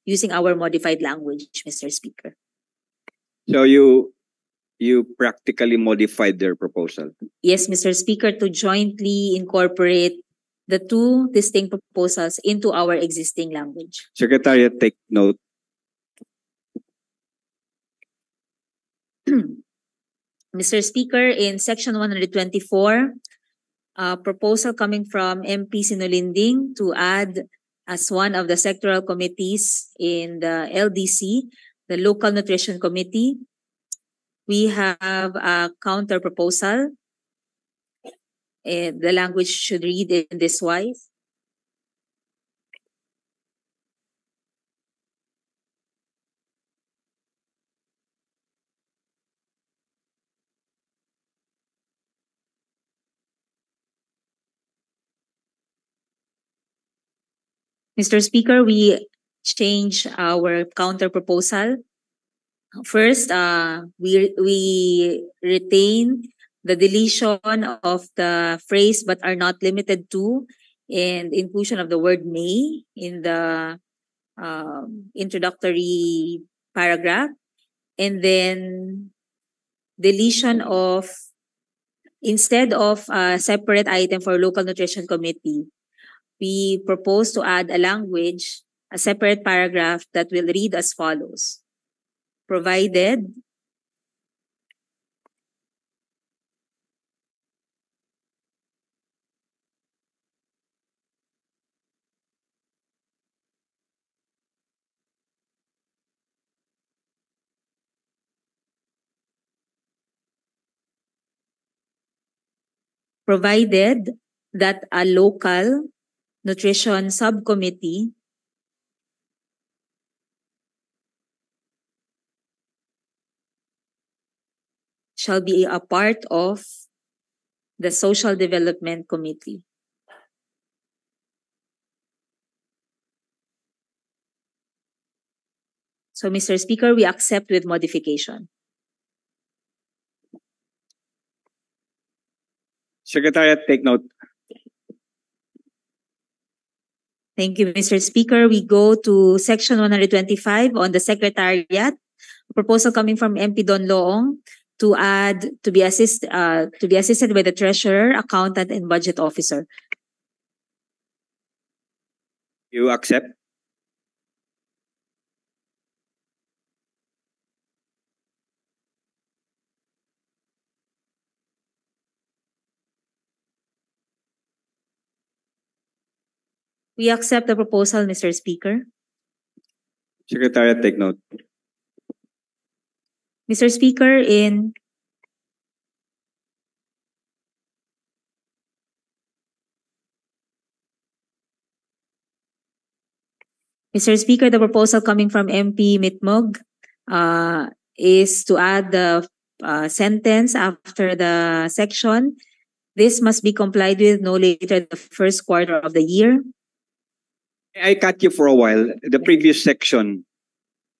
using our modified language, Mr. Speaker. So you practically modified their proposal? Yes, Mr. Speaker, to jointly incorporate the two distinct proposals into our existing language. Secretariat, take note. Mr. Speaker, in Section 124, a proposal coming from MP Sinulinding to add as one of the sectoral committees in the LDC, the Local Nutrition Committee. We have a counter proposal. The language should read in this wise. Mr. Speaker, we change our counter proposal. First, we retain the deletion of the phrase "but are not limited to" and inclusion of the word "may" in the introductory paragraph, and then deletion of, instead of a separate item for Local Nutrition Committee, we propose to add a language, a separate paragraph that will read as follows. Provided that a local nutrition subcommittee shall be a part of the Social Development Committee. So, Mr. Speaker, we accept with modification. Secretariat, take note. Thank you, Mr. Speaker. We go to Section 125 on the Secretariat. A proposal coming from MP Don Loong to add to be assisted by the Treasurer, Accountant, and Budget Officer. You accept? We accept the proposal, Mr. Speaker. Secretariat, take note. Mr. Speaker, in Mr. Speaker, the proposal coming from MP Mitmog is to add the sentence after the section. This must be complied with no later than the first quarter of the year. I cut you for a while. The previous section,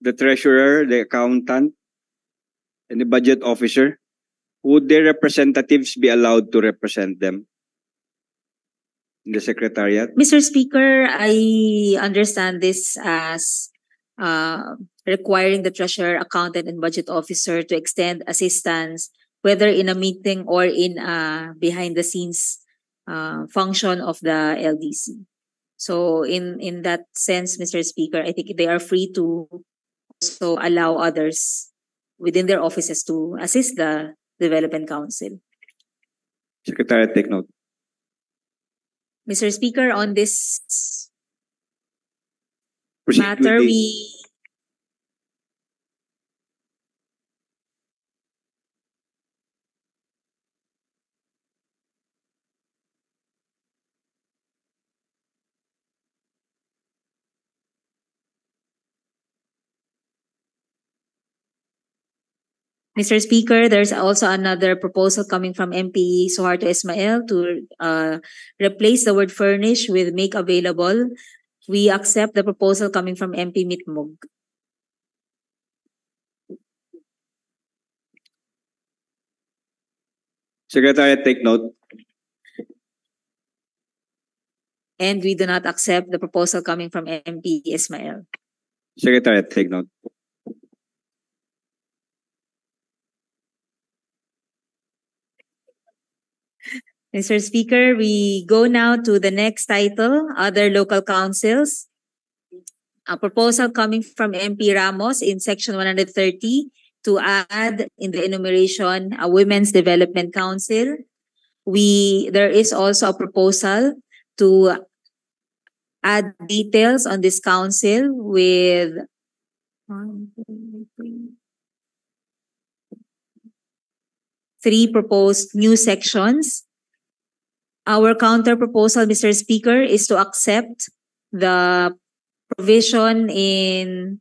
the treasurer, the accountant, and the budget officer, would their representatives be allowed to represent them in the secretariat? Mr. Speaker, I understand this as requiring the treasurer, accountant, and budget officer to extend assistance, whether in a meeting or in a behind-the-scenes function of the LDC. So in that sense, Mr. Speaker, I think they are free to also allow others within their offices to assist the Development Council. Secretariat, take note. Mr. Speaker, on this Proceed matter, with the- Mr. Speaker, there's also another proposal coming from MP Suharto Ismael to replace the word furnish with make available. We accept the proposal coming from MP Mitmog. Secretariat, take note. And we do not accept the proposal coming from MP Ismael. Secretariat, take note. Mr. Speaker, we go now to the next title, Other Local Councils. A proposal coming from MP Ramos in Section 130 to add in the enumeration a Women's Development Council. There is also a proposal to add details on this council with three proposed new sections. Our counter proposal, Mr. Speaker, is to accept the provision in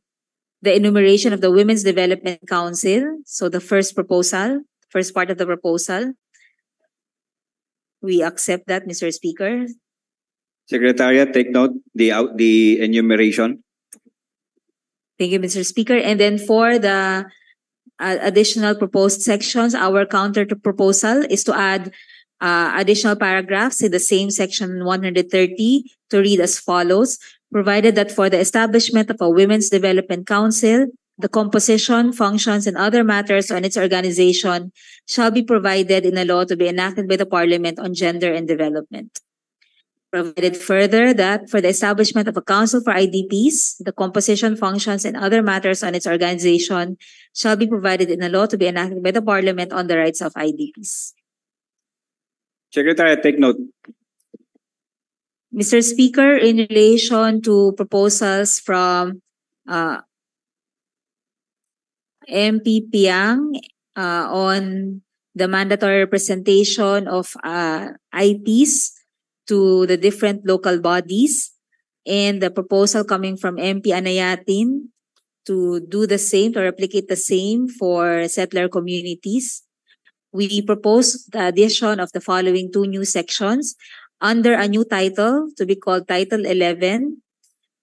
the enumeration of the Women's Development Council. So the first part of the proposal, we accept that, Mr. Speaker. Secretariat, take note the enumeration. Thank you, Mr. Speaker. And then for the additional proposed sections, our counter to proposal is to add additional paragraphs in the same section 130 to read as follows: provided that for the establishment of a Women's Development Council, the composition, functions, and other matters on its organization shall be provided in a law to be enacted by the Parliament on Gender and Development. Provided further that for the establishment of a council for IDPs, the composition, functions, and other matters on its organization shall be provided in a law to be enacted by the Parliament on the rights of IDPs. Secretary, take note. Mr. Speaker, in relation to proposals from MP Piang on the mandatory representation of IPs to the different local bodies, and the proposal coming from MP Anayatin to do the same, to replicate the same for settler communities, we propose the addition of the following two new sections under a new title to be called Title 11,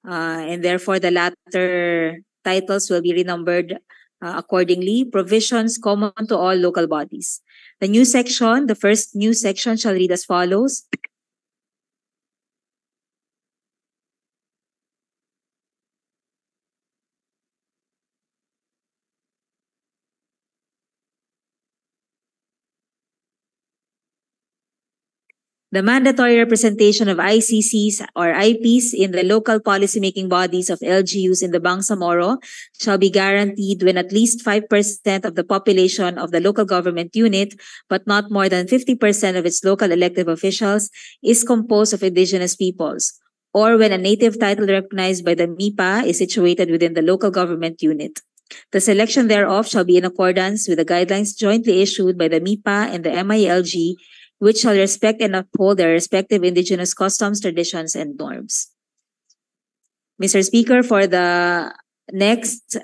and therefore the latter titles will be renumbered accordingly. Provisions common to all local bodies. The first new section shall read as follows. The mandatory representation of ICCs or IPs in the local policymaking bodies of LGUs in the Bangsamoro shall be guaranteed when at least 5% of the population of the local government unit, but not more than 50% of its local elective officials, is composed of indigenous peoples, or when a native title recognized by the MIPA is situated within the local government unit. The selection thereof shall be in accordance with the guidelines jointly issued by the MIPA and the MILG, which shall respect and uphold their respective indigenous customs, traditions, and norms. Mr. Speaker, for the next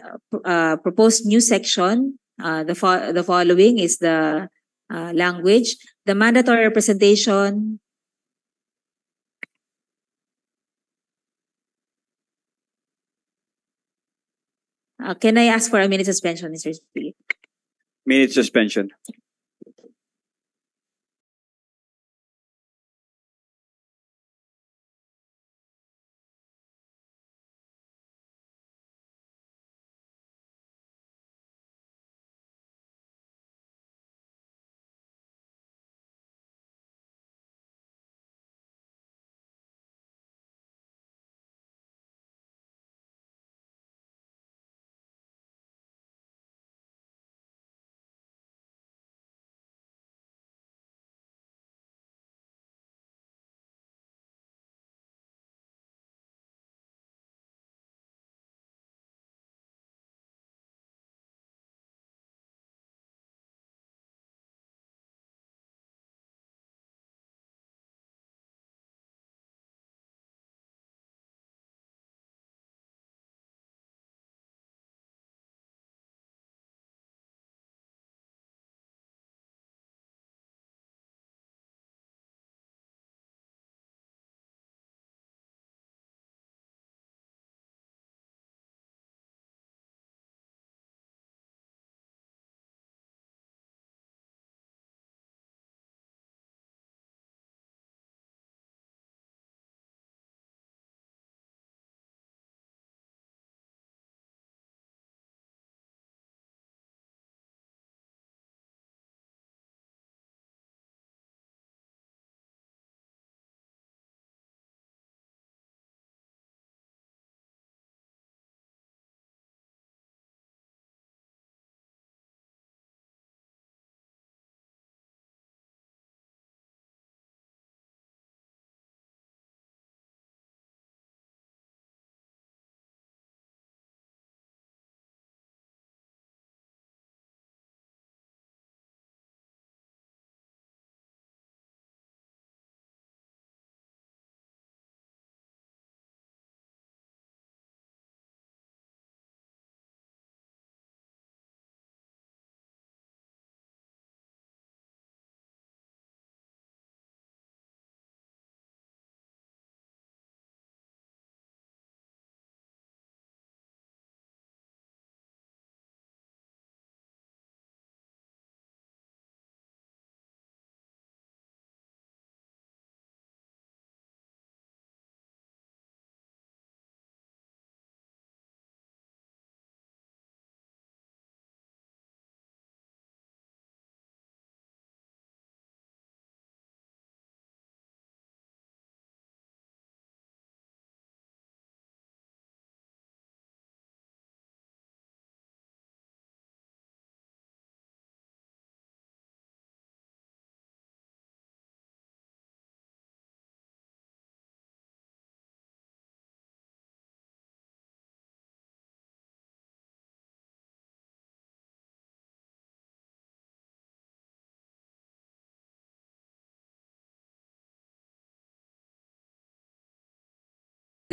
proposed new section, the following is the language. The mandatory representation can I ask for a minute suspension, Mr. Speaker? Minute suspension.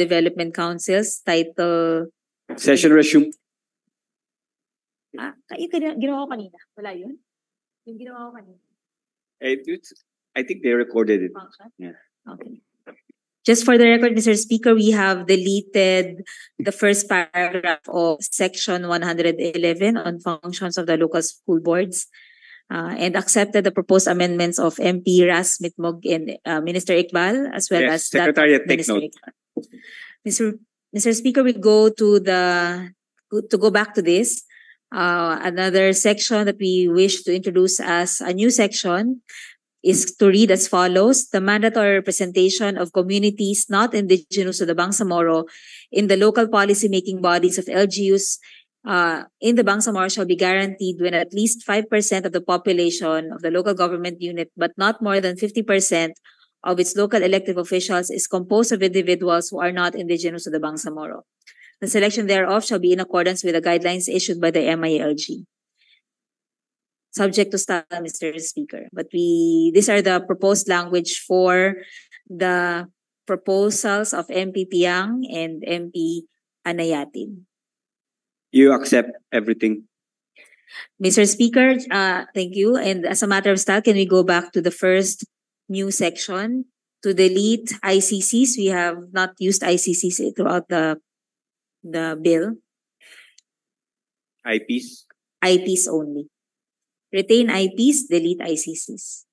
Development Councils, title... Session resume. Ginawa ko kanina. Wala yun? Yung ginawa ko kanina. I think they recorded it. Function? Yeah. Okay. Just for the record, Mr. Speaker, we have deleted the first paragraph of Section 111 on functions of the local school boards and accepted the proposed amendments of MP Ras Mitmog and Minister Iqbal, as well Yes, as that Secretariat, of take Minister note. Iqbal. Mr. Speaker, we go to go back to this. Another section that we wish to introduce as a new section is to read as follows: the mandatory representation of communities not indigenous to the Bangsamoro in the local policy-making bodies of LGUs in the Bangsamoro shall be guaranteed when at least 5% of the population of the local government unit, but not more than 50% of its local elected officials, is composed of individuals who are not indigenous to the Bangsamoro. The selection thereof shall be in accordance with the guidelines issued by the MILG. Subject to style, Mr. Speaker. But these are the proposed language for the proposals of MP Piang and MP Anayatin. You accept everything? Mr. Speaker, thank you. And as a matter of style, can we go back to the first new section to delete ICCs? We have not used ICCs throughout the bill. IPs? IPs only. Retain IPs, delete ICCs.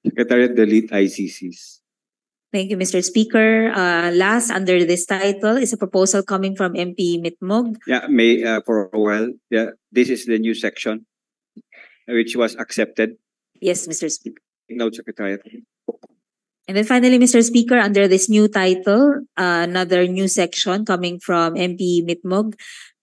Secretariat, delete ICCs. Thank you, Mr. Speaker. Last, under this title, is a proposal coming from MP Mitmog. Yeah, for a while. Yeah, this is the new section, which was accepted. Yes, Mr. Speaker. Note, Secretariat. And then finally, Mr. Speaker, under this new title, another new section coming from MP Mitmog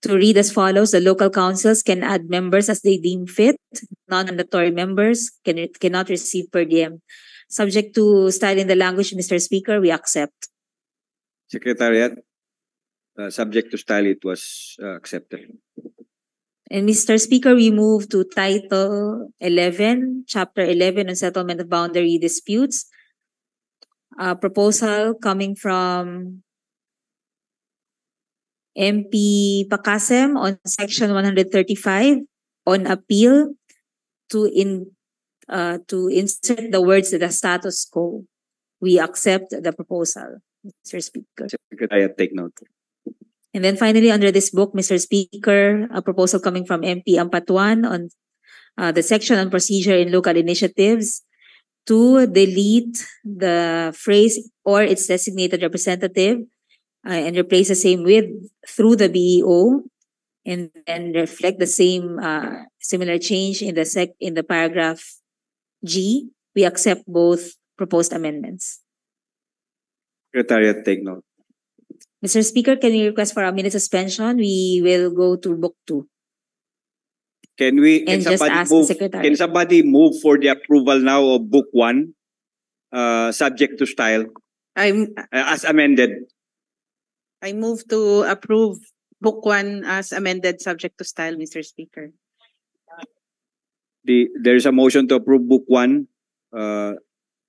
to read as follows: the local councils can add members as they deem fit. Non-mandatory members cannot receive per diem. Subject to style in the language, Mr. Speaker, we accept. Secretariat, subject to style, it was accepted. And Mr. Speaker, we move to Title 11, Chapter 11 on Settlement of Boundary Disputes. Proposal coming from MP Pakasem on Section 135 on appeal to insert the words the status quo. We accept the proposal, Mr. Speaker. Secretariat, take note. And then finally, under this book, Mr. Speaker, a proposal coming from MP Ampatuan on the section on procedure in local initiatives to delete the phrase or its designated representative and replace the same with through the BEO, and then reflect the same similar change in the paragraph G. We accept both proposed amendments. Secretariat, take note. Mr. Speaker, can we request for a minute suspension? We will go to Book 2. Can somebody move for the approval now of Book 1, subject to style, as amended? I move to approve Book 1 as amended, subject to style, Mr. Speaker. There is a motion to approve Book 1,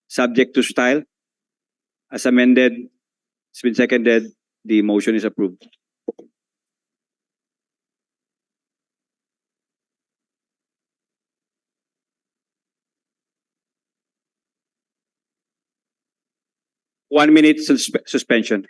subject to style, as amended. It's been seconded. The motion is approved. One minute suspension.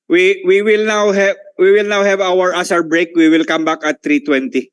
We will now have our asar break. We will come back at 3:20.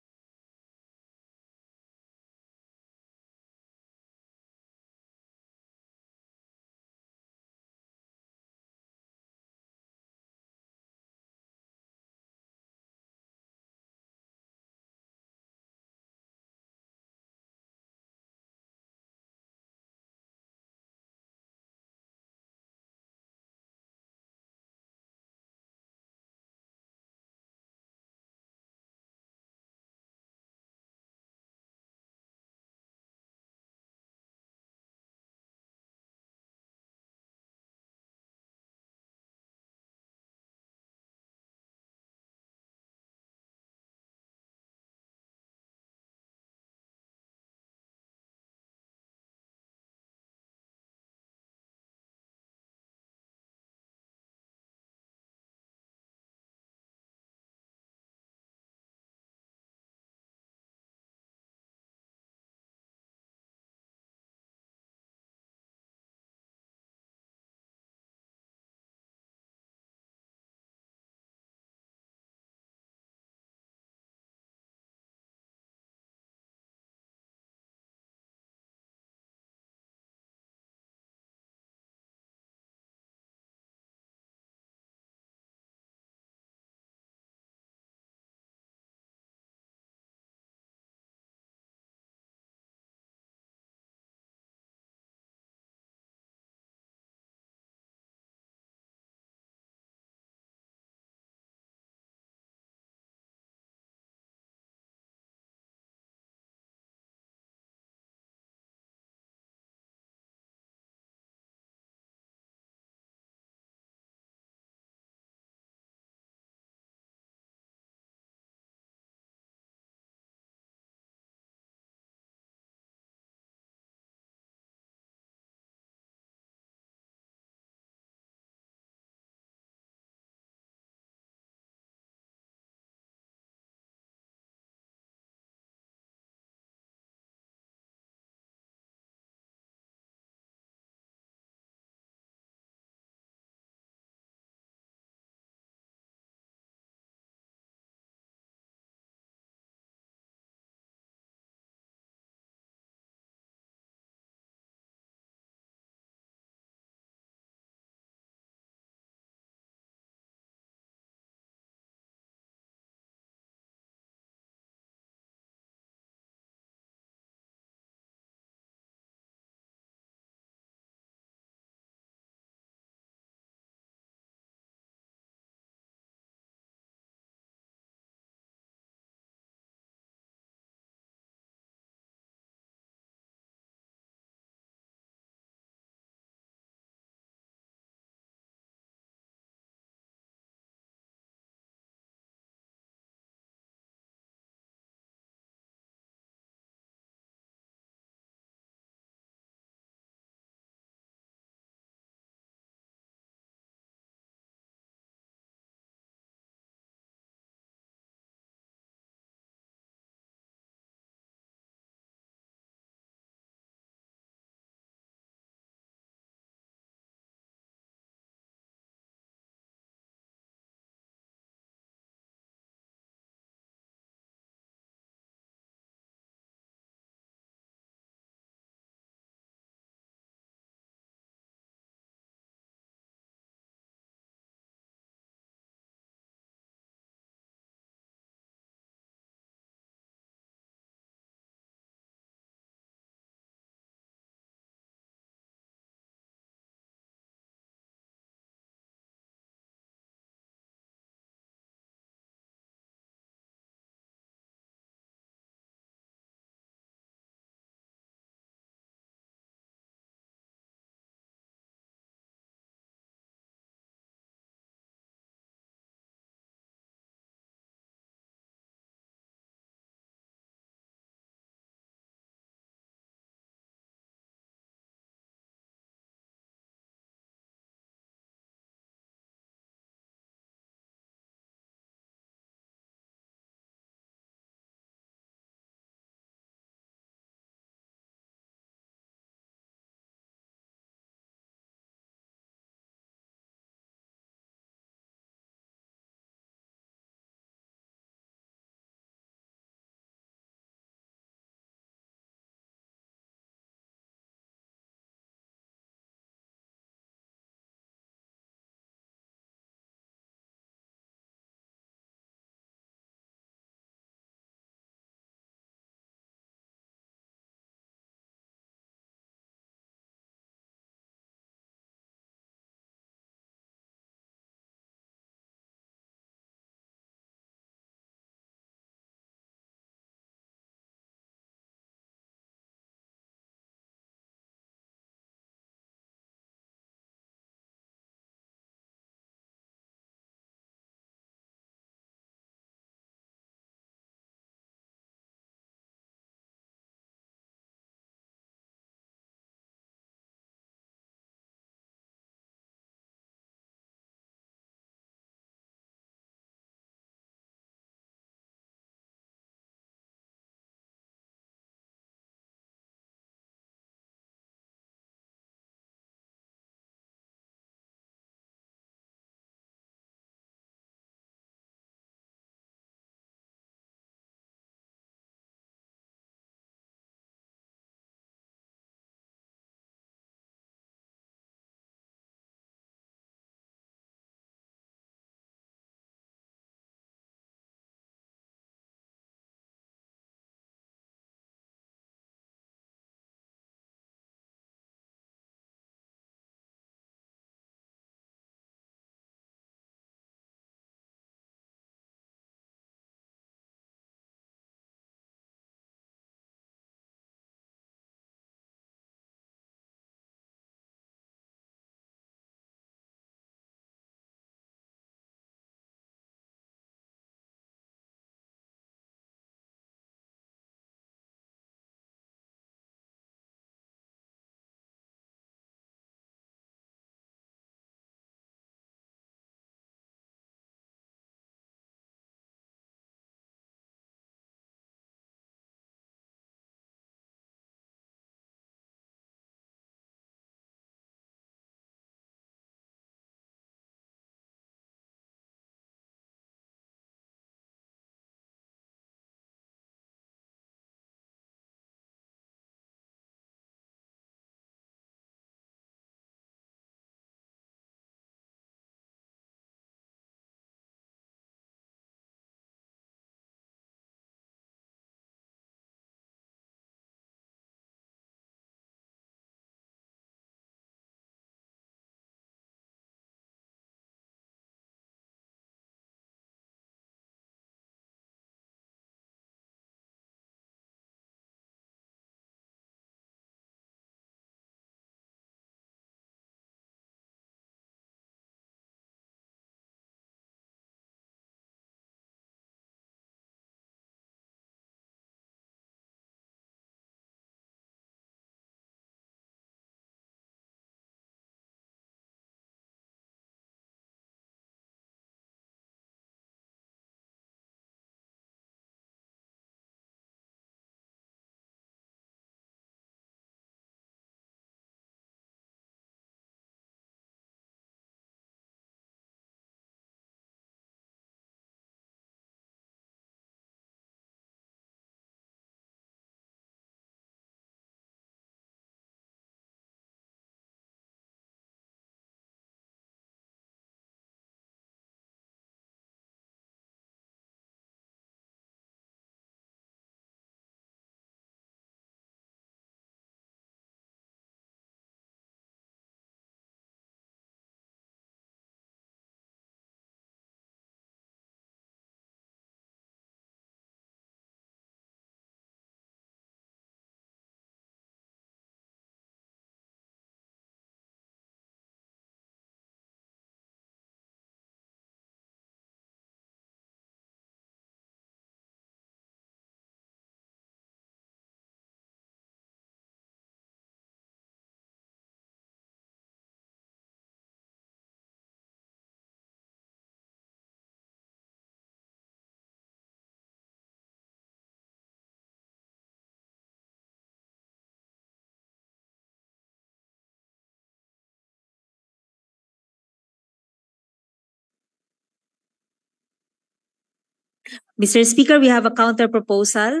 Mr. Speaker, we have a counter proposal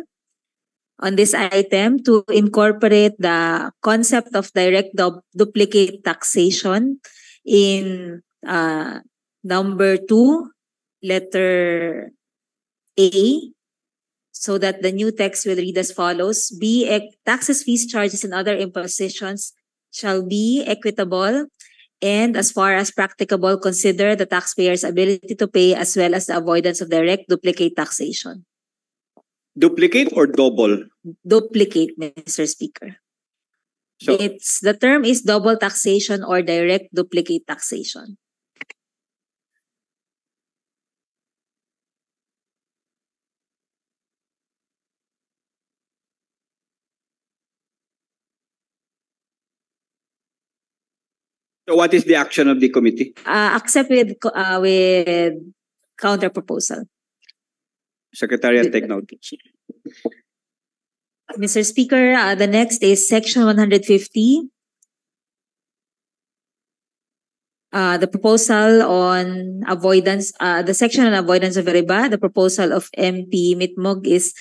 on this item to incorporate the concept of direct duplicate taxation in number 2, letter A, so that the new text will read as follows: taxes, fees, charges, and other impositions shall be equitable and, as far as practicable, consider the taxpayer's ability to pay as well as the avoidance of direct duplicate taxation. Duplicate or double? Duplicate, Mr. Speaker. So, The term is double taxation or direct duplicate taxation. so what is the action of the committee? Accept with counter proposal. Secretariat, take note. Mr. Speaker, the next is Section 150. The proposal on avoidance, the section on avoidance of riba, the proposal of MP Mitmog is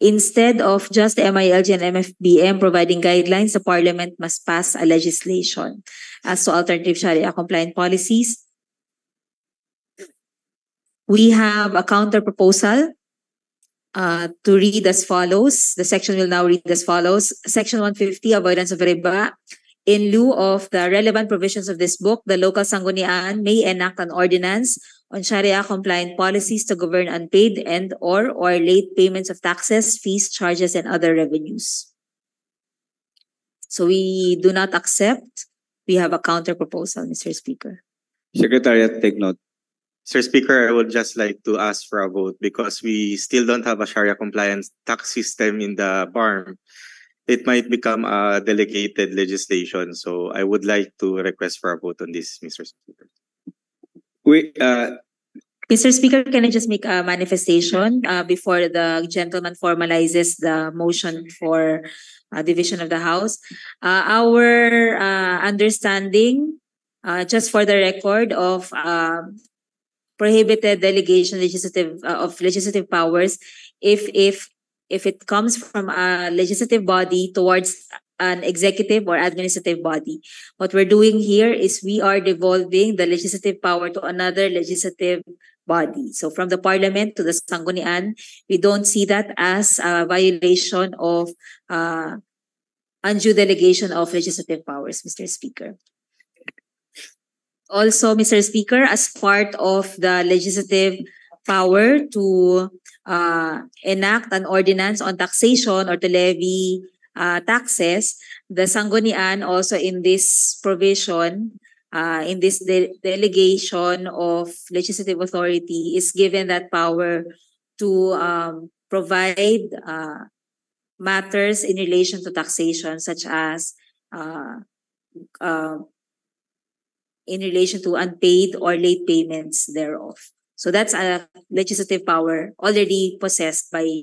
instead of just MILG and MFBM providing guidelines, the Parliament must pass a legislation as to alternative Sharia compliant policies. We have a counter proposal to read as follows. The section will now read as follows. Section 150, avoidance of riba. In lieu of the relevant provisions of this book, the local sanggunian may enact an ordinance on Sharia-compliant policies to govern unpaid and/or late payments of taxes, fees, charges, and other revenues. So we do not accept. We have a counter proposal, Mr. Speaker. Secretariat, take note. Sir Speaker, I would just like to ask for a vote because we still don't have a Sharia compliance tax system in the BARM. It might become a delegated legislation. So I would like to request for a vote on this, Mr. Speaker. Mr. Speaker, can I just make a manifestation before the gentleman formalizes the motion for division of the House? Our understanding, just for the record, of prohibited delegation of legislative powers, if it comes from a legislative body towards an executive or administrative body. What we're doing here is we are devolving the legislative power to another legislative body. So from the Parliament to the Sanggunian, we don't see that as a violation of undue delegation of legislative powers, Mr. Speaker. Also, Mr. Speaker, as part of the legislative power to enact an ordinance on taxation or to levy taxes, the Sanggunian also in this provision, in this delegation of legislative authority, is given that power to provide matters in relation to taxation, such as in relation to unpaid or late payments thereof. So that's a legislative power already possessed by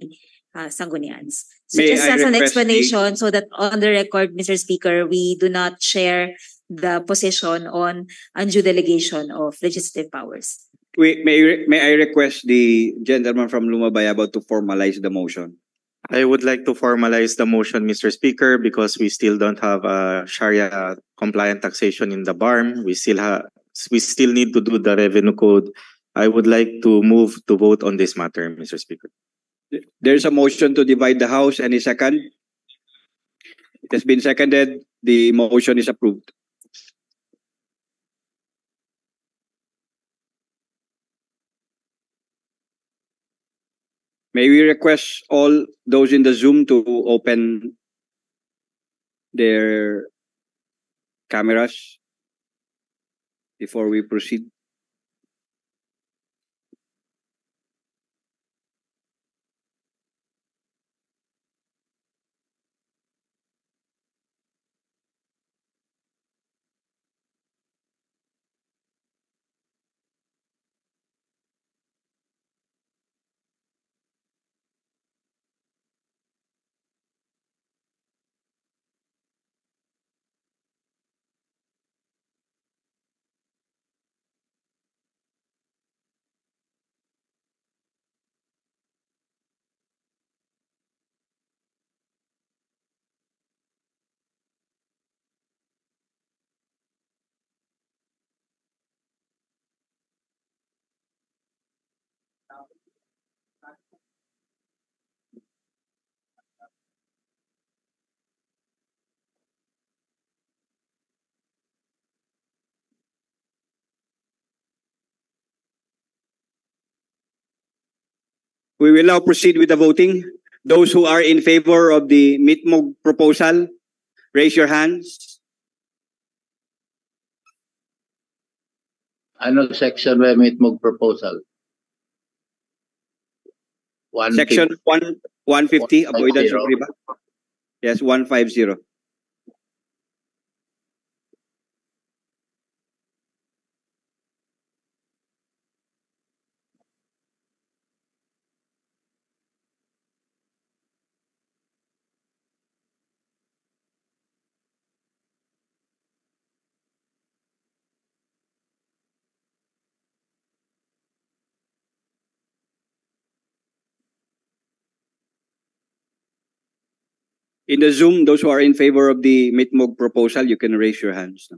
Sanggunians. So just as an explanation, so that on the record, Mr. Speaker, we do not share the position on undue delegation of legislative powers. May I request the gentleman from Lumabayabao to formalize the motion? I would like to formalize the motion, Mr. Speaker, because we still don't have a Sharia compliant taxation in the BARM. We still need to do the revenue code. I would like to move to vote on this matter, Mr. Speaker. There's a motion to divide the House. Any second? It has been seconded. The motion is approved. May we request all those in the Zoom to open their cameras before we proceed? We will now proceed with the voting. Those who are in favor of the Mitmog proposal, raise your hands. Ano section ba Mitmog proposal? Section 150, avoidance of 150. riba. Yes, 150. In the Zoom, those who are in favor of the Mitmog proposal, you can raise your hands.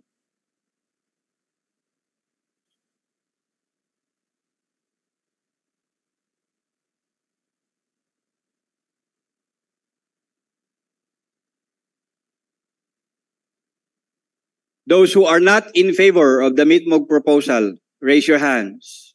Those who are not in favor of the Mitmog proposal, raise your hands.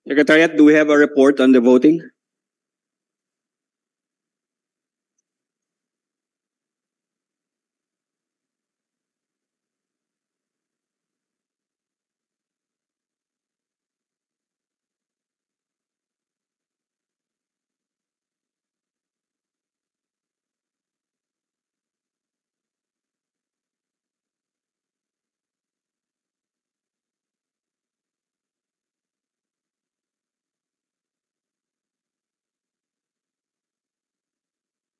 Secretariat, do we have a report on the voting?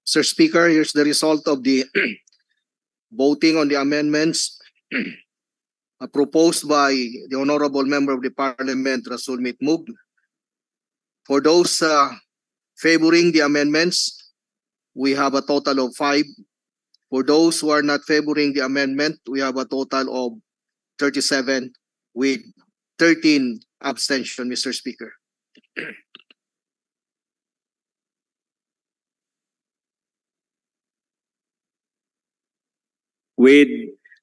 Mr. Speaker, here's the result of the voting on the amendments proposed by the Honorable Member of the Parliament, Rasul Mitmug. For those favoring the amendments, we have a total of 5. For those who are not favoring the amendment, we have a total of 37 with 13 abstention, Mr. Speaker. With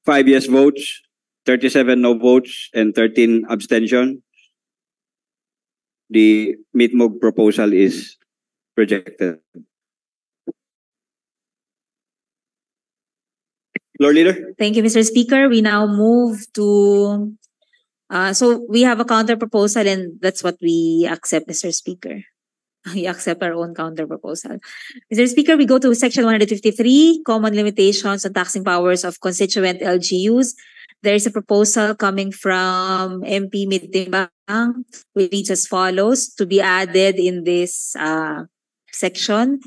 5 yes votes, 37 no votes, and 13 abstention, the Mitmog proposal is rejected. Lord Leader? Thank you, Mr. Speaker. We now move to, so we have a counter proposal and that's what we accept, Mr. Speaker. We accept our own counter proposal. Mr. Speaker, we go to section 153, common limitations on taxing powers of constituent LGUs. There is a proposal coming from MP Mitimbang, which reads as follows, to be added in this section.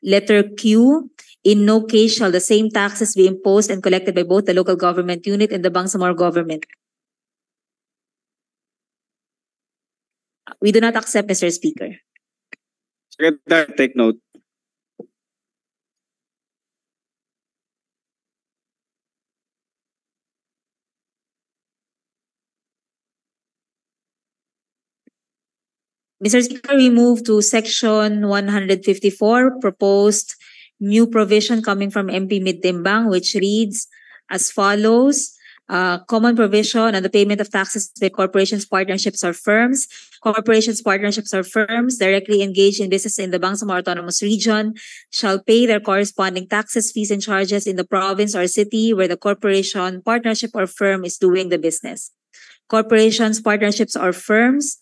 Letter Q, in no case shall the same taxes be imposed and collected by both the local government unit and the Bangsamoro government. We do not accept, Mr. Speaker. Secretary, take note. Mr. Speaker, we move to section 154, proposed new provision coming from MP Mitimbang, which reads as follows. Common provision on the payment of taxes by corporations, partnerships, or firms. Corporations, partnerships, or firms directly engaged in business in the Bangsamoro Autonomous Region shall pay their corresponding taxes, fees, and charges in the province or city where the corporation, partnership, or firm is doing the business. Corporations, partnerships, or firms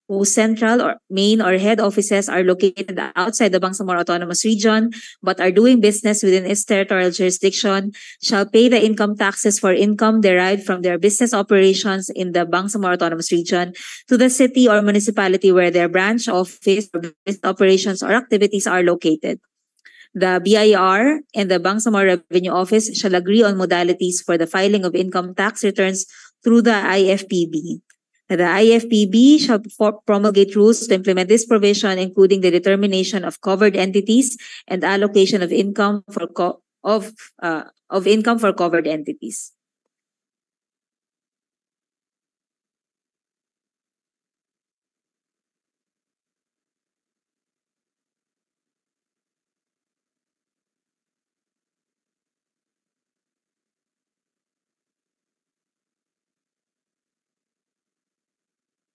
whose central or main or head offices are located outside the Bangsamoro Autonomous Region but are doing business within its territorial jurisdiction shall pay the income taxes for income derived from their business operations in the Bangsamoro Autonomous Region to the city or municipality where their branch office or business operations or activities are located. The BIR and the Bangsamoro Revenue Office shall agree on modalities for the filing of income tax returns through the IFPB. The IFPB shall promulgate rules to implement this provision, including the determination of covered entities and allocation of income for covered entities.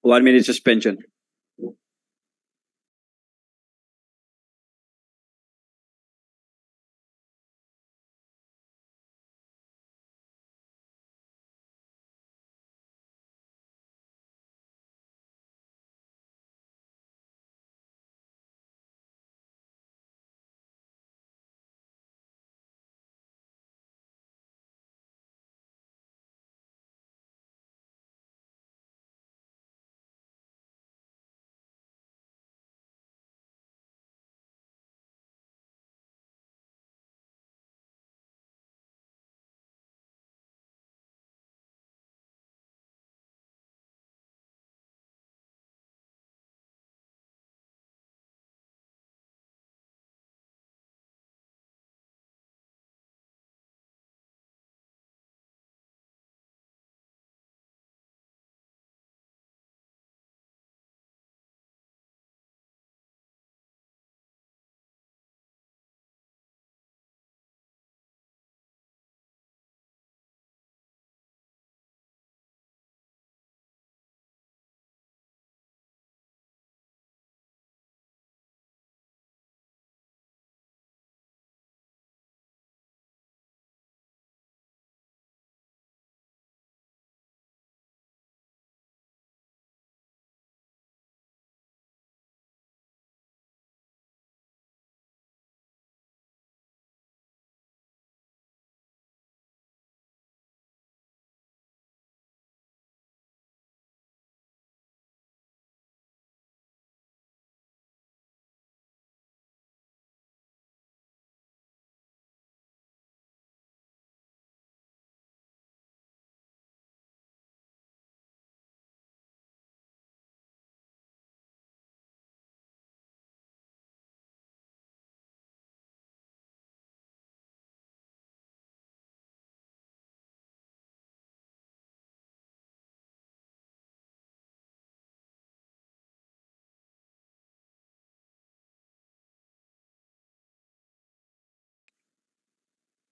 One minute suspension.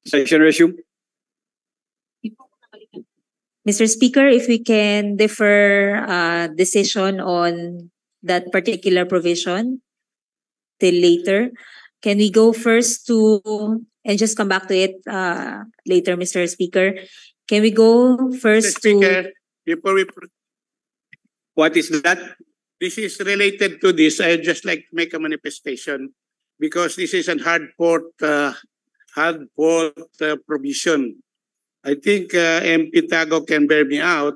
Session resume. Mr. Speaker, if we can defer decision on that particular provision till later. Can we go first to, and just come back to it later, Mr. Speaker? Can we go first Mr. Speaker, before we What is that? this is related to this, I'd just like to make a manifestation because this is a hard-fought provision. I think MP Tago can bear me out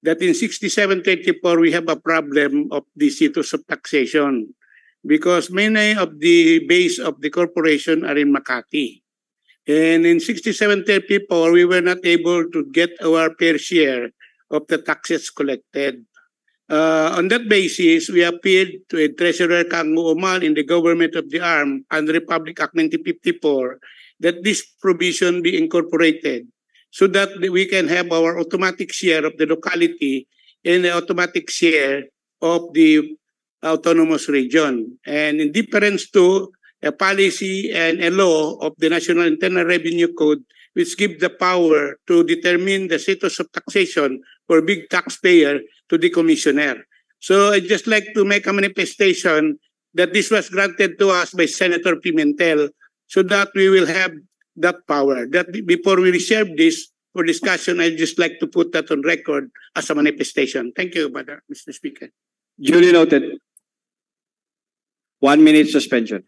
that in 6734 we have a problem of the status of taxation because many of the base of the corporation are in Makati. And in 6734 we were not able to get our fair share of the taxes collected. On that basis, we appealed to Treasurer Kang Umal in the Government of the Arm and Republic Act 1954 that this provision be incorporated so that we can have our automatic share of the locality and the automatic share of the autonomous region. And in difference to a policy and a law of the National Internal Revenue Code, which give the power to determine the status of taxation for big taxpayer to the commissioner. So I'd just like to make a manifestation that this was granted to us by Senator Pimentel so that we will have that power. That before we reserve this for discussion, I'd just like to put that on record as a manifestation. Thank you, Mr. Speaker. Duly noted. 1 minute suspension.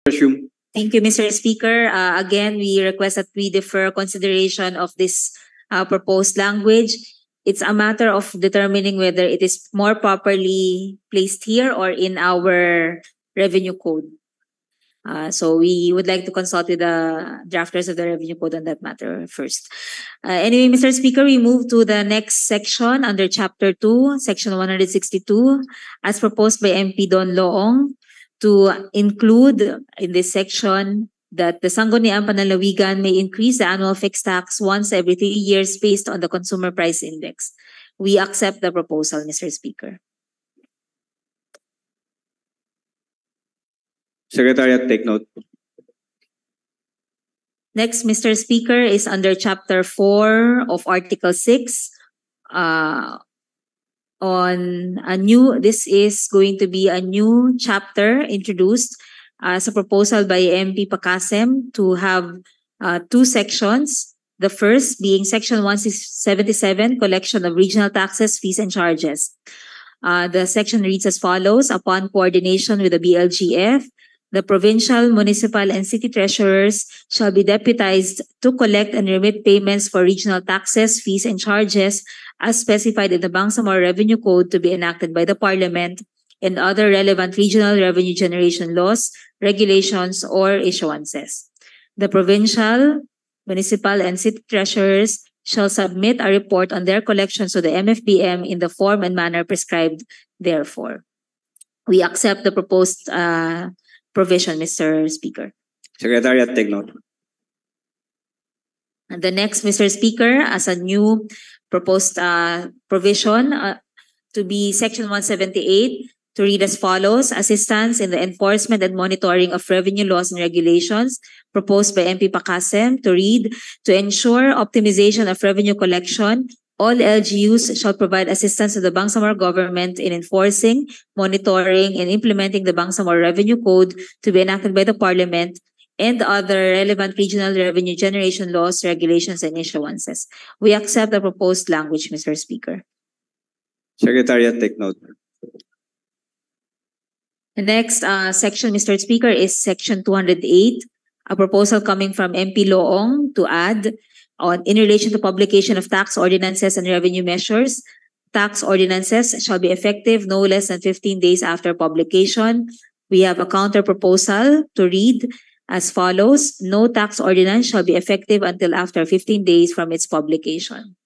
Resume. Thank you, Mr. Speaker. Again, we request that we defer consideration of this proposed language. It's a matter of determining whether it is more properly placed here or in our revenue code. So we would like to consult with the drafters of the revenue code on that matter first. Anyway, Mr. Speaker, we move to the next section under Chapter 2, Section 162, as proposed by MP Don Loong, to include in this section that the Sangguniang Panlalawigan may increase the annual fixed tax once every 3 years based on the Consumer Price Index. We accept the proposal, Mr. Speaker. Secretariat, take note. Next, Mr. Speaker, is under Chapter 4 of Article 6 on a new, this is going to be a new chapter introduced as a proposal by MP Pacasem to have 2 sections. The first being Section 177, Collection of Regional Taxes, Fees, and Charges. The section reads as follows: upon coordination with the BLGF, the provincial, municipal, and city treasurers shall be deputized to collect and remit payments for regional taxes, fees, and charges as specified in the Bangsamoro Revenue Code to be enacted by the Parliament and other relevant regional revenue generation laws, regulations, or issuances. The provincial, municipal, and city treasurers shall submit a report on their collections to the MFBM in the form and manner prescribed therefore. We accept the proposed provision, Mr. Speaker. Secretariat, take note. And the next, Mr. Speaker, as a new proposed provision to be Section 178, to read as follows: assistance in the enforcement and monitoring of revenue laws and regulations, proposed by MP Pacasem, to read: to ensure optimization of revenue collection, all LGUs shall provide assistance to the Bangsamoro government in enforcing, monitoring, and implementing the Bangsamoro Revenue Code to be enacted by the Parliament and other relevant regional revenue generation laws, regulations, and issuances. We accept the proposed language, Mr. Speaker. Secretariat, take note. The next section, Mr. Speaker, is Section 208, a proposal coming from MP Loong to add in relation to publication of tax ordinances and revenue measures. Tax ordinances shall be effective no less than 15 days after publication. We have a counter proposal to read as follows: no tax ordinance shall be effective until after 15 days from its publication.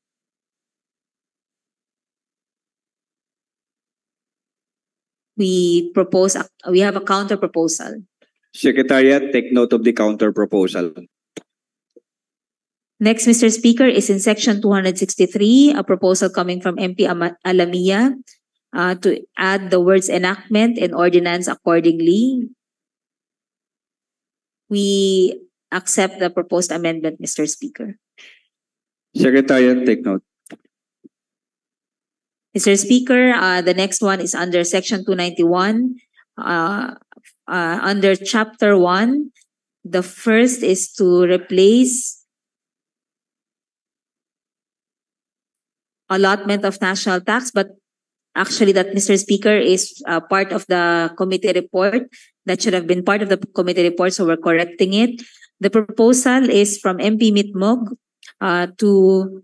We have a counter proposal. Secretariat, take note of the counter proposal. Next, Mr. Speaker, is in Section 263, a proposal coming from MP Alamia to add the words enactment and ordinance accordingly. We accept the proposed amendment, Mr. Speaker. Secretariat, take note. Mr. Speaker, the next one is under Section 291, under Chapter 1. The first is to replace allotment of national tax, but actually that, Mr. Speaker, is part of the committee report. That should have been part of the committee report, so we're correcting it. The proposal is from MP Mitmog to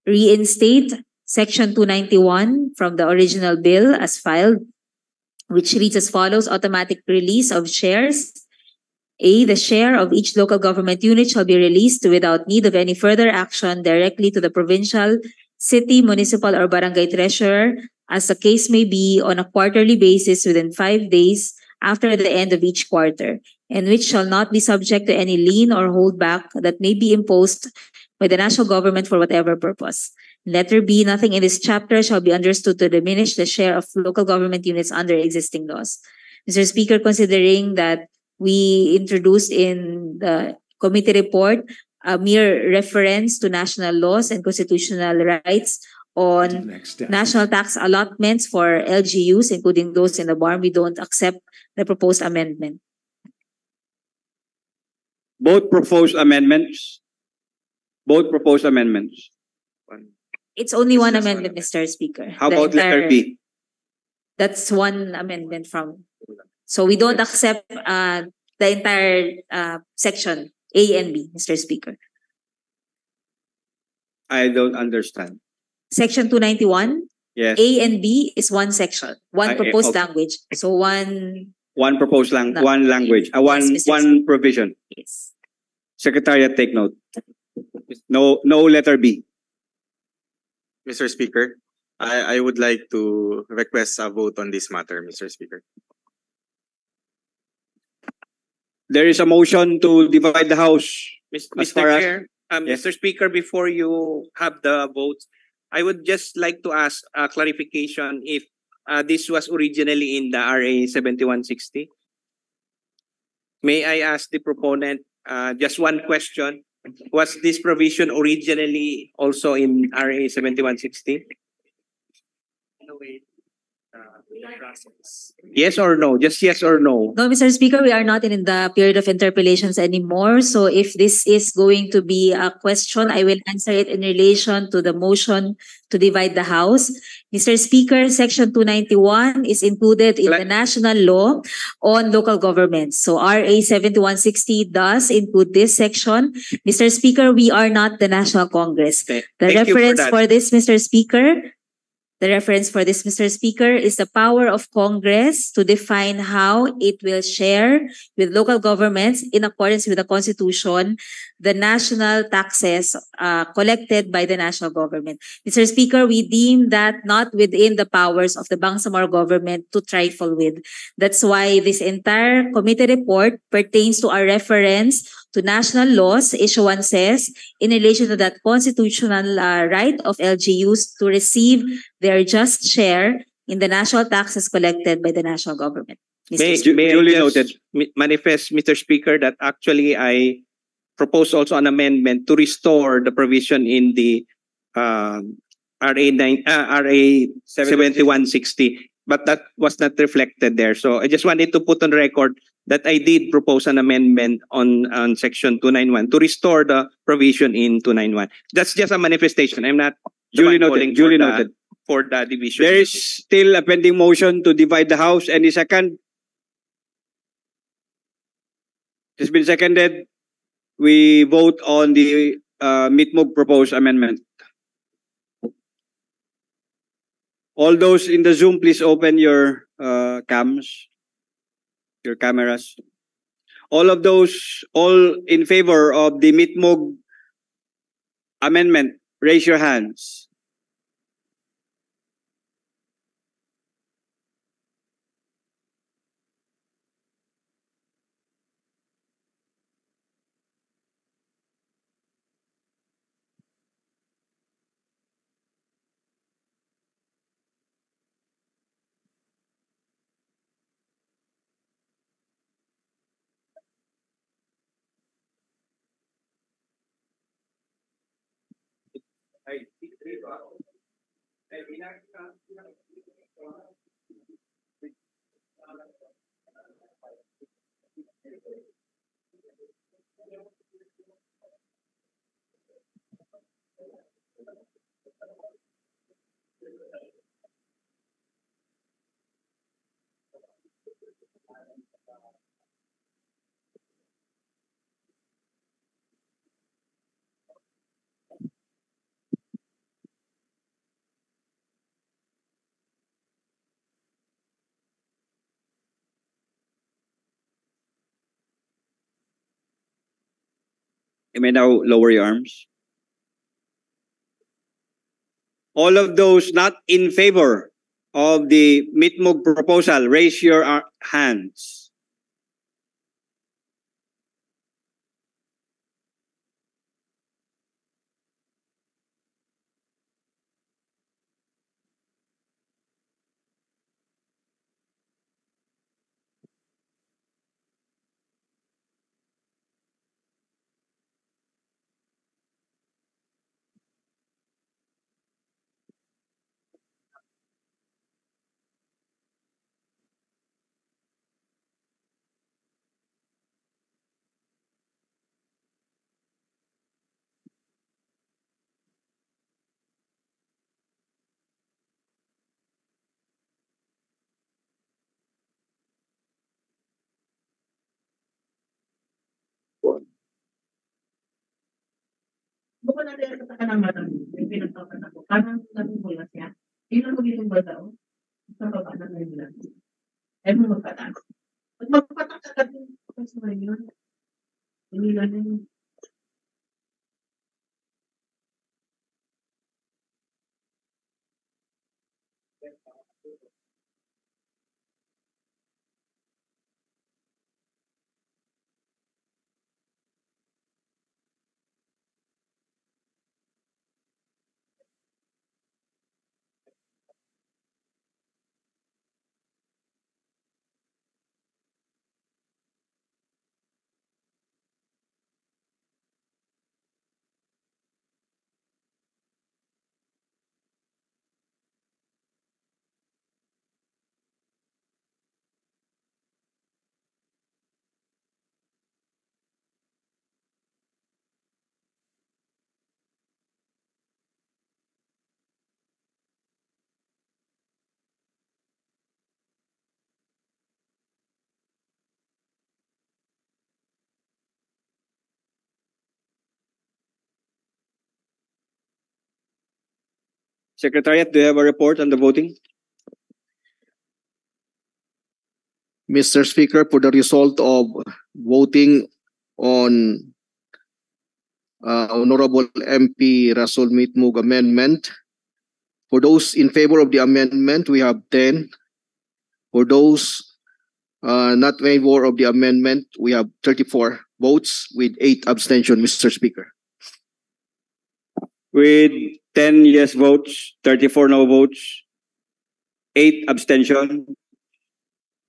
reinstate Section 291 from the original bill as filed, which reads as follows: automatic release of shares. A, the share of each local government unit shall be released without need of any further action directly to the provincial, city, municipal, or barangay treasurer, as the case may be, on a quarterly basis within 5 days after the end of each quarter, and which shall not be subject to any lien or holdback that may be imposed by the national government for whatever purpose. Letter B, nothing in this chapter shall be understood to diminish the share of local government units under existing laws. Mr. Speaker, considering that we introduced in the committee report a mere reference to national laws and constitutional rights on national tax allotments for LGUs, including those in the BARM, we don't accept the proposed amendment. Both proposed amendments. Both proposed amendments. It's only one amendment, Mr. Speaker. How about letter B? That's one amendment from. So we don't accept the entire section A and B, Mr. Speaker. I don't understand. Section 291, Yes. A and B is one section, one proposed okay. language. So one One language, Yes, Mr. one provision. Yes. Secretariat, take note. No letter B. Mr. Speaker, I would like to request a vote on this matter, Mr. Speaker. There is a motion to divide the House. As Mr. far as- Chair, Yes. Mr. Speaker, before you have the votes, I would just like to ask a clarification if this was originally in the RA 7160. May I ask the proponent just one question? Was this provision originally also in RA 7160? Yes or no? Just yes or no? No, Mr. Speaker, we are not in the period of interpellations anymore. So if this is going to be a question, I will answer it in relation to the motion to divide the House. Mr. Speaker, Section 291 is included in the national law on local governments. So RA 7160 does include this section. Mr. Speaker, we are not the National Congress. The Thank you reference that. for this, Mr. Speaker, the reference for this, Mr. Speaker, is the power of Congress to define how it will share with local governments in accordance with the Constitution the national taxes collected by the national government. Mr. Speaker, we deem that not within the powers of the Bangsamoro government to trifle with. That's why this entire committee report pertains to our reference to national laws, issuances in relation to that constitutional right of LGUs to receive their just share in the national taxes collected by the national government. May duly I just noted. manifest, Mr. Speaker, that actually I propose also an amendment to restore the provision in the RA 7160, but that was not reflected there. So I just wanted to put on record that I did propose an amendment on Section 291 to restore the provision in 291. That's just a manifestation. I'm not Duly calling noted. Duly for noted. for the division. There is still a pending motion to divide the House. Any second? It's been seconded. We vote on the Mitmog proposed amendment. All those in the Zoom, please open your cams, your cameras. All of those, all in favor of the Mitmog amendment, raise your hands. You may now lower your arms. All of those not in favor of the Mitmog proposal, raise your hands. Bukod na rin sa kanamanan, yung pinagtapan ako, parang nabubula siya. Yun ang magiging daw sa baba na nila. Ay mo magpatak. At magpatak ka din sa ngayon. Hindi na din. Secretariat, do you have a report on the voting? Mr. Speaker, for the result of voting on Honorable MP Rasul Mitmug amendment, for those in favor of the amendment, we have 10. For those not in favor of the amendment, we have 34 votes with 8 abstention, Mr. Speaker. With 10 yes votes, 34 no votes, 8 abstention,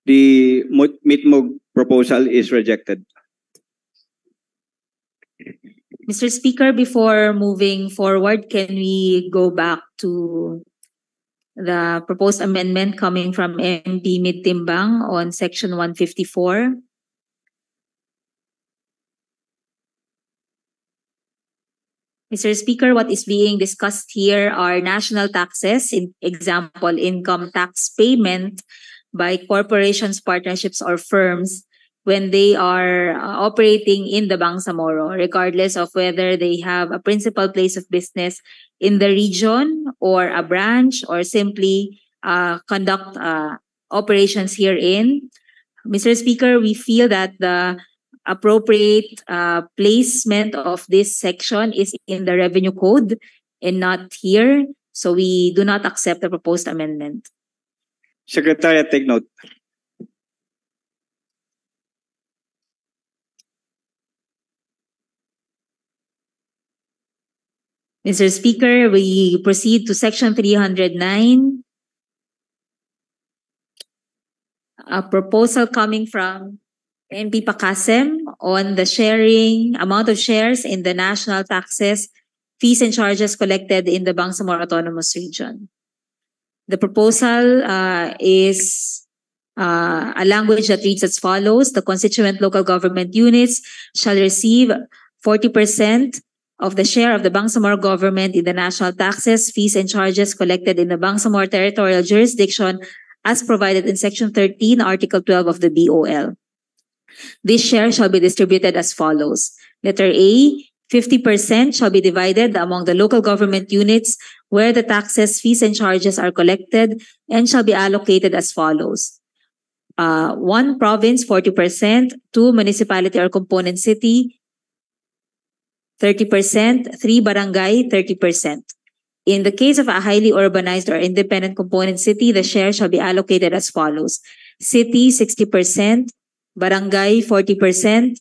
the Mitmug proposal is rejected. Mr. Speaker, before moving forward, can we go back to the proposed amendment coming from MP Mittimbang on Section 154? Mr. Speaker, what is being discussed here are national taxes, in example, income tax payment by corporations, partnerships, or firms when they are operating in the Bangsamoro, regardless of whether they have a principal place of business in the region or a branch or simply conduct operations herein. Mr. Speaker, we feel that the appropriate placement of this section is in the Revenue Code and not here. So we do not accept the proposed amendment. Secretariat, take note. Mr. Speaker, we proceed to Section 309. A proposal coming from MP Pakasem on the sharing amount of shares in the national taxes, fees, and charges collected in the Bangsamoro Autonomous Region. The proposal is a language that reads as follows: the constituent local government units shall receive 40% of the share of the Bangsamoro government in the national taxes, fees, and charges collected in the Bangsamoro territorial jurisdiction as provided in Section 13, Article 12 of the BOL. This share shall be distributed as follows. Letter A, 50% shall be divided among the local government units where the taxes, fees, and charges are collected and shall be allocated as follows. 1 province, 40%, 2 municipality or component city, 30%, 3 barangay, 30%. In the case of a highly urbanized or independent component city, the share shall be allocated as follows. City, 60%, barangay, 40%.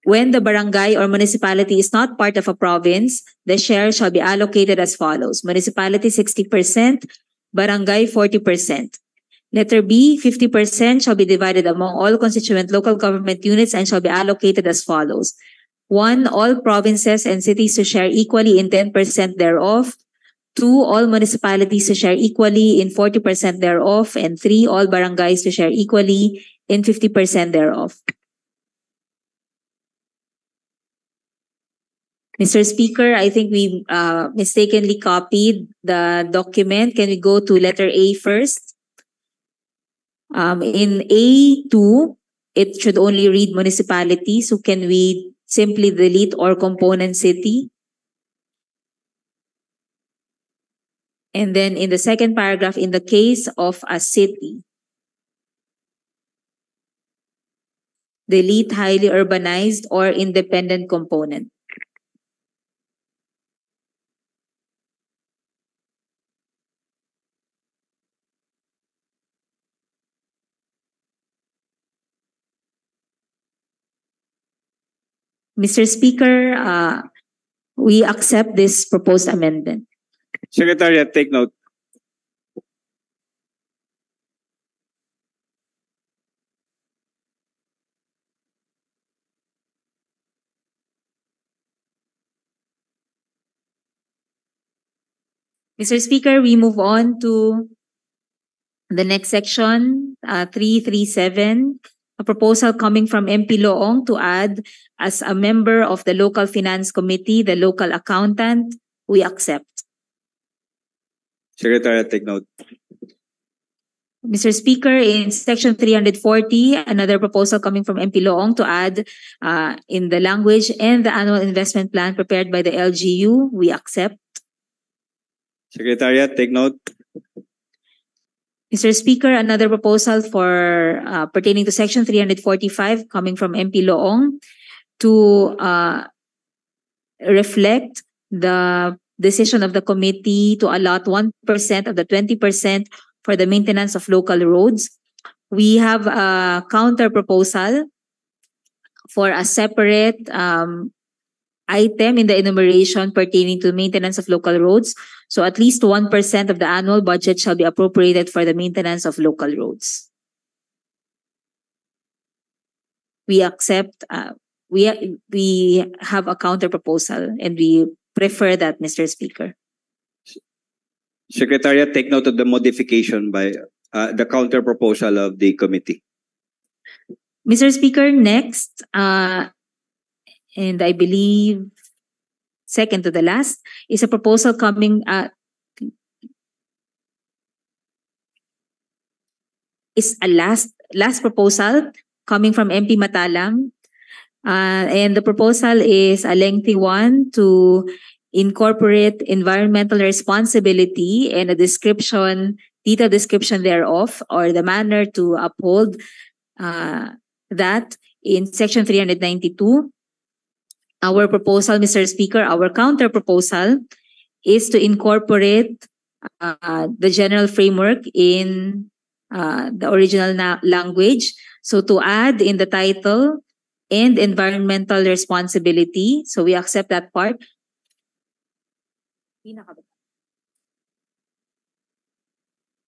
When the barangay or municipality is not part of a province, the share shall be allocated as follows. Municipality, 60%, barangay, 40%. Letter B, 50% shall be divided among all constituent local government units and shall be allocated as follows. 1, all provinces and cities to share equally in 10% thereof. 2, all municipalities to share equally in 40% thereof. And 3, all barangays to share equally in 50% thereof. Mr. Speaker, I think we mistakenly copied the document. Can we go to letter A first? In A2, it should only read municipality. So can we simply delete or component city. And then in the second paragraph, in the case of a city, delete highly urbanized or independent component. Mr. Speaker, we accept this proposed amendment. Secretariat, take note. Mr. Speaker, we move on to the next section, 337, a proposal coming from MP Loong to add as a member of the Local Finance Committee, the local accountant. We accept. Secretariat, take note. Mr. Speaker, in section 340, another proposal coming from MP Loong to add in the language and the annual investment plan prepared by the LGU. We accept. Secretariat, take note. Mr. Speaker, another proposal for pertaining to section 345 coming from MP Loong to reflect the decision of the committee to allot 1% of the 20% for the maintenance of local roads. We have a counter proposal for a separate item in the enumeration pertaining to maintenance of local roads. So at least 1% of the annual budget shall be appropriated for the maintenance of local roads. We accept, we have a counter proposal and we prefer that, Mr. Speaker. Secretariat, take note of the modification by the counter proposal of the committee. Mr. Speaker, next, and I believe second to the last, is a proposal coming, is a last proposal coming from MP Matalang. And the proposal is a lengthy one to incorporate environmental responsibility and a description, detailed description thereof, or the manner to uphold that in section 392. Our proposal, Mr. Speaker, our counter proposal is to incorporate the general framework in the original language. So to add in the title and environmental responsibility. So we accept that part.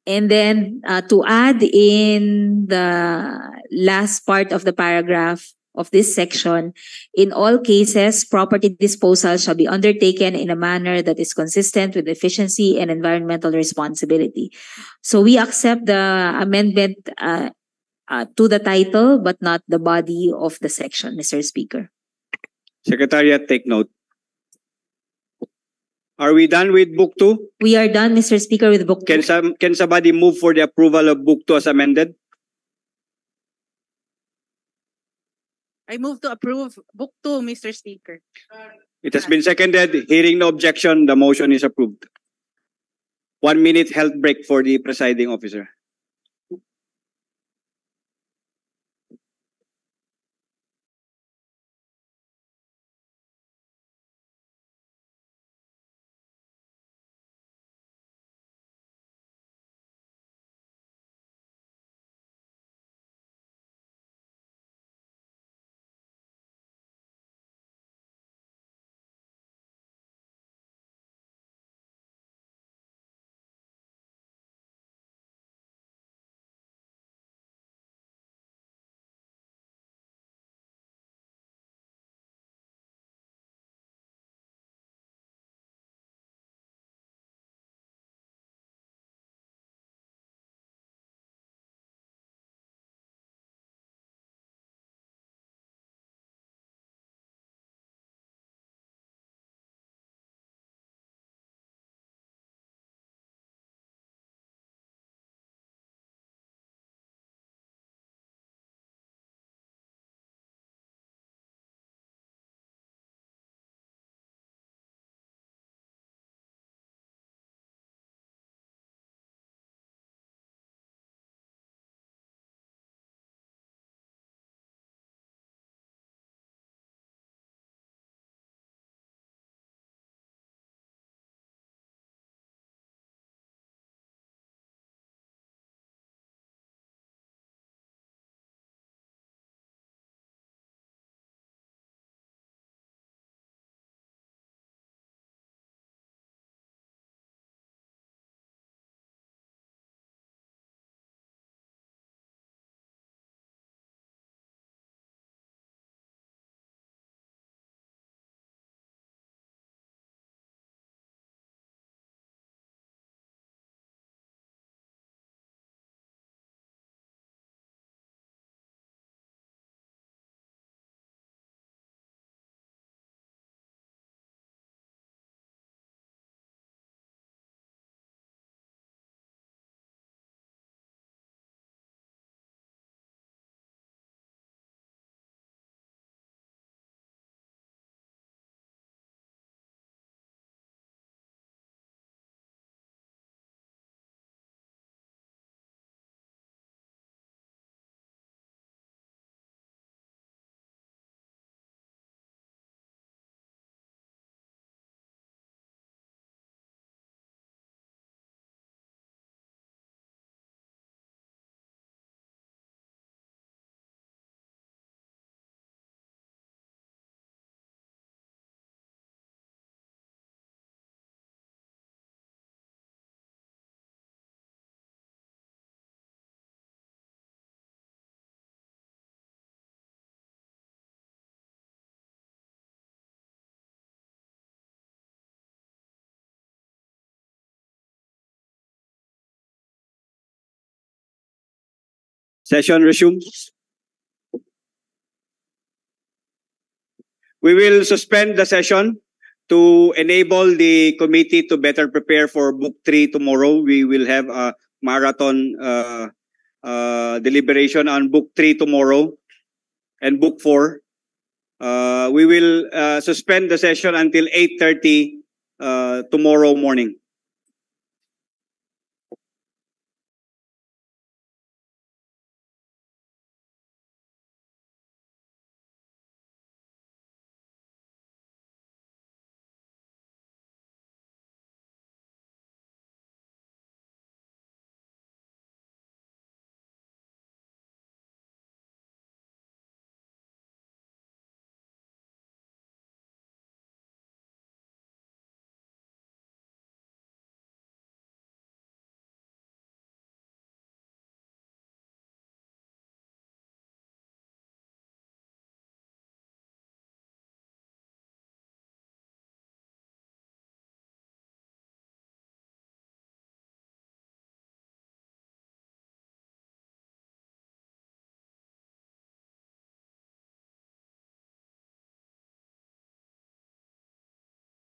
And then to add in the last part of the paragraph of this section, in all cases, property disposal shall be undertaken in a manner that is consistent with efficiency and environmental responsibility. So we accept the amendment to the title, but not the body of the section, Mr. Speaker. Secretariat, take note. Are we done with Book 2? We are done, Mr. Speaker, with Book 2. Can somebody move for the approval of Book 2 as amended? I move to approve Book 2, Mr. Speaker. It has been seconded. Hearing no objection, the motion is approved. 1 minute health break for the presiding officer. Session resumes. We will suspend the session to enable the committee to better prepare for Book 3 tomorrow. We will have a marathon deliberation on Book 3 tomorrow and Book 4. We will suspend the session until 8:30 tomorrow morning.